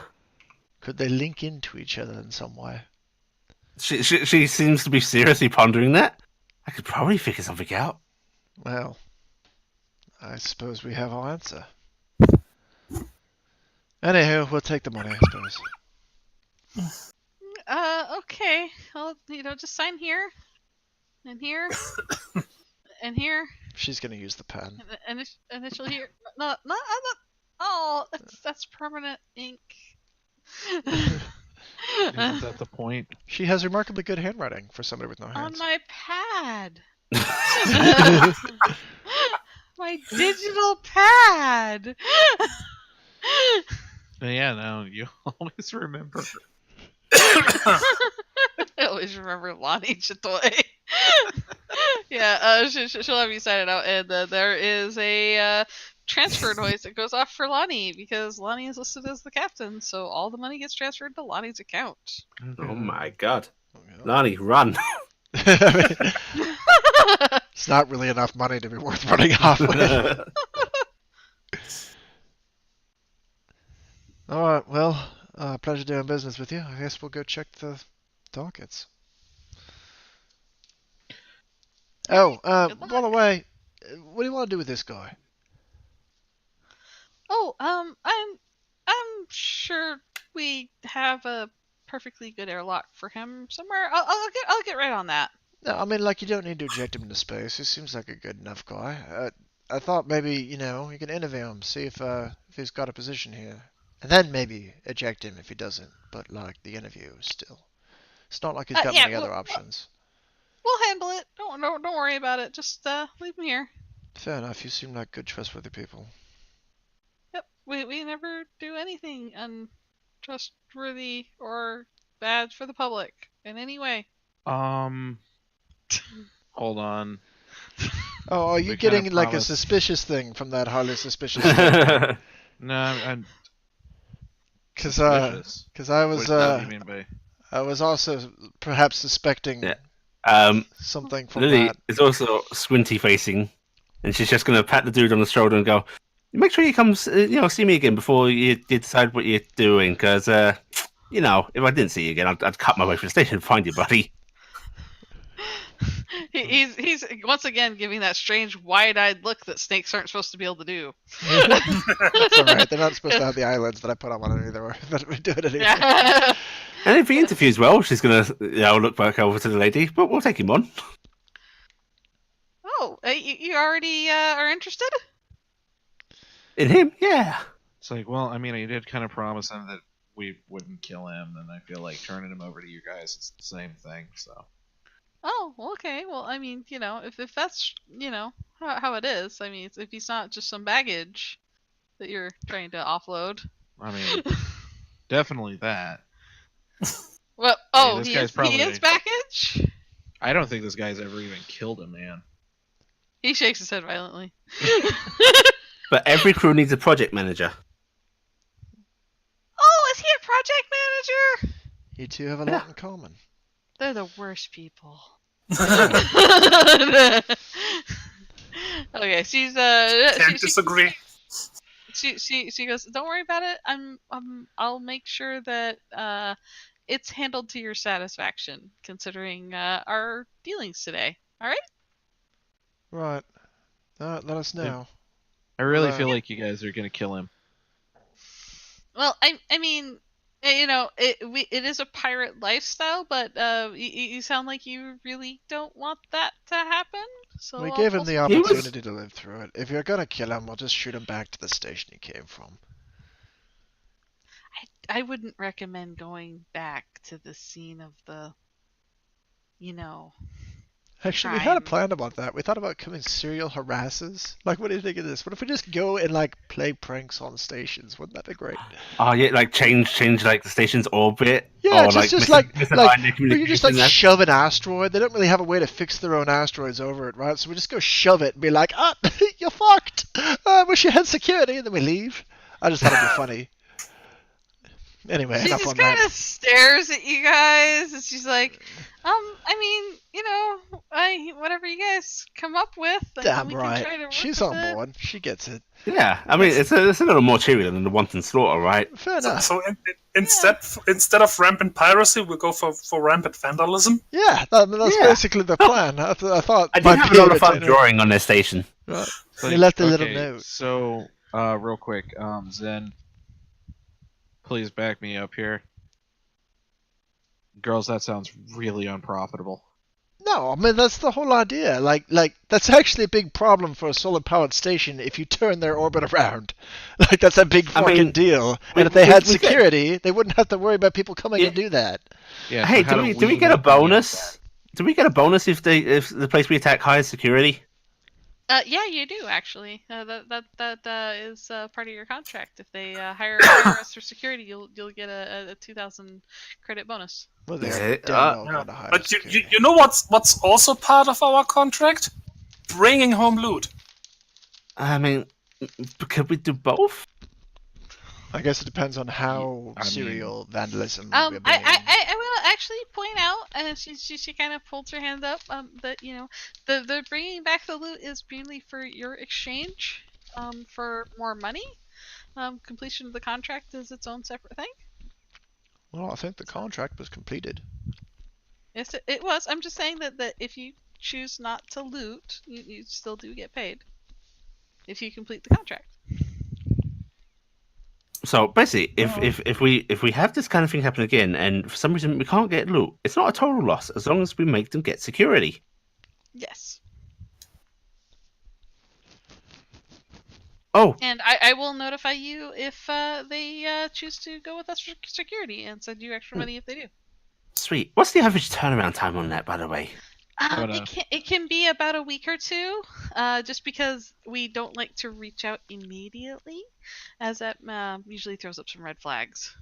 Could they link into each other in some way? She seems to be seriously pondering that. I could probably figure something out. Well, I suppose we have our answer. Anywho, we'll take the money, I suppose. Okay. Well, just sign here, and here, and here, She's gonna use the pen. and initial here. No, I'm not. Oh, that's permanent ink. Isn't that the point? She has remarkably good handwriting for somebody with no On hands. my pad. My digital pad. Yeah, no, you always remember. I always remember Lonnie Chatoy. Yeah, she'll have you sign it out, and there is a transfer noise that goes off for Lonnie because Lonnie is listed as the captain, so all the money gets transferred to Lonnie's account. Oh my god. Lonnie, run. I mean, it's not really enough money to be worth running off with. Alright, well, pleasure doing business with you. I guess we'll go check the dockets. Oh, Good luck. by the way, what do you want to do with this guy? Oh, I'm sure we have a perfectly good airlock for him somewhere. I'll get right on that. No, I mean, like, you don't need to eject him into space. He seems like a good enough guy. I thought maybe, you can interview him, see if he's got a position here. And then maybe eject him if he doesn't. But, like, the interview still. It's not like he's got Yeah, many other options. We'll handle it. Don't worry about it. Just leave him here. Fair enough. You seem like good, trustworthy people. Yep. We never do anything untrustworthy or bad for the public in any way. Hold on. Oh, are you We getting kinda like a promised- suspicious thing from that highly suspicious thing? No, I'm Because suspicious. I What was do you mean by? I was also perhaps suspecting Yeah. something from Lily that. is also squinty facing, and she's just going to pat the dude on the shoulder and go, "Make sure you come, see me again before you decide what you're doing, because, if I didn't see you again, I'd cut my way from the station and find you, buddy." He's once again giving that strange wide-eyed look that snakes aren't supposed to be able to do. That's alright. They're not supposed to have the eyelids that I put on one either, but we do it anyway. Yeah. And if he interviews well, she's going to look back over to the lady, but we'll take him on. Oh, you already are interested? In him, yeah. It's like, well, I mean, I did kind of promise him that we wouldn't kill him, and I feel like turning him over to you guys is the same thing. So Oh, okay. Well, I mean, if that's how it is. I mean, if he's not just some baggage that you're trying to offload. I mean, definitely that. Well, I mean, this he guy's is probably- baggage. I don't think this guy's ever even killed a man. He shakes his head violently. But every crew needs a project manager. Oh, is he a project manager? You two have a lot in common. They're the worst people. Okay, she's Can't disagree. she goes, "Don't worry about it. I'll make sure that it's handled to your satisfaction, considering our dealings today. All right?" Right. Let us know. I really Well, feel like you guys are gonna kill him. Well, I mean, it is a pirate lifestyle, but you sound like you really don't want that to happen. So We I'll- gave him I'll- the He was- opportunity to live through it. If you're gonna kill him, we'll just shoot him back to the station he came from. I wouldn't recommend going back to the scene of the, Actually, we had a Crime. plan about that. We thought about becoming serial harassers. Like, what do you think of this? What if we just go and like play pranks on stations? Wouldn't that be great? Oh, yeah, like change like the station's orbit. Yeah, or, just like misalign their we just like communication. shove an asteroid. They don't really have a way to fix their own asteroids over it, right? So we just go shove it and be like, "Ah, you're fucked. I wish you had security," and then we leave. I just thought it'd be funny. Anyway, she enough just on kind that. of stares at you guys, and she's like, I mean, whatever you guys come up with, Damn we can try to right. work She's with on it." board. She gets it. Yeah, I mean, it's a little more cheery than the wanton slaughter, right? Fair So, enough. so instead of rampant piracy, we go for rampant vandalism. Yeah, that's Yeah. basically the plan. I thought. I did might have a be lot able of fun to- drawing on their station. Right. Like, You left a little okay, note. So, real quick, Zen, Please back me up here. Girls, that sounds really unprofitable. No, I mean that's the whole idea. Like that's actually a big problem for a solar-powered station if you turn their orbit around. Like that's a big fucking deal. And if they had security, they wouldn't have to worry about people coming to do that. Yeah. Hey, so do we get a bonus? Do we get a bonus if the place we attack hires security? Yeah, you do actually. That is part of your contract. If they hire us for security, you'll get a 2,000 credit bonus. Well, Yeah, they're damn well gonna hire But security. you know what's also part of our contract? Bringing home loot. I mean, could we do both? I guess it depends on how I mean- serial vandalism I we're being. will actually point out, and she kind of holds her hand up, that the bringing back the loot is mainly for your exchange, for more money. Completion of the contract is its own separate thing. Well, I think the contract was completed. Yes, it was. I'm just saying that if you choose not to loot, you still do get paid if you complete the contract. So basically, if we have this kind of thing happen again, and for some reason we can't get loot, it's not a total loss as long as we make them get security. Yes. Oh, And I will notify you if they choose to go with us for security and send you extra money if they do. sweet. What's the average turnaround time on that, by the way? It can be about a week or two, just because we don't like to reach out immediately, as that usually throws up some red flags.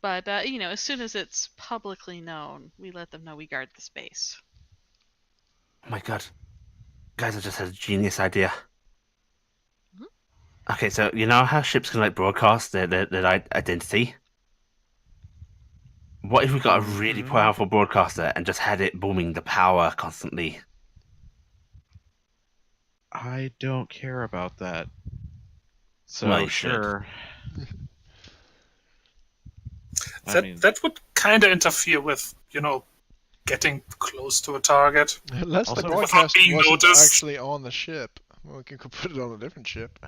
But as soon as it's publicly known, we let them know we guard the space. Oh my god, guys! I just had a genius idea. Okay, so you know how ships can like broadcast their identity? What if we got a really powerful broadcaster and just had it booming the power constantly? I don't care about that. So Well, you should. sure. I mean, That would kind of interfere with getting close to a target. Unless the Also- broadcast being wasn't noticed. actually on the ship. Well, we could put it on a different ship.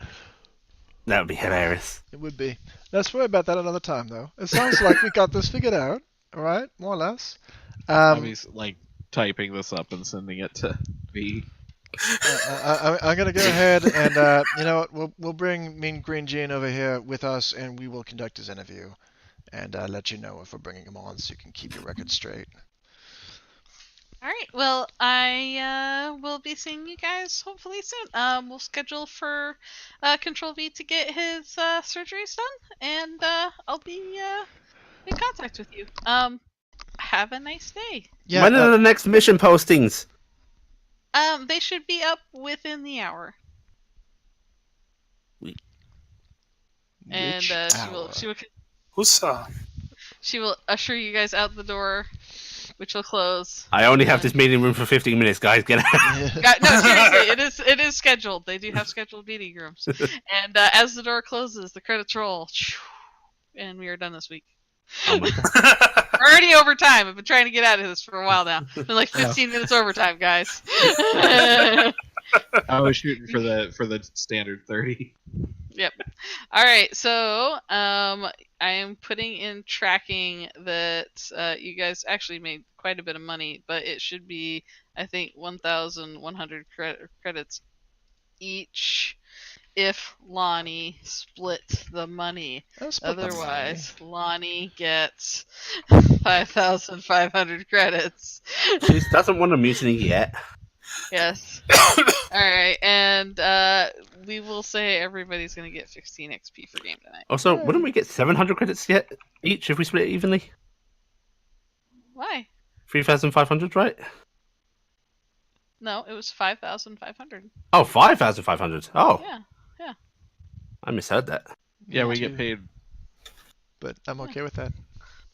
That would be hilarious. It would be. Let's worry about that another time, though. It sounds like we got this figured out. All right, more or less. I'll be like typing this up and sending it to V. I'm gonna go ahead and you know what? We'll bring Mean Green Jean over here with us, and we will conduct his interview, and let you know if we're bringing him on, so you can keep your record straight. All right. Well, I will be seeing you guys hopefully soon. We'll schedule for Control V to get his surgeries done, and I'll be in contact with you. Have a nice day. Yeah. When are the next mission postings? They should be up within the hour. And which hour? she will usher you guys out the door, which will close. I only have this meeting room for 15 minutes, guys. Get out. No, seriously, it is scheduled. They do have scheduled meeting rooms. And as the door closes, the credits roll, and we are done this week. Oh my god. We're already over time. I've been trying to get out of this for a while now. It's been like 15 minutes overtime, guys. I was shooting for the standard 30. Yep. All right. So, I am putting in tracking that you guys actually made quite a bit of money, but it should be, I think, 1,100 credits each if Lonnie split the money. Otherwise, Lonnie gets 5,500 credits. She doesn't want a mutiny yet. Yes. All right, and we will say everybody's gonna get 16 XP for game tonight. Also, wouldn't we get 700 credits yet each if we split it evenly? Why? 3,500, right? No, it was 5,500. Oh, 5,500. Oh, Yeah. I misheard that. Yeah, we get paid. But I'm okay with that.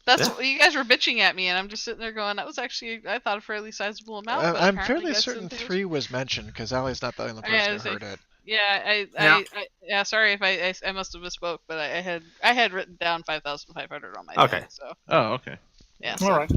That's Yeah. you guys were bitching at me, and I'm just sitting there going, "That was actually, I thought, a fairly sizable amount." But I'm apparently fairly you guys certain didn't think it 3 was mentioned, because Allie's not the only Yeah, person it's who like- heard it. Yeah, yeah. Sorry if I must have misspoke, but I had written down 5,500 on my Okay. thing, so Oh, okay. yeah. All right.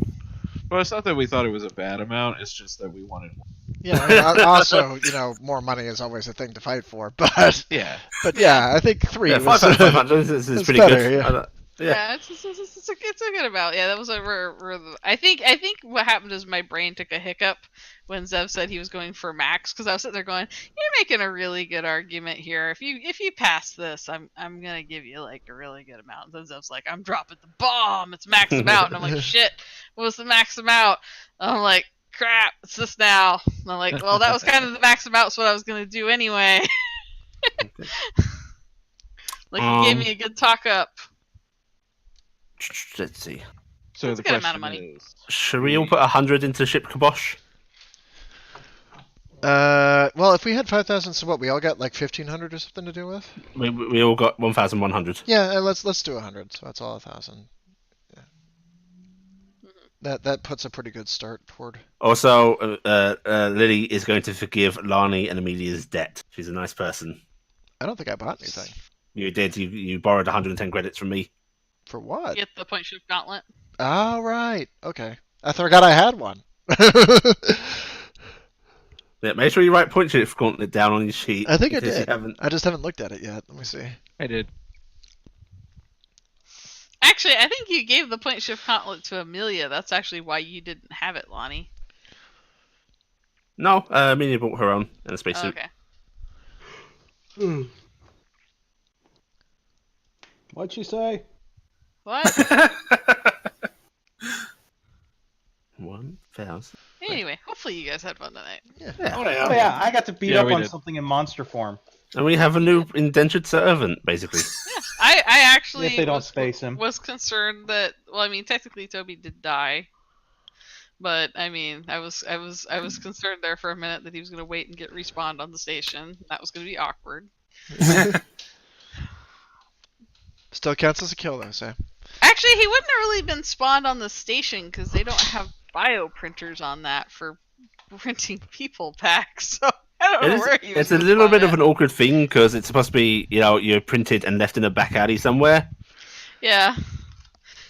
Well, it's not that we thought it was a bad amount. It's just that we wanted more. Yeah, I mean, also, more money is always a thing to fight for, but Yeah. yeah, I think 3 Yeah, was 5,500 is was pretty better, good. yeah. Yeah. It's a good amount. Yeah, that was over. I think what happened is my brain took a hiccup when Zev said he was going for max, because I was sitting there going, "You're making a really good argument here. If you pass this, I'm gonna give you like a really good amount." And then Zev's like, "I'm dropping the bomb. It's max amount." And I'm like, "Shit, what was the max amount?" I'm like, "Crap, it's this now." And I'm like, "Well, that was kind of the max amount. So what I was gonna do anyway." Like you gave me a good talk up. Let's see. So That's the a good amount question of money. is, Should we all put 100 into ship kibosh? Well, if we had 5,000, so what? We all got like 1,500 or something to do with. We all got 1,100. Yeah, let's do 100. So that's all 1,000. Yeah. That puts a pretty good start toward. Also, Lily is going to forgive Lani and Amelia's debt. She's a nice person. I don't think I bought anything. You did. You borrowed 110 credits from me. For what? Get the point shift gauntlet. Oh, right. Okay. I forgot I had one. Yeah, make sure you write point shift gauntlet down on your sheet. I think I in case you did. haven't. I just haven't looked at it yet. Let me see. I did. Actually, I think you gave the point shift gauntlet to Amelia. That's actually why you didn't have it, Lonnie. No, Amelia bought her own in a spacesuit. Okay. What'd she say? What? 1,000. Anyway, hopefully you guys had fun tonight. Yeah. Oh, yeah. Oh yeah, I got to beat Yeah, up we on did. something in monster form. And we have a new indentured servant, basically. Yeah, I actually If they don't space him. was concerned that. Well, I mean, technically Toby did die, but I mean, I was concerned there for a minute that he was going to wait and get respawned on the station. That was going to be awkward. Still counts as a kill, though, Sam. Actually, he wouldn't have really been spawned on the station because they don't have bioprinters on that for printing people packs. So I don't know where he was. It's a little bit of an awkward thing because it's supposed to be, you're printed and left in a back alley somewhere. Yeah.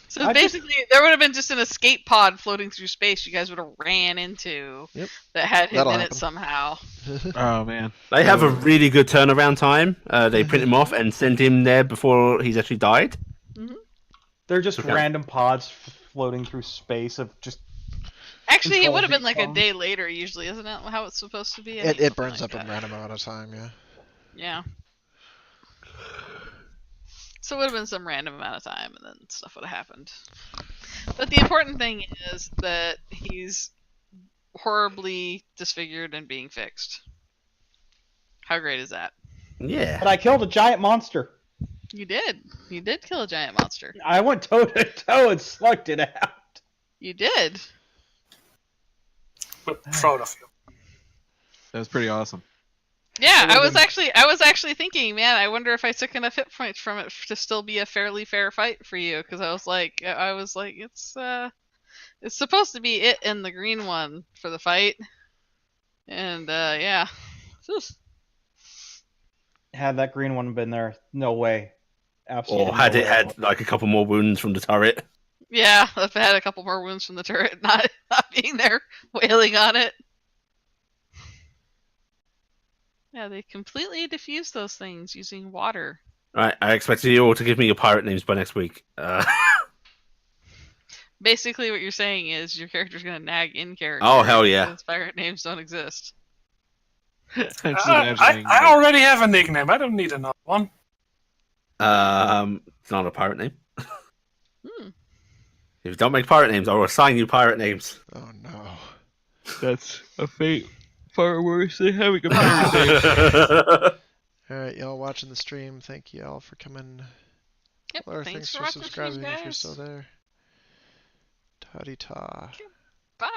So basically, there would have been just an escape pod floating through space. You guys would have ran into that had him in it somehow. Oh man, They have a really good turnaround time. They print him off and send him there before he's actually died. Mm-hmm. They're just random pods floating through space of just. Actually, it would have been like a day later, usually, isn't it? How it's supposed to be? It burns up in random amount of time, yeah. Yeah. So it would have been some random amount of time, and then stuff would have happened. But the important thing is that he's horribly disfigured and being fixed. How great is that? Yeah. But I killed a giant monster. You did. You did kill a giant monster. I went toe to toe and slugged it out. You did. We're proud of you. that was pretty awesome. Yeah, I was actually thinking, man, I wonder if I took enough hit points from it to still be a fairly fair fight for you, because I was like, it's supposed to be it and the green one for the fight, and yeah. Had that green one been there, no way. Absolutely. Or had no it way. had like a couple more wounds from the turret. Yeah, if it had a couple more wounds from the turret not being there, wailing on it. Yeah, they completely diffused those things using water. Right, I expected you all to give me your pirate names by next week. Basically, what you're saying is your character's gonna nag in character. Oh, hell yeah. Since pirate names don't exist. I'm just imagining, I already have a nickname. I don't need another one. It's not a pirate name. Hmm. If you don't make pirate names, I will assign you pirate names. Oh, no. that's a fate far worse than having a pirate name. Alright, y'all watching the stream, thank y'all for coming. Yep, Laura, thanks thanks for for watching the stream, subscribing if you're guys. still there. Ta-de-ta. Bye.